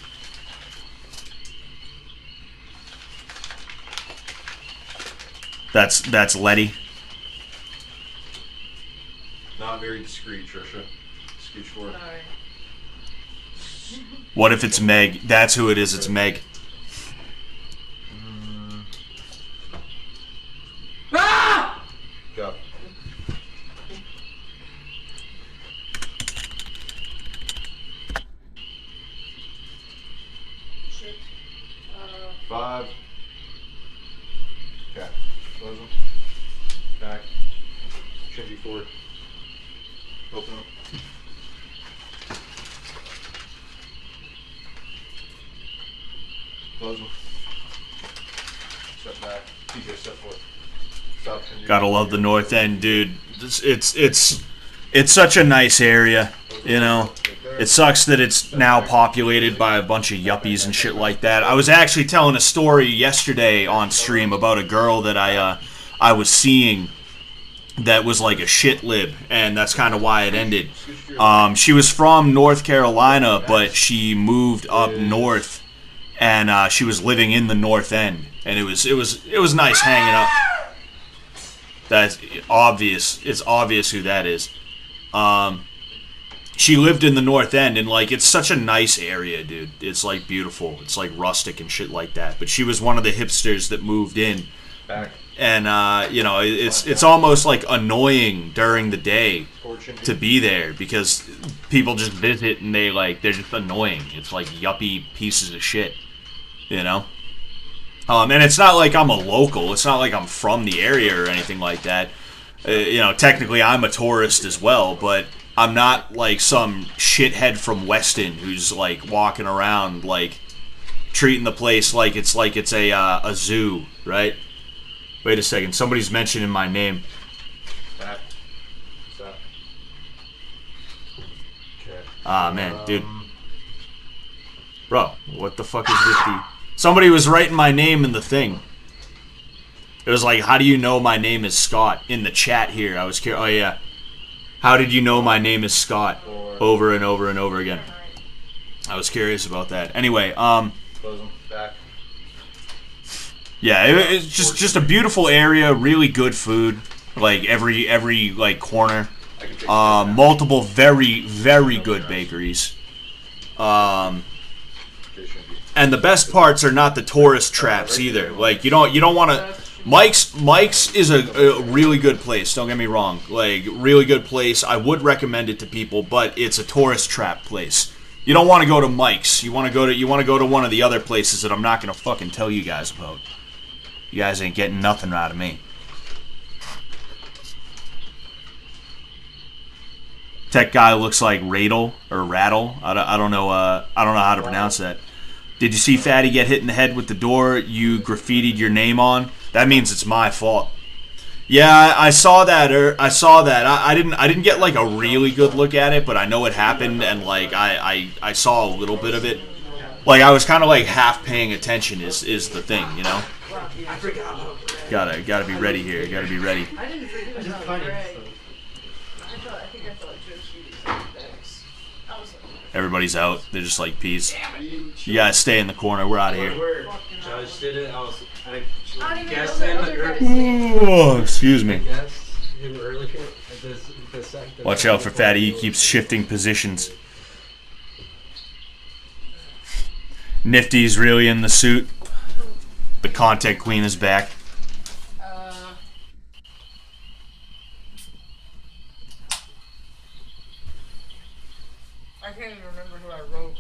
That's Letty. Not very discreet, Trisha. Scooch forward. What if it's Meg? That's who it is. It's Meg. Ah! Go. Five. Okay. Close them. Back. Shinji forward. Open them. Close them. Step back. TJ, step forward. Stop. Gotta love the North End, dude. It's such a nice area, you know. It sucks that it's now populated by a bunch of yuppies and shit like that. I was actually telling a story yesterday on stream about a girl that I was seeing that was like a shit lib, and that's kind of why it ended. She was from North Carolina, but she moved up north, and she was living in the North End, and it was nice hanging out. That's obvious. It's obvious who that is. She lived in the North End, and like it's such a nice area, dude. It's like beautiful. It's like rustic and shit like that. But she was one of the hipsters that moved in. Back. And you know, it's almost like annoying during the day to be there because people just visit and they're just annoying. It's like yuppie pieces of shit, you know. And it's not like I'm a local. It's not like I'm from the area or anything like that. You know, technically I'm a tourist as well, but I'm not like some shithead from Weston who's like walking around like treating the place like it's a zoo, right? Wait a second, somebody's mentioning my name. Back. What's that? Okay. Ah, man, dude. Bro, what the fuck is with the... Somebody was writing my name in the thing. It was like, how do you know my name is Scott? In the chat here, I was curious. Oh, yeah. How did you know my name is Scott? Over and over and over again. I was curious about that. Anyway, Close them. Back. yeah, it's just a beautiful area, really good food. Like, every like, corner. Multiple very, very good bakeries. And the best parts are not the tourist traps either. Like, you don't want to... Mike's is a really good place, don't get me wrong. Like, really good place. I would recommend it to people, but it's a tourist trap place. You don't want to go to Mike's. You want to go to one of the other places that I'm not going to fucking tell you guys about. You guys ain't getting nothing out of me. Tech guy looks like Radle or Rattle. I don't know how to pronounce that. Did you see Fatty get hit in the head with the door you graffitied your name on? That means it's my fault. Yeah, I saw that. I didn't get like a really good look at it, but I know it happened, and like I saw a little bit of it. Like I was kind of like half paying attention. Is the thing, you know? Gotta be ready here. Gotta be ready. I didn't forget about Greg. I think I thought Joe cheated. Everybody's out. They're just like peas. You guys stay in the corner. We're out of here. Judge did it. I don't guessed even know him the other guy's Oh, excuse me. guessed him earlier. The second Watch out for Fatty. He keeps shifting positions. Nifty's really in the suit. The content queen is back. I can't even remember who I wrote.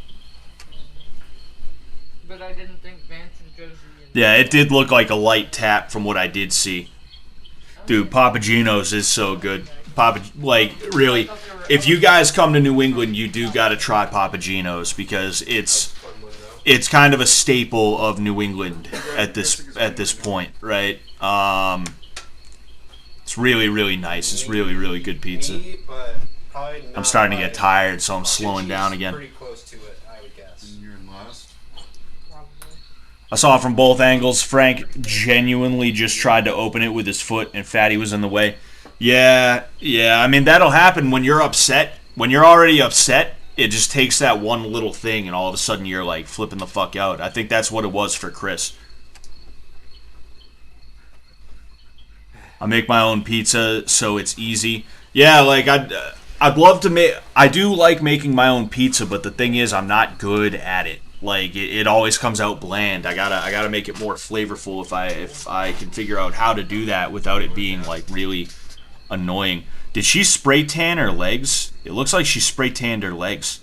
But I didn't think Vance and Josie and... Yeah, it did look like a light tap from what I did see. Dude, Papa Gino's is so good. Like, really, if you guys come to New England, you do got to try Papa Gino's because it's kind of a staple of New England at this point, right? It's really, really nice. It's really, really good pizza. I'm starting to get tired, so I'm slowing down again. Pretty close to it, I would guess. You're in last. I saw it from both angles. Frank genuinely just tried to open it with his foot, and Fatty was in the way. Yeah. I mean, that'll happen when you're upset. When you're already upset, it just takes that one little thing, and all of a sudden you're, like, flipping the fuck out. I think that's what it was for Chris. I make my own pizza, so it's easy. Yeah, like, I'd love to make... I do like making my own pizza, but the thing is, I'm not good at it. Like, it always comes out bland. I gotta make it more flavorful if I can figure out how to do that without it being, like, really annoying. Did she spray tan her legs? It looks like she spray tanned her legs.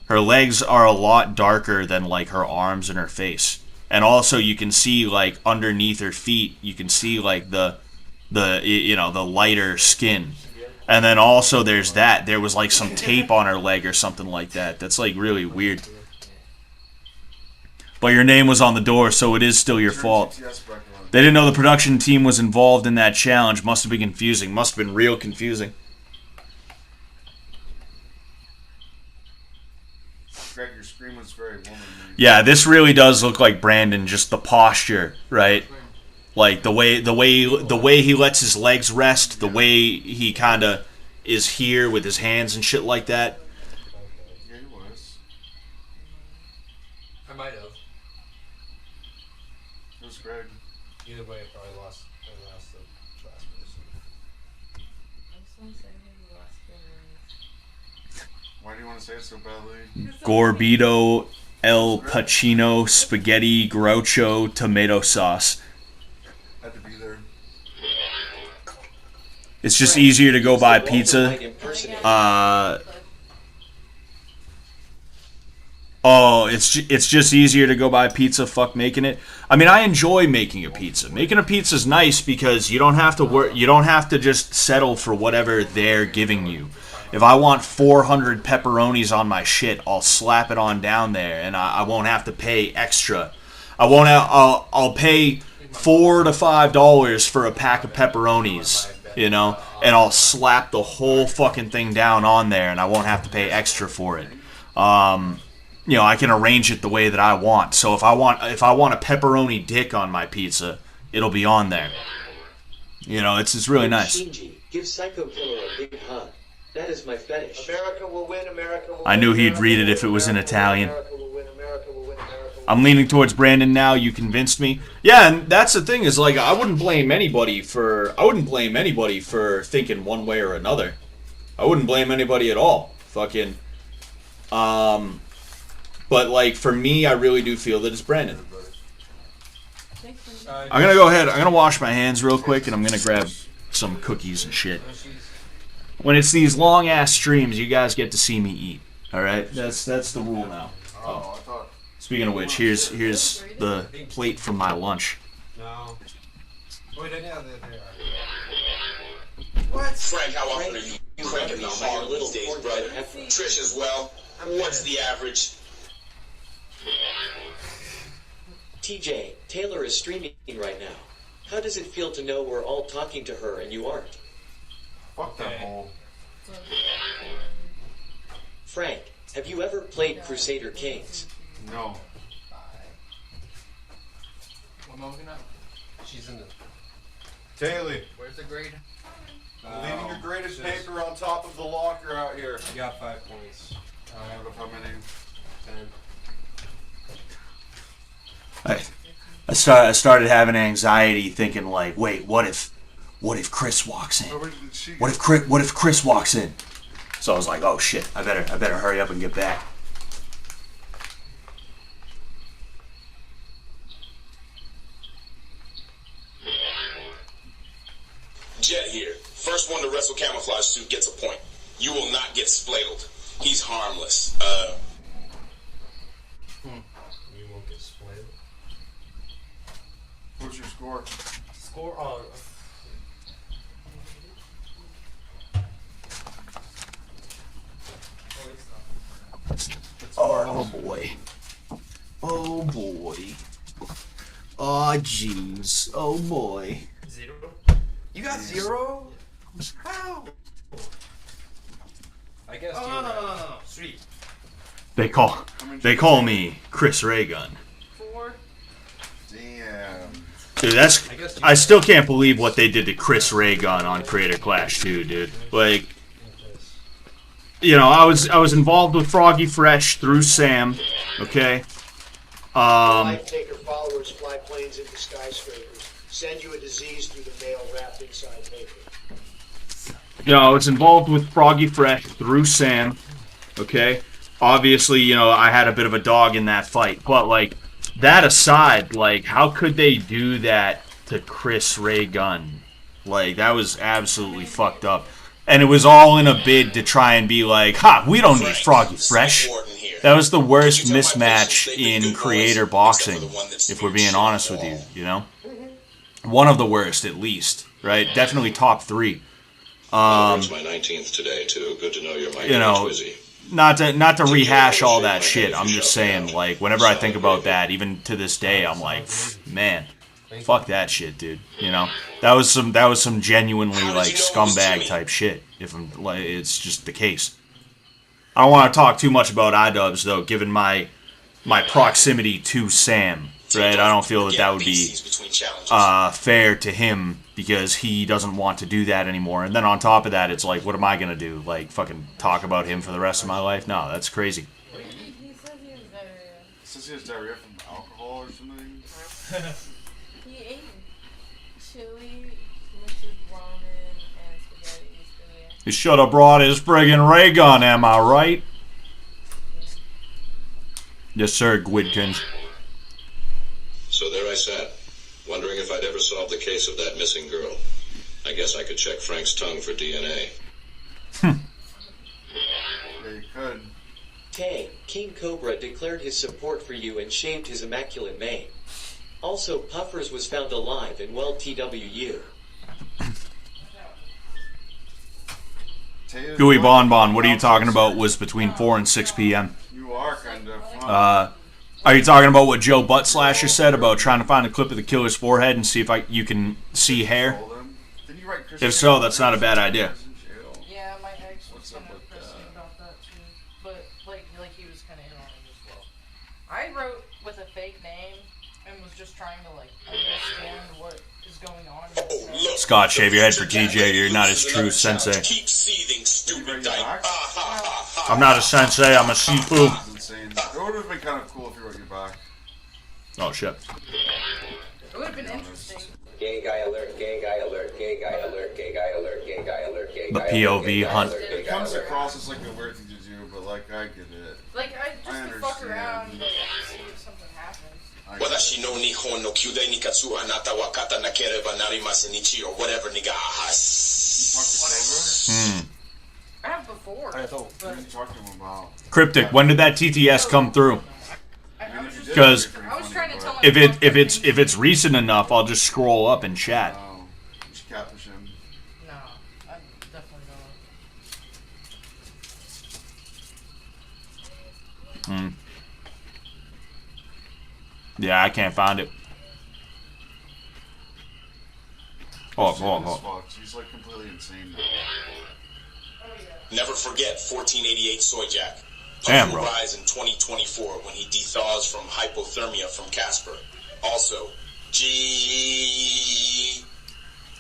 Her legs are a lot darker than, like, her arms and her face. And also, you can see, like, underneath her feet, you can see, like, the lighter skin. And then also there's that. There was like some tape on her leg or something like that. That's like really weird. But your name was on the door, so it is still your fault. They didn't know the production team was involved in that challenge. Must have been confusing. Must have been real confusing. Greg, your scream was very womanly. Yeah, this really does look like Brandon. Just the posture, right? Like the way he lets his legs rest, the way he kind of is here with his hands and shit like that. Yeah, he was. I might have. It was Greg. Either way, I probably lost the last person. I just want to say who lost their Why do you want to say it so badly? Gorbito, El Pacino, Spaghetti, Groucho, Tomato Sauce. Had to be there. It's just easier to go buy pizza. Oh, it's just easier to go buy pizza. Fuck making it. I mean, I enjoy making a pizza. Making a pizza is nice because you don't have to work. You don't have to just settle for whatever they're giving you. If I want 400 pepperonis on my shit, I'll slap it on down there, and I won't have to pay extra. I'll pay $4 to $5 for a pack of pepperonis, you know, and I'll slap the whole fucking thing down on there, and I won't have to pay extra for it. You know, I can arrange it the way that I want. So if I want a pepperoni dick on my pizza, it'll be on there. You know, it's really nice. Shinji, give Psycho Killer a big hug. That is my fetish. America will win. America will win. I knew he'd read it if it was in Italian. I'm leaning towards Brandon now. You convinced me. Yeah, and that's the thing is, like, I wouldn't blame anybody for thinking one way or another. I wouldn't blame anybody at all. Fucking. But, like, for me, I really do feel that it's Brandon. I'm going to go ahead. I'm going to wash my hands real quick, and I'm going to grab some cookies and shit. When it's these long-ass streams, you guys get to see me eat. All right? That's the rule now. Oh. Speaking of which, here's the plate from my lunch. No. What? Frank, how often are you cranking the hard these days, brother? Trish as well. What's the average? TJ, Taylor is streaming right now. How does it feel to know we're all talking to her and you aren't? Fuck that hole. Frank, have you ever played Crusader Kings? No. What am I looking at? She's in the... Taylor, Where's the grade? leaving your greatest paper on top of the locker out here. You got 5 points. Out of how many? 10. I started having anxiety, thinking like, wait, what if Chris walks in? What if Chris walks in? So I was like, oh shit, I better hurry up and get back. Jet here. First one to wrestle camouflage suit gets a point. You will not get spladled. He's harmless. You won't get split. What's your score? Score on. Oh boy. Oh boy. Oh jeez. Oh boy. 0? You got 0? How? I guess. Oh, no. 3. They call me Chris Raygun. 4. Damn. Dude, I still can't believe what they did to Chris Raygun on Creator Clash 2, dude. Like, you know, I was involved with Froggy Fresh through Sam, okay? Life taker followers fly planes into skyscrapers. Send you a disease through the mail wrapped inside paper. You know, I was involved with Froggy Fresh through Sam, okay? Obviously, you know, I had a bit of a dog in that fight, but, like, that aside, like, how could they do that to Chris Raygun? Like, that was absolutely fucked up. And it was all in a bid to try and be like, ha, we don't need Froggy Fresh. That was the worst mismatch in creator boxing, if we're being honest with you, you know? One of the worst, at least, right? Definitely top 3. It's my 19th today, too. Good to know you're my you know, not to rehash all that shit. I'm just saying, like, whenever I think about that, even to this day, I'm like, man, fuck that shit, dude. You know, that was some genuinely like scumbag type shit. If I'm like, it's just the case. I don't want to talk too much about iDubbbz though, given my proximity to Sam. Right, I don't feel that would be fair to him because he doesn't want to do that anymore. And then on top of that, it's like, what am I gonna do? Like, fucking talk about him for the rest of my life? No, that's crazy. He said he has diarrhea. Says he has diarrhea from alcohol or something. He ate chili, liquid ramen, and spaghetti yesterday. You should have brought his friggin' ray gun, am I right? Yes, sir, Gwidkins. So there I sat, wondering if I'd ever solve the case of that missing girl. I guess I could check Frank's tongue for DNA. Yeah, you could. Tay, King Cobra declared his support for you and shaved his immaculate mane. Also, Puffers was found alive and well TWU. Gooey Bonbon, what are you talking about was between 4 and 6 p.m.? You are kind of Are you talking about what Joe Buttslasher said about trying to find a clip of the killer's forehead and see if you can see hair? If so, that's not a bad idea. Yeah, my ex was kind of pressing about that too, but like he was kind of in on it as well. I wrote with a fake name and was just trying to like understand what is going on. Scott, shave your head for TJ. You're not his true sensei. Keep seething, stupid dyke. I'm not a sensei. I'm a sifu. It would have been kind of cool if you wrote your back. Oh shit. It would have been interesting. Gay guy alert, gay guy alert, gay guy alert, gay guy alert, gay guy alert, gay The guy POV hunt. It comes across as like a weird thing to do, but like I get it. Like just to fuck around and see if something happens. Watashi no nihon no kyudai ni katsu anata wa kata nakereba narimasen ichi or whatever niga ahas. I have before. What are you talking about? Cryptic, when did that TTS come through? Because if it's recent enough, I'll just scroll up and chat. Oh, you should catfish him. No, I'm definitely not. Yeah, I can't find it. Oh. He's like completely insane now. Never forget 1488 Soyjack. Damn, Puff will bro. rise in 2024 when he dethaws from hypothermia from Casper. Also,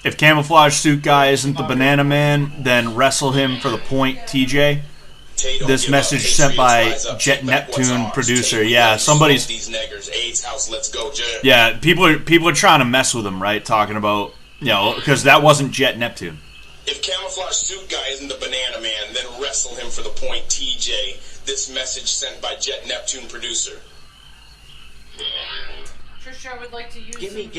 If Camouflage Suit Guy isn't the Banana Man, then wrestle him for the point, TJ. This message sent by Jet Neptune producer. Yeah, somebody's. these neggers, AIDS house, let's go, Jet. Yeah, people are trying to mess with him, right? Talking about, because that wasn't Jet Neptune. If Camouflage Suit Guy isn't the Banana Man, then wrestle him for the point, TJ. This message sent by Jet Neptune producer. Trisha, I would like to use Gimme. Yeah,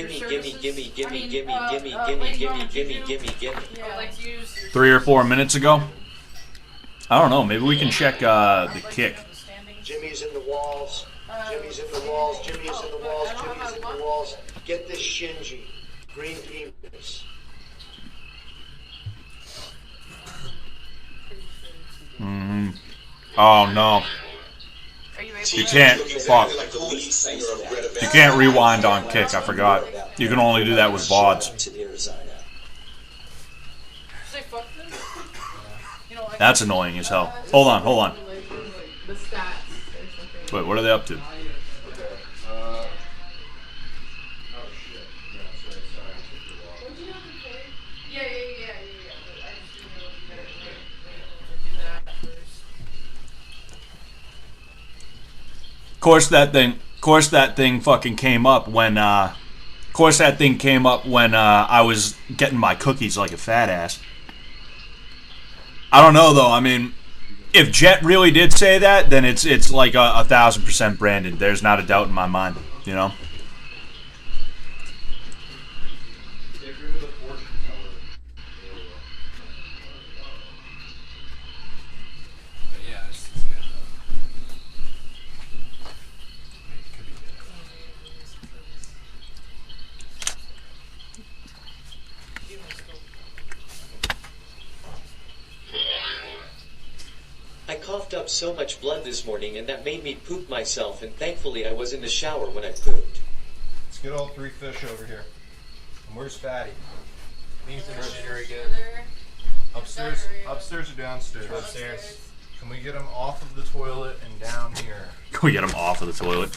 I'd like to use 3 or 4 minutes ago. I don't know. Maybe we can check the kick. Jimmy's in the walls. Jimmy's in the walls. Jimmy's in the walls. Jimmy's in the walls. Get this Shinji. Green penis. Oh no. You can't. Fuck. You can't rewind on kick. I forgot. You can only do that with VODs. That's annoying as hell. Hold on. Wait, what are they up to? Of course that thing fucking came up when I was getting my cookies like a fat ass. I don't know though. I mean, if Jet really did say that, then it's like 1,000% branded. There's not a doubt in my mind. I coughed up so much blood this morning and that made me poop myself, and thankfully I was in the shower when I pooped. Let's get all 3 fish over here. And where's Fatty? Needs to machinery again. Upstairs or downstairs? Upstairs. Can we get him off of the toilet and down here? Can we get him off of the toilet?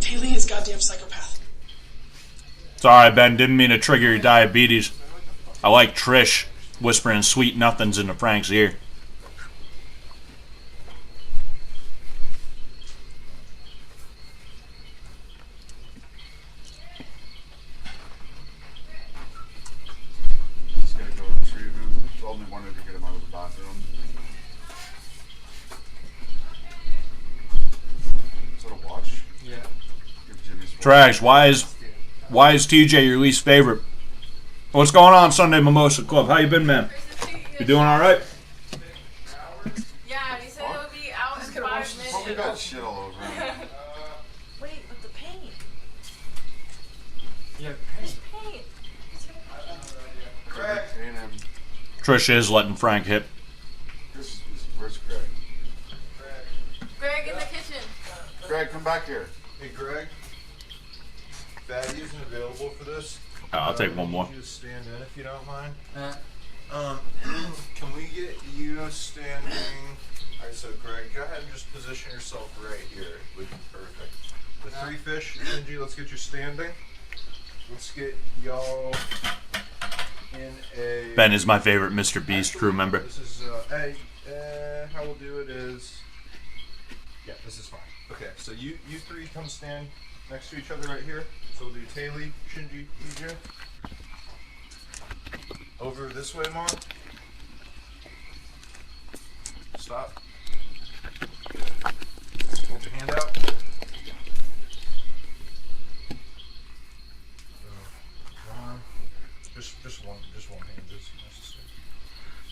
Haley is goddamn psychopath. Sorry, Ben. Didn't mean to trigger your diabetes. I like Trish whispering sweet nothings into Frank's ear. Just gotta go and retrieve him. Only wanted to get him out of the bathroom. Is that a watch? Yeah. Give Jimmy's Trash. Why is TJ your least favorite? What's going on, Sunday Mimosa Club? How you been, man? You doing all right? Yeah, he said it would be out in 5 minutes. Probably got shit all over him. Wait, but the paint. Yeah, There's paint. Craig. Trish is letting Frank hit. Where's Craig? Greg in the kitchen. Greg, come back here. Hey, Greg. Fatty isn't available for this. I'll take one more. I need you to stand in if you don't mind. Can we get you standing? Alright, so Greg, go ahead and just position yourself right here. It would be perfect. The 3 fish, Shinji, let's get you standing. Let's get y'all in a... Ben is my favorite Mr. Beast crew member. This is, how we'll do it is... Yeah, this is fine. Okay, so you 3 come stand next to each other right here. So we'll do Taylor, Shinji, EJ. Over this way, Mar. Stop. Hold your hand out. Just one hand is necessary.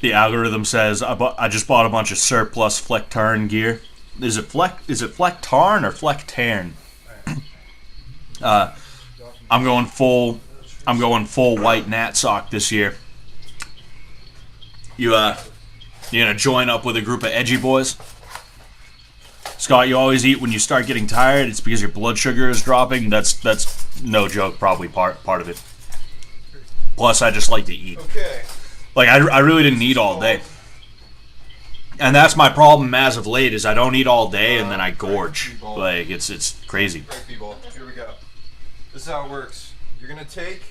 The algorithm says I just bought a bunch of surplus Flectarn gear. Is it Flectarn or Flectarn? I'm going full white Nat sock this year. You gonna join up with a group of edgy boys? Scott, you always eat when you start getting tired. It's because your blood sugar is dropping. That's no joke. Probably part of it. Plus, I just like to eat. Okay. Like I really didn't eat all day, and that's my problem as of late. Is I don't eat all day and then I gorge. Like it's crazy. Here we go. This is how it works. You're gonna take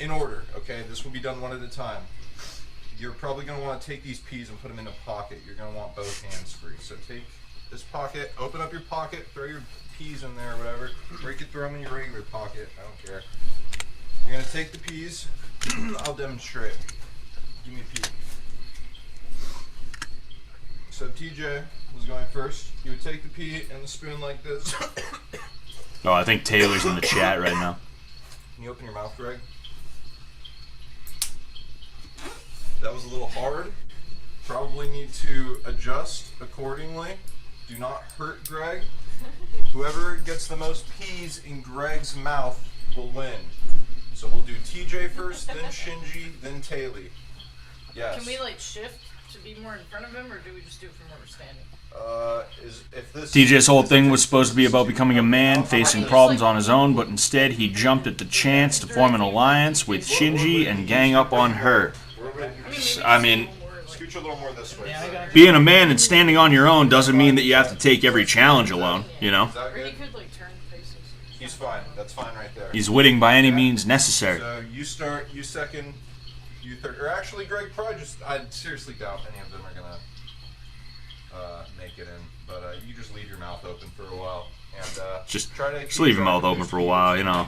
in order. Okay, this will be done one at a time. You're probably gonna want to take these peas and put them in a pocket. You're gonna want both hands free. So take this pocket, open up your pocket, throw your peas in there or whatever. Or you could throw them in your regular pocket. I don't care. You're gonna take the peas. I'll demonstrate. Give me a pea. So TJ was going first. You would take the pea and the spoon like this. Oh, I think Taylor's in the chat right now. Can you open your mouth, Greg? That was a little hard. Probably need to adjust accordingly. Do not hurt Greg. Whoever gets the most peas in Greg's mouth will win. So we'll do TJ first, then Shinji, then Taylor. Yes. Can we like shift to be more in front of him, or do we just do it from where we're standing? TJ's whole thing was supposed to be about becoming a man, facing problems on his own, but instead he jumped at the chance to form an alliance with Shinji and gang up on her. I mean, scooch a little more this way. being a man and standing on your own doesn't mean that you have to take every challenge alone, you know? He's fine. That's fine right there. He's winning by any means necessary. So you start, you second, you third. Or actually, Greg, probably just, I seriously doubt any of them are going to make it in. But you just leave your mouth open for a while. And Just try to leave your mouth open for a while, you know.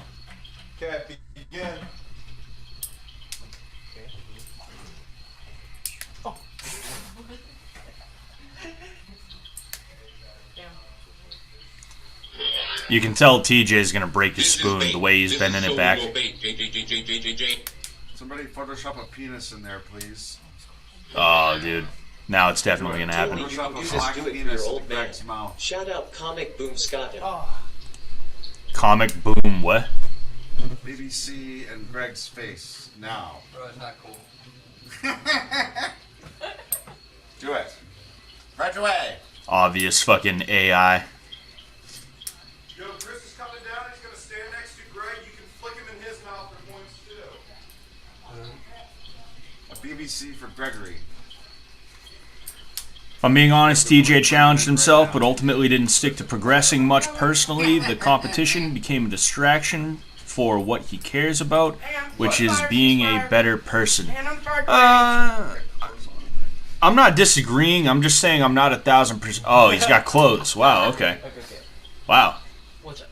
Okay, begin. You can tell TJ's gonna break his spoon the way he's bending it back. Somebody Photoshop a penis in there, please. Oh, dude. Now it's definitely gonna happen. You just do it for your old man. Shout out Comic Boom Scott. Comic Boom what? BBC and Greg's face now. Bro, it's not cool. Do it. Right away. Obvious fucking AI. Yo, Chris is coming down. He's going to stand next to Greg. You can flick him in his mouth for points, too. A BBC for Gregory. If I'm being honest, TJ challenged himself, but ultimately didn't stick to progressing much personally. The competition became a distraction for what he cares about, which is being a better person. I'm not disagreeing. I'm just saying I'm not 1,000%. Oh, he's got clothes. Wow, okay. Wow. What's up?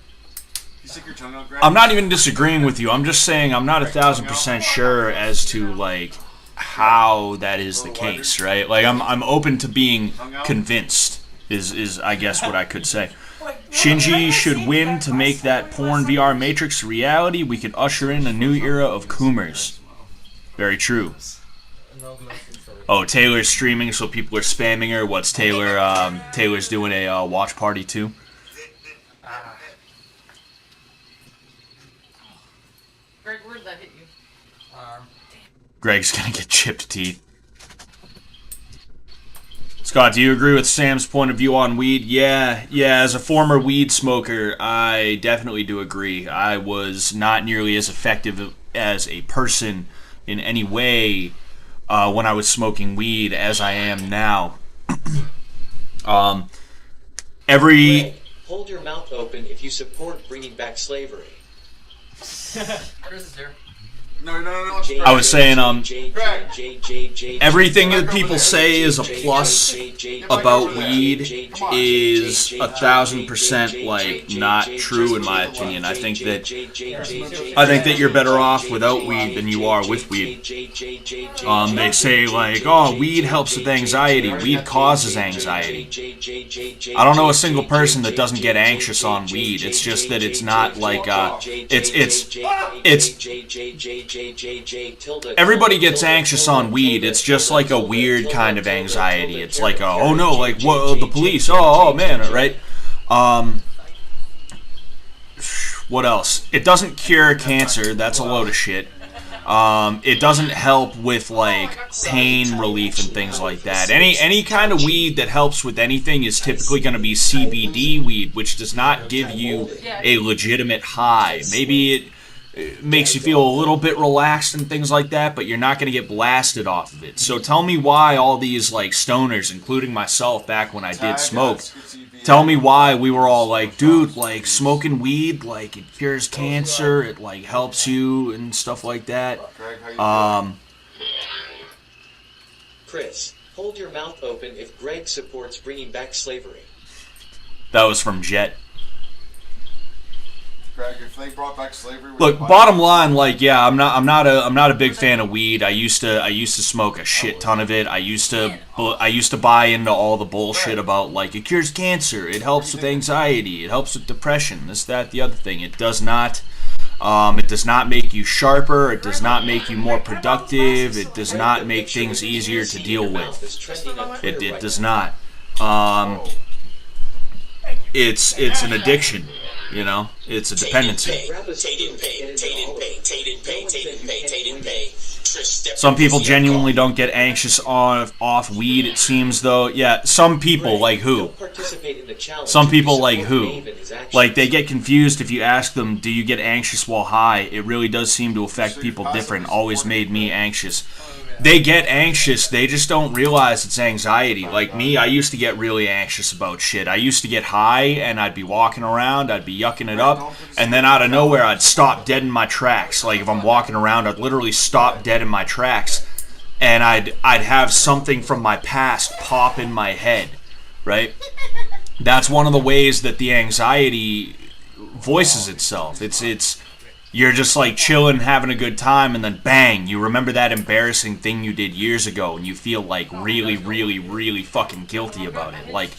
You stick your tongue out, Greg? I'm not even disagreeing with you. I'm just saying I'm not 1,000% sure as to, like, how that is the case, right? Like, I'm open to being convinced, is I guess what I could say. Shinji should win to make that porn VR Matrix a reality. We could usher in a new era of Coomers. Very true. Oh, Taylor's streaming, so people are spamming her. What's Taylor? Taylor's doing a watch party too. Greg, where did that hit you? Greg's gonna get chipped teeth. Scott, do you agree with Sam's point of view on weed? Yeah, as a former weed smoker, I definitely do agree. I was not nearly as effective as a person in any way when I was smoking weed as I am now. Greg, hold your mouth open if you support bringing back slavery. Chris is here. No. I was saying, everything that people say is a plus about weed is 1,000% like not true in my opinion. I think that you're better off without weed than you are with weed. They say like, oh, weed helps with anxiety. Weed causes anxiety. I don't know a single person that doesn't get anxious on weed. It's just that it's not like everybody gets anxious on weed. It's just like a weird kind of anxiety. It's like, oh no, like, whoa, the police, oh man, right? What else? It doesn't cure cancer. That's a load of shit. It doesn't help with like pain relief and things like that. Any kind of weed that helps with anything is typically going to be CBD weed, which does not give you a legitimate high. Maybe it makes you feel a little bit relaxed and things like that, but you're not going to get blasted off of it. So tell me why all these like stoners, including myself back when I did smoke, tell me why we were all like, dude, like smoking weed, like it cures cancer, it like helps you and stuff like that. Chris, hold your mouth open if Greg supports bringing back slavery. That was from Jet. Greg, if they brought back slavery, look, bottom line, like, yeah, I'm not a big fan of weed. I used to smoke a shit ton of it. I used to buy into all the bullshit about like it cures cancer, it helps with anxiety, it helps with depression, this, that, the other thing. It does not. It does not make you sharper. It does not make you more productive. It does not make things easier to deal with. It does not. It's an addiction. You know, it's a dependency. Some people genuinely don't get anxious off weed, it seems, though. Yeah, some people, like who? Some people, like who? Like, they get confused if you ask them, do you get anxious while high? It really does seem to affect people different. Always made me anxious. They get anxious, they just don't realize it's anxiety. Like me, I used to get really anxious about shit. I used to get high, and I'd be walking around, I'd be yucking it up, and then out of nowhere, I'd stop dead in my tracks. Like, if I'm walking around, I'd literally stop dead in my tracks, and I'd have something from my past pop in my head, right? That's one of the ways that the anxiety voices itself. It's you're just like chilling, having a good time, and then bang, you remember that embarrassing thing you did years ago, and you feel like really, really, really fucking guilty about it. Like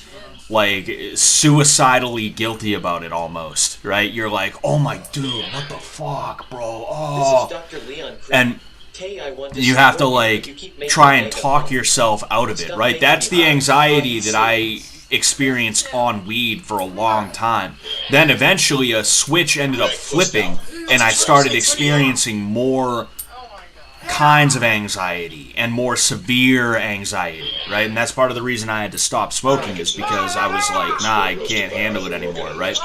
suicidally guilty about it almost, right? You're like, oh my dude, what the fuck, bro? Oh. And you have to like try and talk yourself out of it, right? That's the anxiety that I experienced on weed for a long time. Then eventually a switch ended up flipping, and I started experiencing more kinds of anxiety and more severe anxiety, right? And that's part of the reason I had to stop smoking, is because I was like, nah, I can't handle it anymore, right?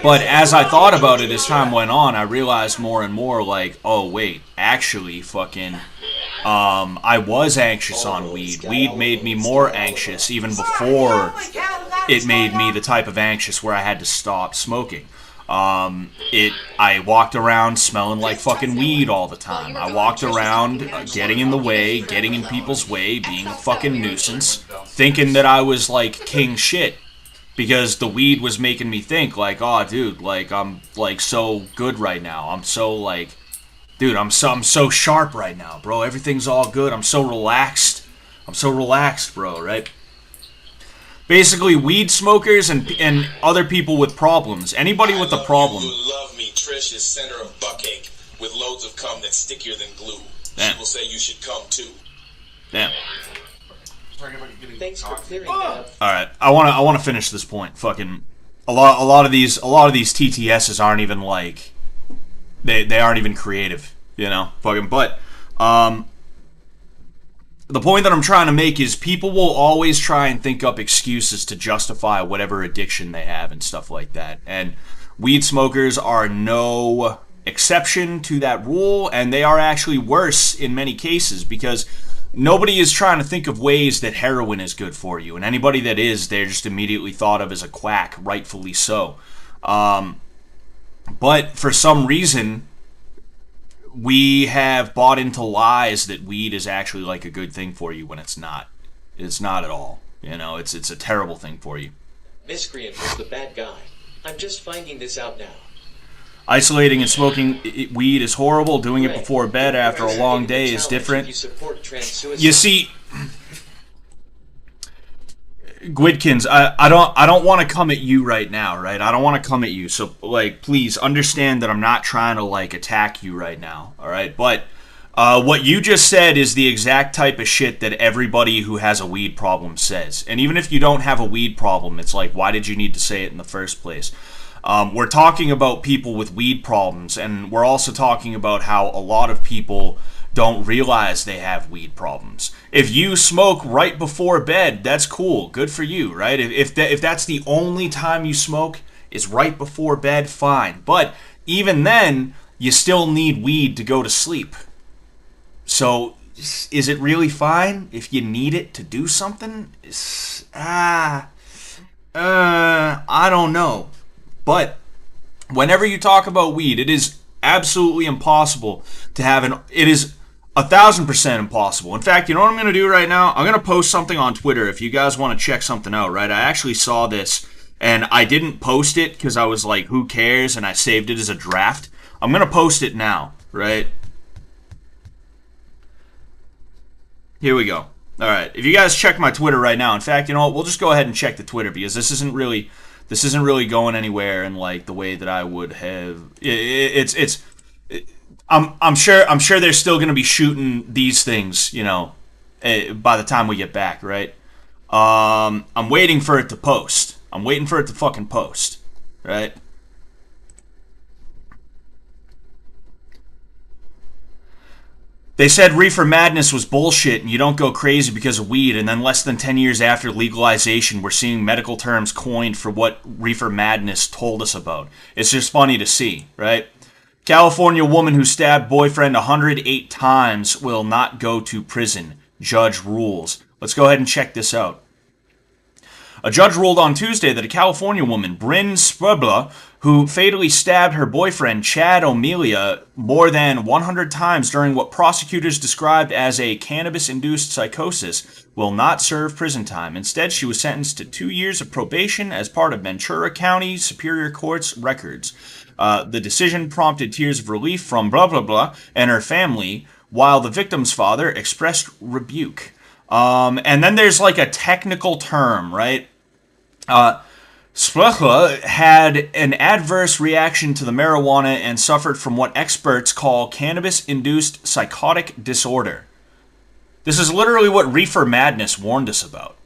But as I thought about it as time went on, I realized more and more like, oh wait, actually fucking I was anxious on weed. Weed made me more anxious even before it made me the type of anxious where I had to stop smoking. I walked around smelling like fucking weed all the time. I walked around getting in the way, getting in people's way, being a fucking nuisance, thinking that I was like king shit, because the weed was making me think like, oh dude, like I'm like so good right now. I'm so like, dude, I'm so sharp right now, bro. Everything's all good. I'm so relaxed, bro, right? Basically, weed smokers and other people with problems. Anybody with a problem. Love me, Trish is center of Buckake. with loads of cum that's stickier than glue. Damn. She will say you should come too. Damn. Thanks for clearing that up. All right, I want to finish this point. Fucking a lot of these TTSs aren't even like they aren't even creative, you know. Fucking but the point that I'm trying to make is people will always try and think up excuses to justify whatever addiction they have and stuff like that. And weed smokers are no exception to that rule, and they are actually worse in many cases because nobody is trying to think of ways that heroin is good for you. And anybody that is, they're just immediately thought of as a quack, rightfully so. But for some reason, we have bought into lies that weed is actually like a good thing for you when it's not. It's not at all. You know, it's a terrible thing for you. Miscreant was the bad guy. I'm just finding this out now. Isolating and smoking weed is horrible. Doing it before bed after a long day is different. You see, Gwidkins, I don't want to come at you right now, right? I don't want to come at you. So, like, please understand that I'm not trying to, like, attack you right now, all right? But what you just said is the exact type of shit that everybody who has a weed problem says. And even if you don't have a weed problem, it's like, why did you need to say it in the first place? We're talking about people with weed problems, and we're also talking about how a lot of people don't realize they have weed problems. If you smoke right before bed, that's cool. Good for you, right? If that's the only time you smoke is right before bed, fine. But even then, you still need weed to go to sleep. So, is it really fine if you need it to do something? I don't know. But whenever you talk about weed, it is absolutely impossible to have it is 1,000% impossible. In fact, you know what I'm going to do right now? I'm going to post something on Twitter if you guys want to check something out, right? I actually saw this, and I didn't post it because I was like, who cares? And I saved it as a draft. I'm going to post it now, right? Here we go. All right. If you guys check my Twitter right now, in fact, you know what? We'll just go ahead and check the Twitter because this isn't really going anywhere in like the way that I would have. I'm sure they're still going to be shooting these things, you know, by the time we get back, right? I'm waiting for it to post. I'm waiting for it to fucking post, right? They said reefer madness was bullshit and you don't go crazy because of weed, and then less than 10 years after legalization, we're seeing medical terms coined for what reefer madness told us about. It's just funny to see, right? California woman who stabbed boyfriend 108 times will not go to prison. Judge rules. Let's go ahead and check this out. A judge ruled on Tuesday that a California woman, Bryn Sprebla, who fatally stabbed her boyfriend, Chad O'Melia, more than 100 times during what prosecutors described as a cannabis-induced psychosis, will not serve prison time. Instead, she was sentenced to 2 years of probation as part of Ventura County Superior Court's records. The decision prompted tears of relief from blah blah blah and her family, while the victim's father expressed rebuke. And then there's like a technical term, right? Sprechla had an adverse reaction to the marijuana and suffered from what experts call cannabis-induced psychotic disorder. This is literally what reefer madness warned us about.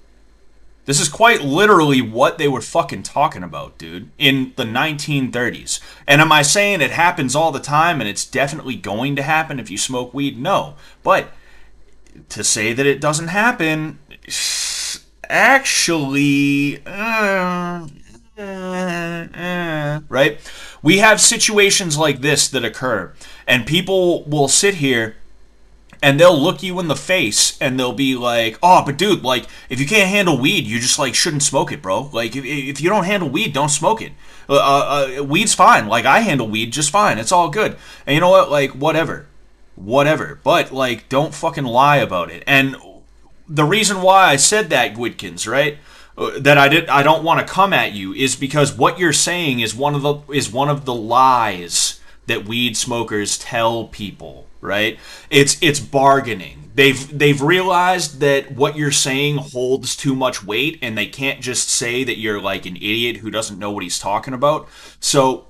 This is quite literally what they were fucking talking about, dude, in the 1930s. And am I saying it happens all the time and it's definitely going to happen if you smoke weed? No. But to say that it doesn't happen, actually, right? We have situations like this that occur, and people will sit here and they'll look you in the face and they'll be like, oh, but dude, like, if you can't handle weed, you just, like, shouldn't smoke it, bro. Like, if you don't handle weed, don't smoke it. Weed's fine. Like, I handle weed just fine. It's all good. And you know what? Like, whatever. But, like, don't fucking lie about it. And the reason why I said that, Gwidkins, right, that I don't want to come at you is because what you're saying is one of the lies that weed smokers tell people. Right? It's bargaining. They've realized that what you're saying holds too much weight, and they can't just say that you're like an idiot who doesn't know what he's talking about. So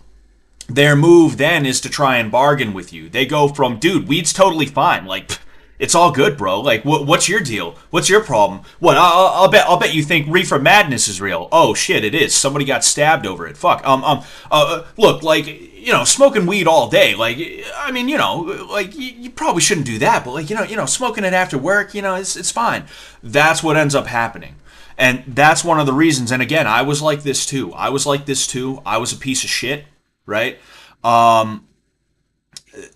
their move then is to try and bargain with you. They go from, dude, weed's totally fine. Like, pff, it's all good, bro. Like, what's your deal? What's your problem? What? I'll bet you think Reefer Madness is real. Oh shit, it is. Somebody got stabbed over it. Fuck. Look, like, you know, smoking weed all day. Like, I mean, you know, like you probably shouldn't do that, but like, you know, smoking it after work, you know, it's fine. That's what ends up happening. And that's one of the reasons. And again, I was like this too. I was a piece of shit, right?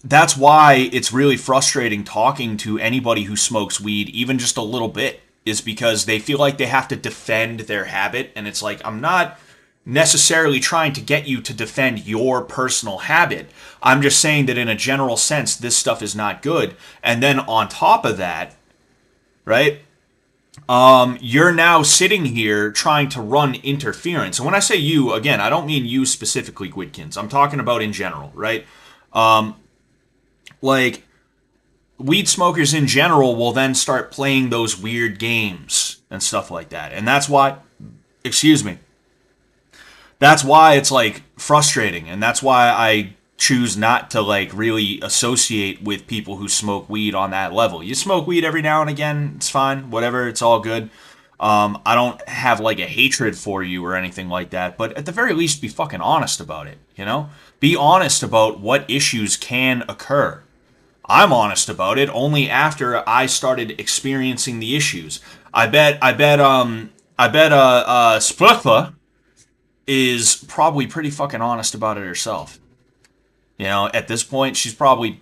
That's why it's really frustrating talking to anybody who smokes weed, even just a little bit, is because they feel like they have to defend their habit. And it's like, I'm not necessarily trying to get you to defend your personal habit. I'm just saying that in a general sense, this stuff is not good. And then on top of that, right, you're now sitting here trying to run interference. And when I say you, again, I don't mean you specifically, Gwydkins. I'm talking about in general, right? Like, weed smokers in general will then start playing those weird games and stuff like that. And that's why, that's why it's, like, frustrating. And that's why I choose not to, like, really associate with people who smoke weed on that level. You smoke weed every now and again, it's fine, whatever, it's all good. I don't have, like, a hatred for you or anything like that, but at the very least, be fucking honest about it, you know? Be honest about what issues can occur. I'm honest about it only after I started experiencing the issues. I bet Splukla is probably pretty fucking honest about it herself. You know, at this point, she's probably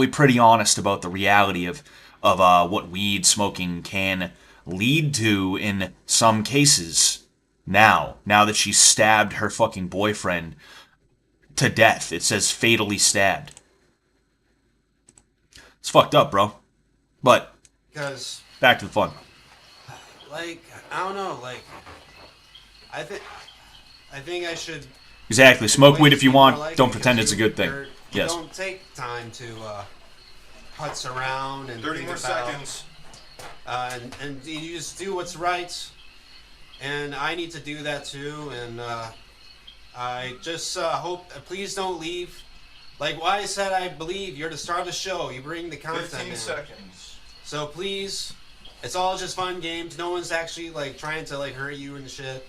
pretty honest about the reality of what weed smoking can lead to in some cases. Now that she's stabbed her fucking boyfriend to death, it says fatally stabbed. It's fucked up, bro. But because back to the fun. Like, I don't know, like, I think I should. Exactly. Smoke weed if you want. Don't pretend it's a good thing. Yes. Don't take time to putz around and 30 more seconds. And you just do what's right. And I need to do that too. And I just hope. Please don't leave. Like why I said, I believe you're the star of the show. You bring the content. 15 in. seconds. So please, it's all just fun games. No one's actually like trying to like hurt you and shit.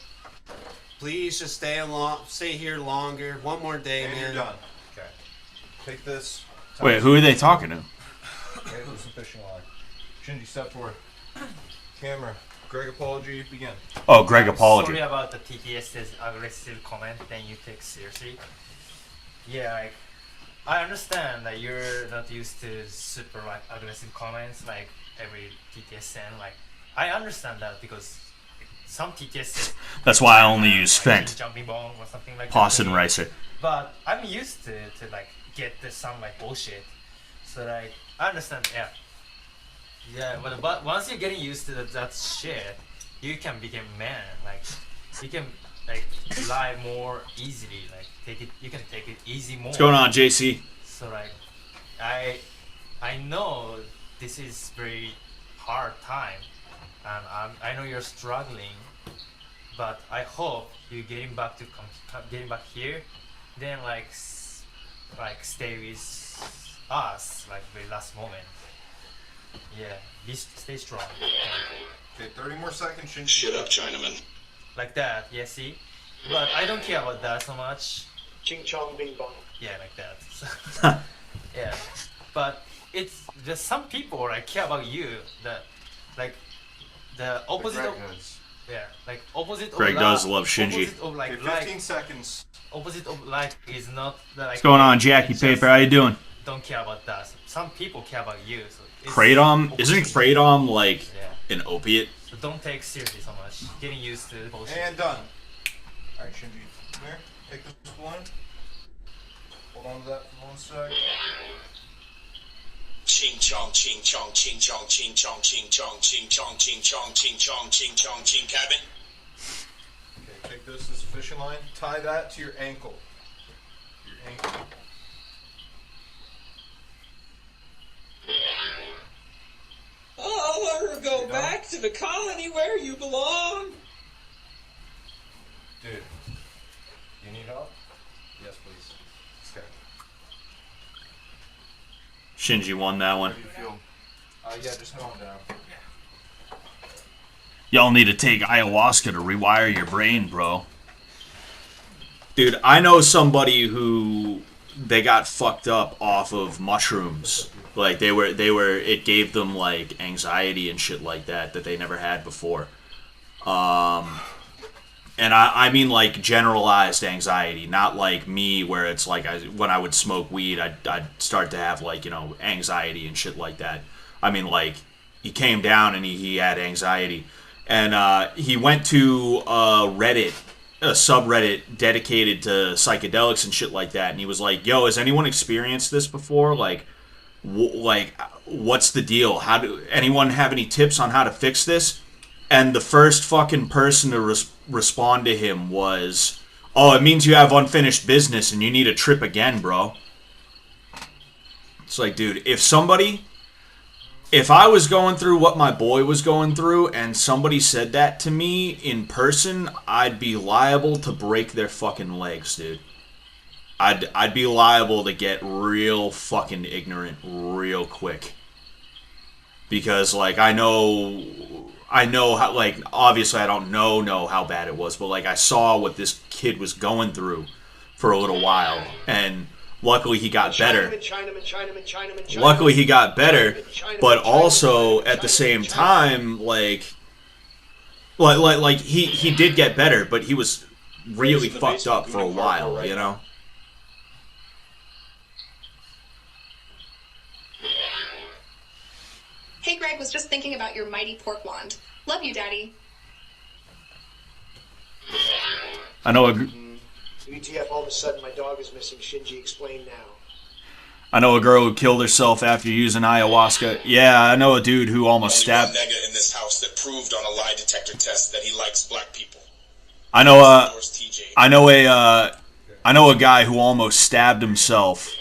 Please just stay here longer. One more day, and man. You're done. Okay. Take this. Wait, who are they talking to? Okay, who's the fishing line? Shinji, step forward. Camera. Greg apology, begin. Oh, Greg apology. Sorry about the TTS's aggressive comment, then you take seriously. Yeah, like, I understand that you're not used to super like aggressive comments like every TTSN. Like, I understand that because some TTSN. That's why I only use Fent. Jumping bomb or something like Pause that. and Ricer. But I'm used to like get some like bullshit. So like I understand, yeah. Yeah, but once you're getting used to that shit, you can become man. Like you can like lie more easily. Like you can take it easy more. What's going on, JC? So like I know this is very hard time, and I know you're struggling, but I hope you're getting back here, then like stay with us like the last moment. Yeah, stay strong. Okay, 30 more seconds, Shinji. Shut up, Chinaman. Like that, yeah, see? But I don't care about that so much. Ching chong bing bong. Yeah, like that. Yeah, but it's there's some people like care about you that like the opposite of yeah, like opposite Greg of does love Shinji. Opposite of like, okay, 15 seconds. Opposite of like is not the, like. What's going on, Jackie Paper? How you doing? Don't care about that. Some people care about you. So Kratom? Isn't Kratom like an opiate? So don't take seriously so much. Getting used to the bullshit. And done. Alright, Shinji, come here. Take this blind. Hold on to that for 1 sec. Ching chong, ching chong, ching chong, ching chong, ching chong, ching chong, ching chong, ching chong, ching chong, ching cabin. Okay, take this as a fishing line. Tie that to your ankle. Your ankle. I'll let her go back to the colony where you belong. Dude, you need help? Yes, please. Shinji won that one. Yeah, just calm down. Y'all need to take ayahuasca to rewire your brain, bro. Dude, I know somebody who they got fucked up off of mushrooms. Like it gave them like anxiety and shit like that they never had before. And I mean like generalized anxiety, not like me where it's like when I would smoke weed, I'd start to have like, you know, anxiety and shit like that. I mean like he came down and he had anxiety. And he went to Reddit, a subreddit dedicated to psychedelics and shit like that. And he was like, yo, has anyone experienced this before? Like, what's the deal? Anyone have any tips on how to fix this? And the first fucking person to respond to him was, oh, it means you have unfinished business and you need a trip again, bro. It's like, dude, if I was going through what my boy was going through and somebody said that to me in person, I'd be liable to break their fucking legs, dude. I'd be liable to get real fucking ignorant real quick. Because, like, I know how, like, obviously I don't know how bad it was, but, like, I saw what this kid was going through for a little while, and luckily he got better. Luckily he got better, but also at the same time, like he did get better, but he was really fucked up for a while, you know? Hey Greg, was just thinking about your mighty pork wand. Love you, Daddy. I know WTF, all of a sudden my dog is missing. Shinji, explain now. I know a girl who killed herself after using ayahuasca. Yeah, I know a dude who almost stabbed. Only one nigga in this house that proved on a lie detector test that he likes black people. I know a guy who almost stabbed himself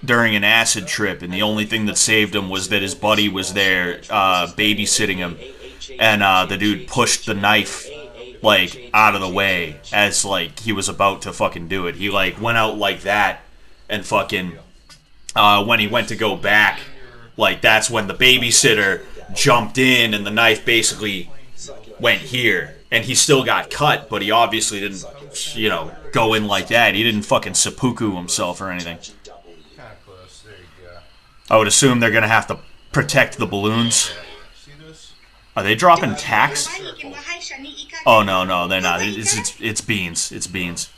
during an acid trip, and the only thing that saved him was that his buddy was there babysitting him, and the dude pushed the knife like out of the way as like he was about to fucking do it. He like went out like that, and fucking when he went to go back, like that's when the babysitter jumped in and the knife basically went here, and he still got cut, but he obviously didn't, you know, go in like that. He didn't fucking seppuku himself or anything. I would assume they're gonna have to protect the balloons. Are they dropping tax? Oh no, they're not. It's beans. It's beans.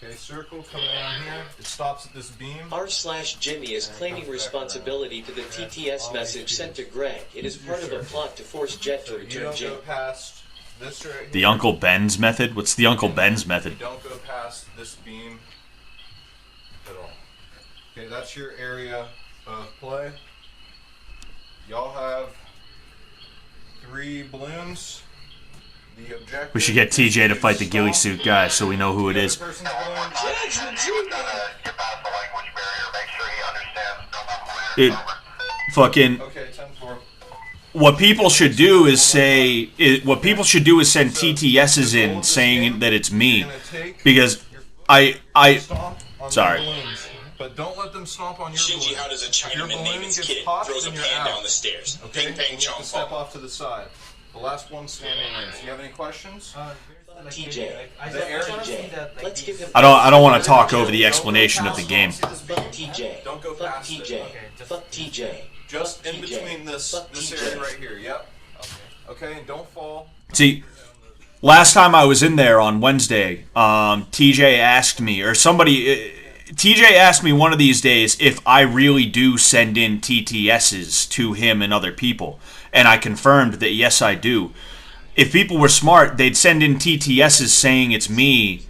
Okay, circle coming down here. It stops at this beam. R/Jimmy is claiming responsibility for the TTS message sent to Greg. It is part of a plot to force Jet to return Jimmy. Past this right here. The Uncle Ben's method? What's the Uncle Ben's method? You don't go past this beam at all. Okay, that's your area of play. Y'all have 3 balloons. The objective. We should get TJ to fight the ghillie suit guy so we know who it is. It fucking. What people should do is send TTSs in saying that it's me, because sorry. But don't let them stomp on your Shinji, how does a Chinaman name his kid? Throws a pan down the stairs. Okay, Ping, pang, chong, step off to the side. The last one standing in. Do you have any questions? TJ, let's give him. I don't want to talk over the explanation of the game. TJ. Don't go past TJ. Fuck TJ. Just in between this area right here. Yep. Okay, and don't fall. See, last time I was in there on Wednesday, TJ asked me, or somebody. TJ asked me one of these days if I really do send in TTSs to him and other people, and I confirmed that yes, I do. If people were smart, they'd send in TTSs saying it's me,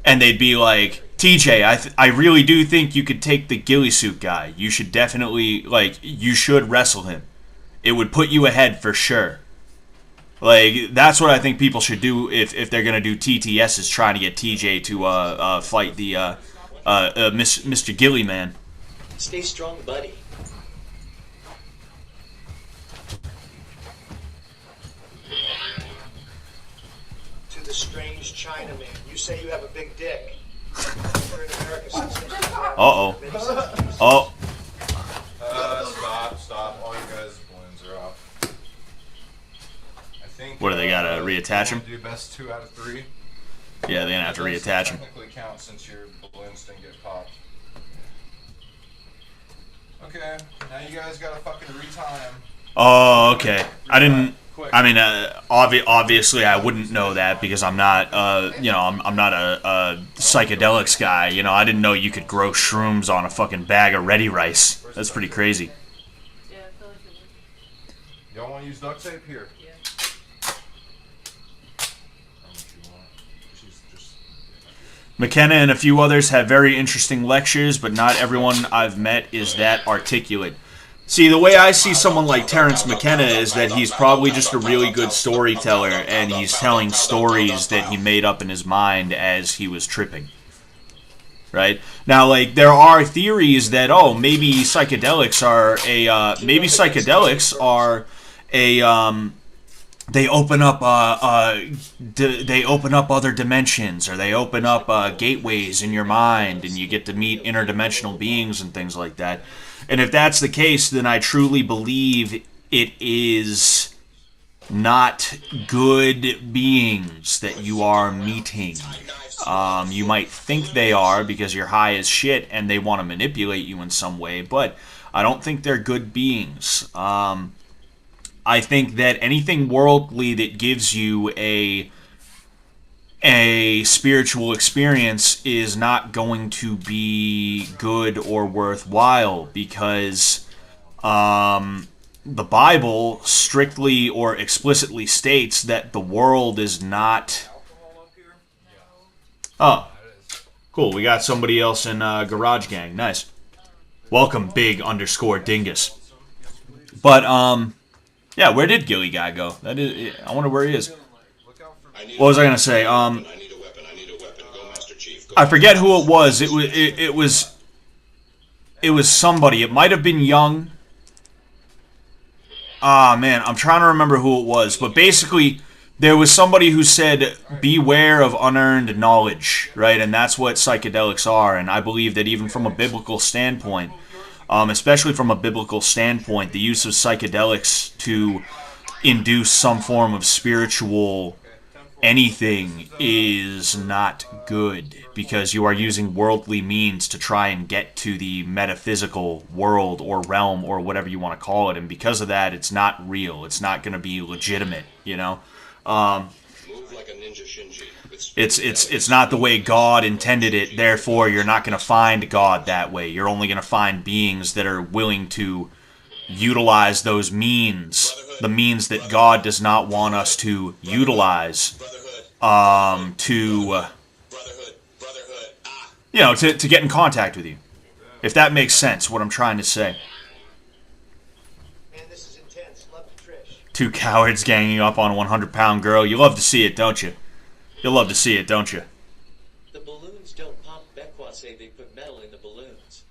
and they'd be like, TJ, I really do think you could take the ghillie suit guy. You should definitely, you should wrestle him. It would put you ahead for sure. Like, that's what I think people should do if they're going to do TTSs, trying to get TJ to fight the Mr. Ghillie Man. Stay strong, buddy. To the strange Chinaman, you say you have a big dick. You're in America since Uh-oh. Oh. Stop. What do they gotta reattach him? Do best 2 out of 3. Yeah, they're gonna have to reattach him. Technically count since your balloons didn't get popped. Okay, now you guys gotta fucking retime. Oh, okay. I didn't. I mean, obviously, I wouldn't know that because I'm not, I'm not a psychedelics guy. You know, I didn't know you could grow shrooms on a fucking bag of ready rice. That's pretty crazy. Y'all want to use duct tape here? McKenna and a few others have very interesting lectures, but not everyone I've met is that articulate. See, the way I see someone like Terrence McKenna is that he's probably just a really good storyteller, and he's telling stories that he made up in his mind as he was tripping. Right? Now, like, there are theories that, oh, maybe psychedelics are they open up other dimensions, or they open up gateways in your mind, and you get to meet interdimensional beings and things like that. And if that's the case, then I truly believe it is not good beings that you are meeting. You might think they are because you're high as shit and they want to manipulate you in some way, but I don't think they're good beings. I think that anything worldly that gives you a spiritual experience is not going to be good or worthwhile because the Bible strictly or explicitly states that the world is not... Oh, cool. We got somebody else in Garage Gang. Nice. Welcome, big_dingus. But, yeah, where did Gilly Guy go? I wonder where he is. What was I gonna say? I forget who it was. It was somebody. It might have been Young. Ah, man, I'm trying to remember who it was. But basically, there was somebody who said, beware of unearned knowledge, right? And that's what psychedelics are. And I believe that even from a biblical standpoint, especially from a biblical standpoint, the use of psychedelics to induce some form of spiritual anything is not good because you are using worldly means to try and get to the metaphysical world or realm or whatever you want to call it, and because of that, it's not real. It's not going to be legitimate, you know? It's not the way God intended it, therefore you're not going to find God that way. You're only going to find beings that are willing to utilize those means, the means that God does not want us to utilize, to get in contact with you. If that makes sense, what I'm trying to say. Man, this is intense. Love to Trish. 2 cowards ganging up on a 100-pound girl. You love to see it, don't you? You'll love to see it, don't you? The balloons don't pop. Becquat say they put metal in the balloons.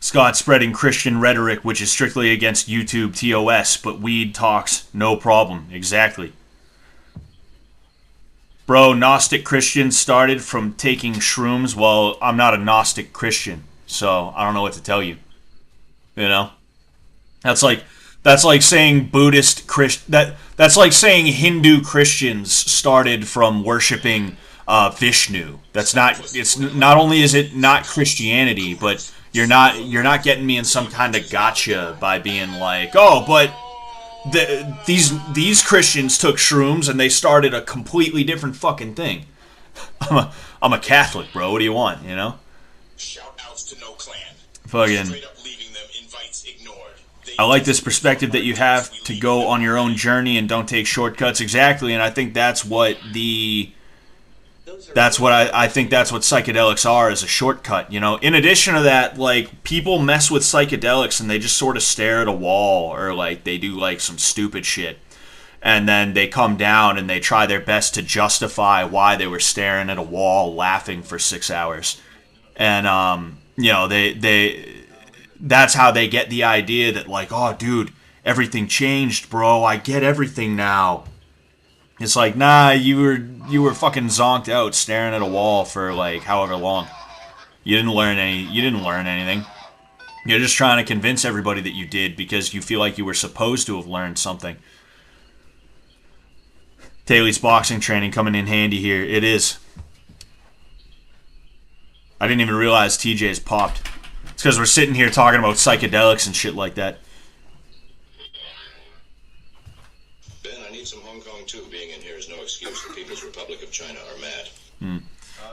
Scott spreading Christian rhetoric, which is strictly against YouTube TOS, but weed talks, no problem. Exactly. Bro, Gnostic Christians started from taking shrooms. Well, I'm not a Gnostic Christian, so I don't know what to tell you. You know? That's like saying Buddhist that's like saying Hindu Christians started from worshiping Vishnu. It's not only is it not Christianity, but you're not getting me in some kind of gotcha by being like, oh, but these Christians took shrooms and they started a completely different fucking thing. I'm a Catholic, bro. What do you want? You know? Shout outs to no clan. Fucking. I like this perspective that you have to go on your own journey and don't take shortcuts. Exactly, and I think that's what I think that's what psychedelics are, is a shortcut, you know. In addition to that, like, people mess with psychedelics and they just sort of stare at a wall, or like they do like some stupid shit, and then they come down and they try their best to justify why they were staring at a wall laughing for 6 hours. And that's how they get the idea that, like, oh, dude, everything changed, bro. I get everything now. It's like, nah, you were fucking zonked out staring at a wall for, like, however long. You didn't learn anything. You're just trying to convince everybody that you did because you feel like you were supposed to have learned something. Taylor's boxing training coming in handy here. It is. I didn't even realize TJ's popped. It's because we're sitting here talking about psychedelics and shit like that. Ben, I need some Hong Kong too. Being in here is no excuse. The People's Republic of China are mad.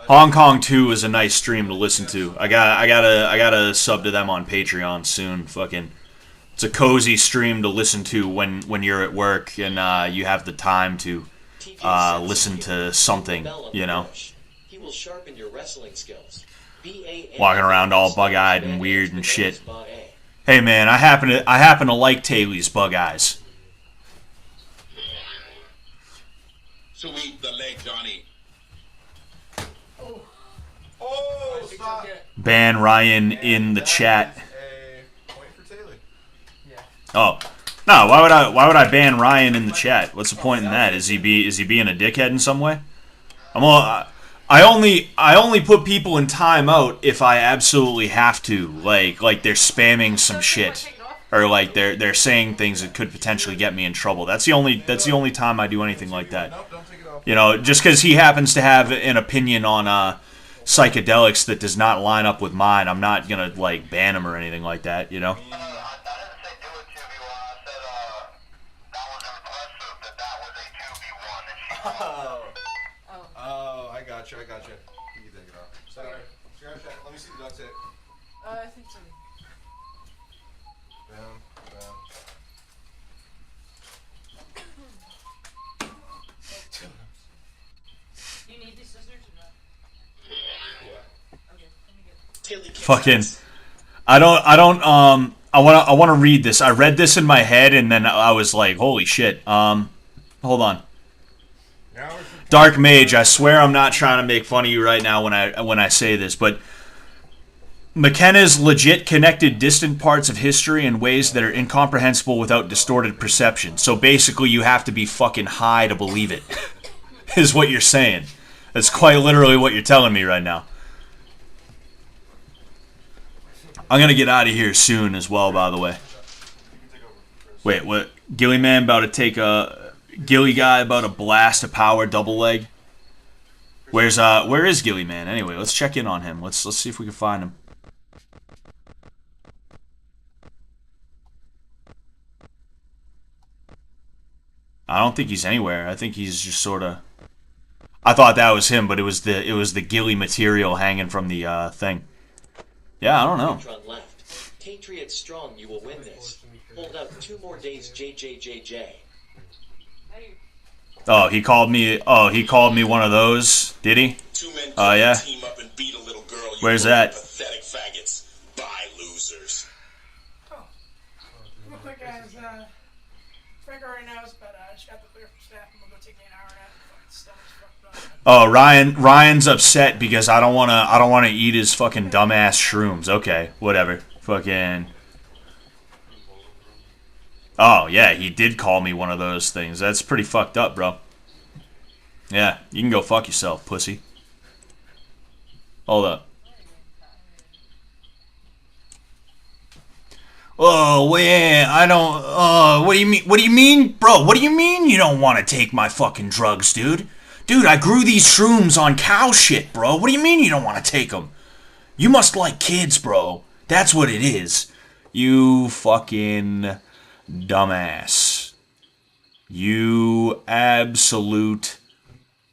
Hong Kong 2 is a nice stream to listen to. I gotta sub to them on Patreon soon. Fucking, it's a cozy stream to listen to when you're at work and you have the time to listen to something, you know. He will sharpen your wrestling skills. Walking around all bug-eyed and weird and shit. Hey man, I happen to like Taylor's bug eyes. Sweep the leg, Johnny. Oh, stop. Ban Ryan in the chat. Point for Taylor. Oh. No, why would I ban Ryan in the chat? What's the point in that? Is he being a dickhead in some way? I only put people in timeout if I absolutely have to. Like they're spamming some shit. Or like they're saying things that could potentially get me in trouble. That's the only time I do anything like that. You know, just because he happens to have an opinion on psychedelics that does not line up with mine, I'm not gonna like ban him or anything like that, you know? Oh, I got you. You can take it off. Sorry. Let me see the duct tape. I think so. Bam. Do you need these scissors or not? Okay, let me get Fucking, I want to read this. I read this in my head and then I was like, holy shit. Hold on. Dark Mage, I swear I'm not trying to make fun of you right now when I say this, but McKenna's legit connected distant parts of history in ways that are incomprehensible without distorted perception. So basically you have to be fucking high to believe it, is what you're saying. That's quite literally what you're telling me right now. I'm going to get out of here soon as well, by the way. Wait, what? Gilly Man about to take a... Gilly guy about to blast a power double leg? Where is Gilly Man? Anyway, let's check in on him. Let's see if we can find him. I don't think he's anywhere. I think he's just sort of... I thought that was him, but it was the Gilly material hanging from the thing. Yeah, I don't know. Patriot strong, you will win this. Hold out 2 more days, JJJJ. Oh, he called me one of those, did he? Oh, yeah? Team up and beat a little girl. Where's that? Pathetic faggots. Bye, losers. Real quick, guys, Frank already knows, but I just got the clear for staff. I'm gonna go take me an hour nap. Fucking stomach's fucked up. Oh, Ryan's upset because I don't wanna eat his fucking dumbass shrooms. Okay, whatever. Fucking... Oh, yeah, he did call me one of those things. That's pretty fucked up, bro. Yeah, you can go fuck yourself, pussy. Hold up. Oh, yeah, I don't... what do you mean? What do you mean? Bro, what do you mean you don't want to take my fucking drugs, dude? Dude, I grew these shrooms on cow shit, bro. What do you mean you don't want to take them? You must like kids, bro. That's what it is. You fucking... dumbass. You absolute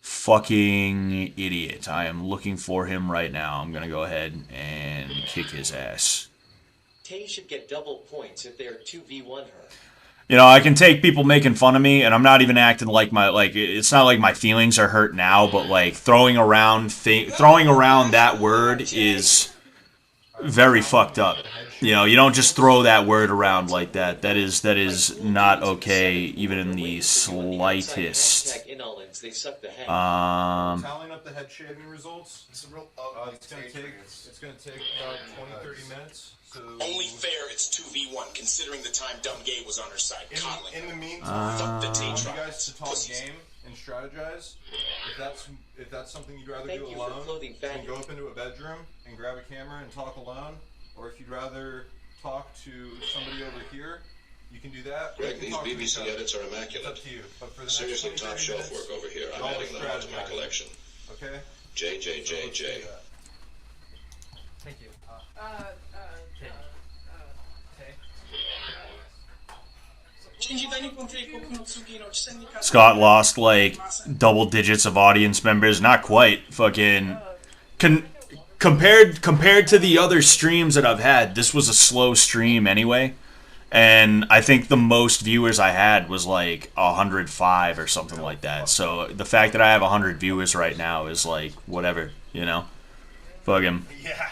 fucking idiot. I am looking for him right now. I'm gonna go ahead and kick his ass. Tay should get double points if they are 2v1 her. You know, I can take people making fun of me, and I'm not even acting like it's not like my feelings are hurt now, but like throwing around that word is very fucked up. You know, you don't just throw that word around like that. That is not okay, even in the slightest. Tallying up the head shaving results. It's gonna take about 20-30 minutes. So only fair it's 2v1, considering the time Dumb Gay was on her side. Coddling. In the meantime, fuck the I Tay want you trial. guys to talk game and strategize. If that's something you'd rather Thank do you for alone, clothing then go fabulous. up into a bedroom and grab a camera and talk alone. Or if you'd rather talk to somebody over here, you can do that. Greg, these BBC edits are immaculate. It's up to you. But for the Seriously, next 20, top 30 shelf minutes, work over here. I'm y'all adding them all to my strategize. collection. Okay? JJJJ. Thank you. Scott lost like double digits of audience members. Not quite. Fucking compared to the other streams that I've had, this was a slow stream anyway. And I think the most viewers I had was like 105 or something like that. So the fact that I have 100 viewers right now is like whatever, you know. Fucking. Yeah.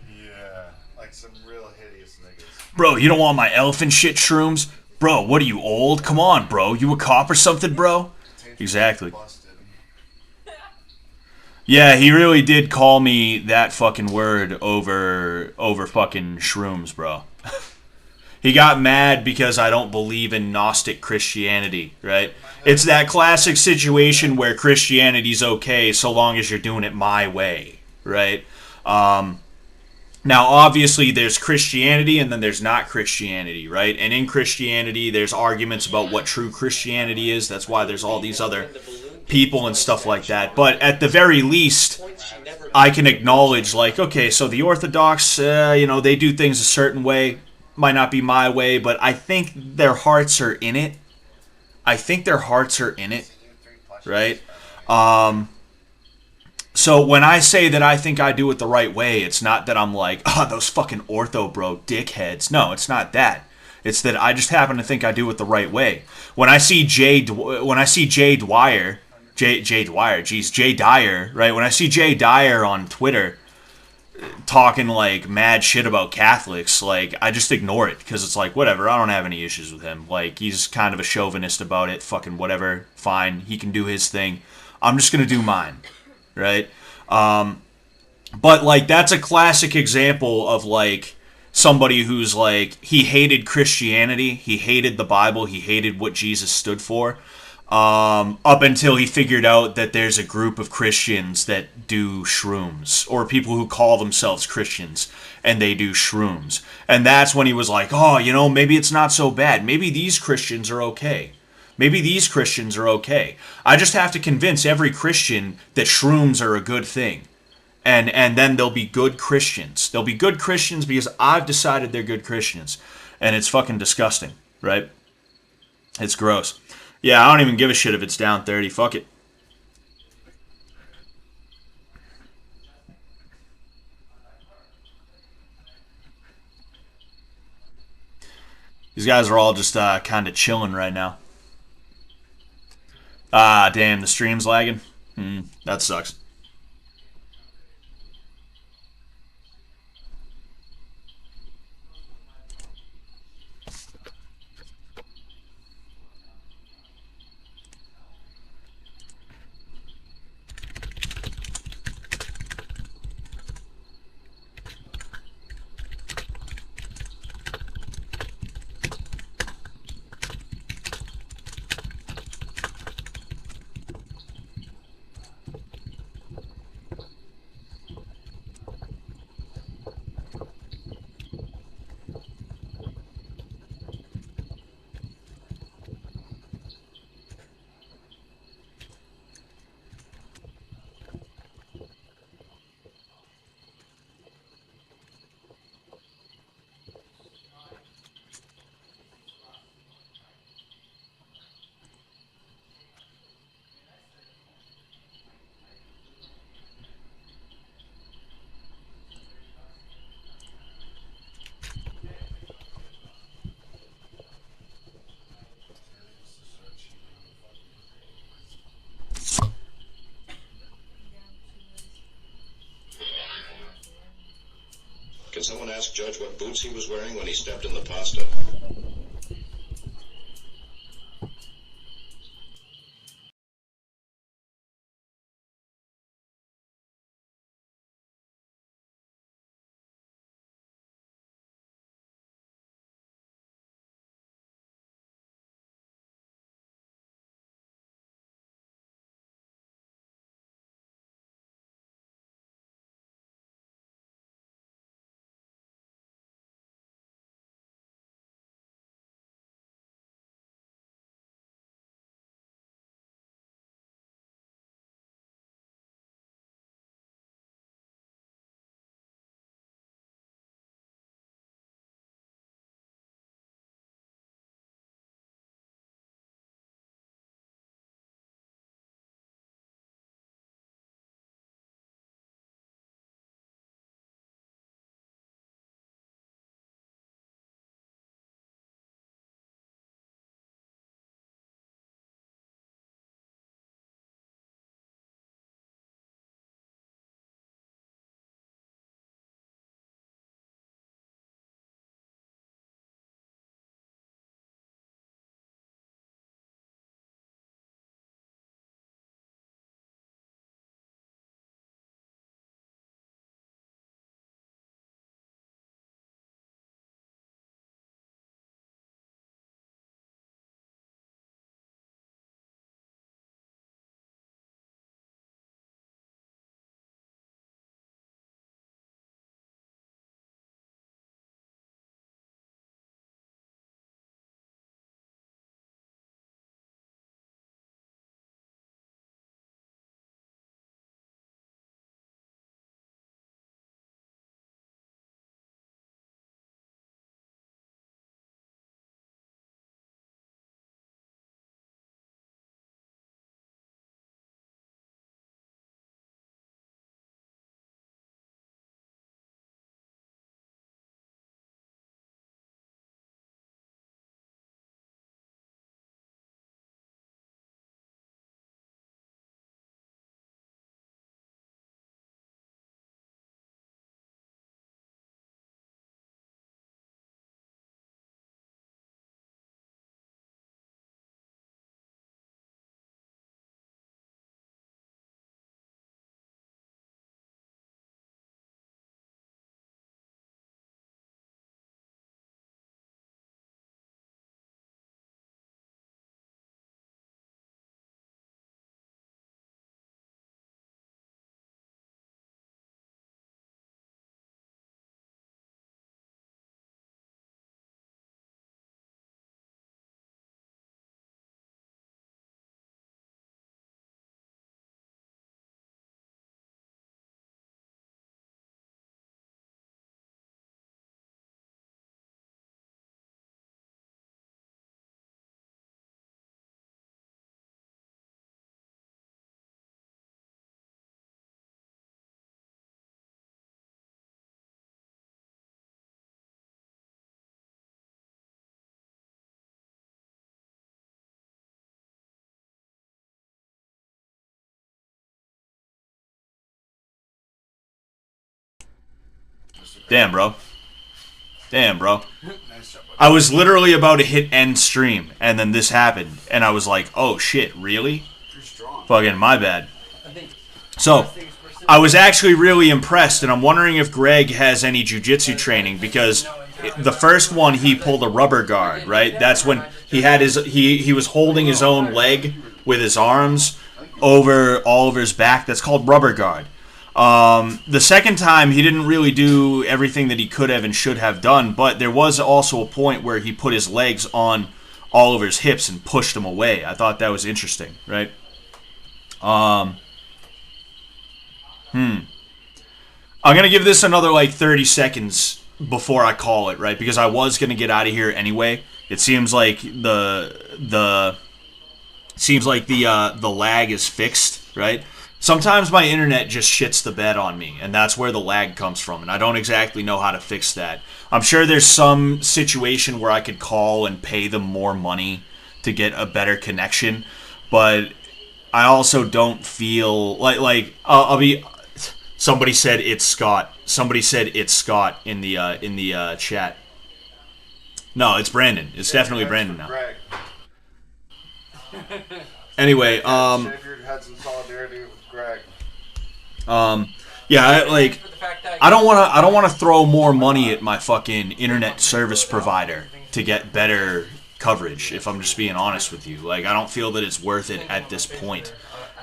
Yeah. Like some real hideous niggas. Bro, you don't want my elephant shit shrooms? Bro, what are you, old? Come on, bro. You a cop or something, bro? Exactly. Yeah, he really did call me that fucking word over fucking shrooms, bro. He got mad because I don't believe in Gnostic Christianity, right? It's that classic situation where Christianity's okay so long as you're doing it my way, right? Now, obviously, there's Christianity and then there's not Christianity, right? And in Christianity, there's arguments about what true Christianity is. That's why there's all these other people and stuff like that. But at the very least, I can acknowledge, like, okay, so the Orthodox, they do things a certain way. Might not be my way, but I think their hearts are in it. Right? So when I say that I think I do it the right way, it's not that I'm like, those fucking ortho bro dickheads. No, it's not that. It's that I just happen to think I do it the right way. When I see Jay Dyer, right? When I see Jay Dyer on Twitter talking like mad shit about Catholics, like I just ignore it because it's like whatever. I don't have any issues with him. Like he's kind of a chauvinist about it. Fucking whatever. Fine, he can do his thing. I'm just gonna do mine. Right? But, like, that's a classic example of, like, somebody who's, like, he hated Christianity, he hated the Bible, he hated what Jesus stood for, up until he figured out that there's a group of Christians that do shrooms, or people who call themselves Christians, and they do shrooms. And that's when he was like, maybe it's not so bad. Maybe these Christians are okay. Maybe these Christians are okay. I just have to convince every Christian that shrooms are a good thing. And then they'll be good Christians. They'll be good Christians because I've decided they're good Christians. And it's fucking disgusting, right? It's gross. Yeah, I don't even give a shit if it's down 30. Fuck it. These guys are all just kind of chilling right now. Damn, the stream's lagging. That sucks. Can someone ask Judge what boots he was wearing when he stepped in the pasta? Damn, bro. I was literally about to hit end stream, and then this happened, and I was like, oh shit, really? Fucking my bad. So, I was actually really impressed, and I'm wondering if Greg has any jiu-jitsu training, because the first one he pulled a rubber guard, right? That's when he had he was holding his own leg with his arms over Oliver's back. That's called rubber guard. The second time, he didn't really do everything that he could have and should have done, but there was also a point where he put his legs on Oliver's hips and pushed him away. I thought that was interesting, right? I'm going to give this another, like, 30 seconds before I call it, right? Because I was going to get out of here anyway. It seems like the lag is fixed, right? Sometimes my internet just shits the bed on me, and that's where the lag comes from, and I don't exactly know how to fix that. I'm sure there's some situation where I could call and pay them more money to get a better connection, but I also don't feel like I'll be. Somebody said it's Scott. Somebody said it's Scott in the chat. No, it's Brandon. It's definitely Brandon now. Anyway, had some solidarity with Greg. Yeah, I don't want to throw more money at my fucking internet service provider to get better coverage, if I'm just being honest with you. Like, I don't feel that it's worth it at this point,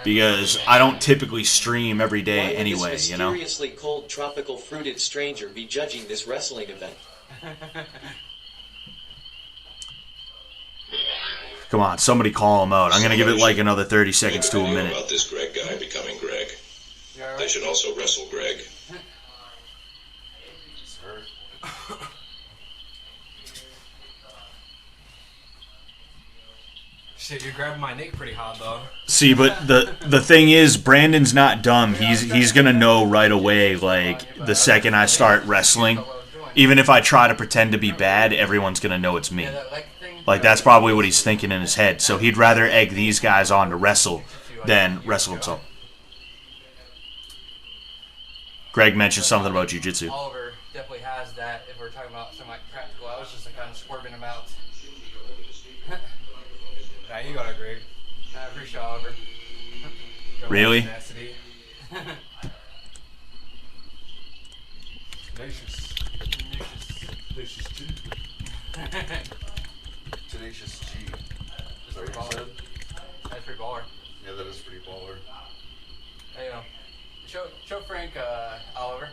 because I don't typically stream every day anyway, this you know? mysteriously cold, tropical, fruited stranger be judging this wrestling event? Come on, somebody call him out. I'm going to give it like another 30 seconds to a minute. About this Greg guy becoming Greg. They should also wrestle Greg. Shit, you're grabbing my neck pretty hard though. See, but the thing is, Brandon's not dumb. He's going to know right away, like, the second I start wrestling. Even if I try to pretend to be bad, everyone's going to know it's me. Like, that's probably what he's thinking in his head. So he'd rather egg these guys on to wrestle than wrestle himself. Greg mentioned something about jiu-jitsu. Oliver definitely has that. If we're talking about something like practical, I was just kind of swerving him out. Nah, you got it, Greg. I appreciate Oliver. Really? Tenacious G. Tenacious G. That's pretty baller. That's pretty baller. Yeah, that is pretty baller. Hey, show Frank Oliver.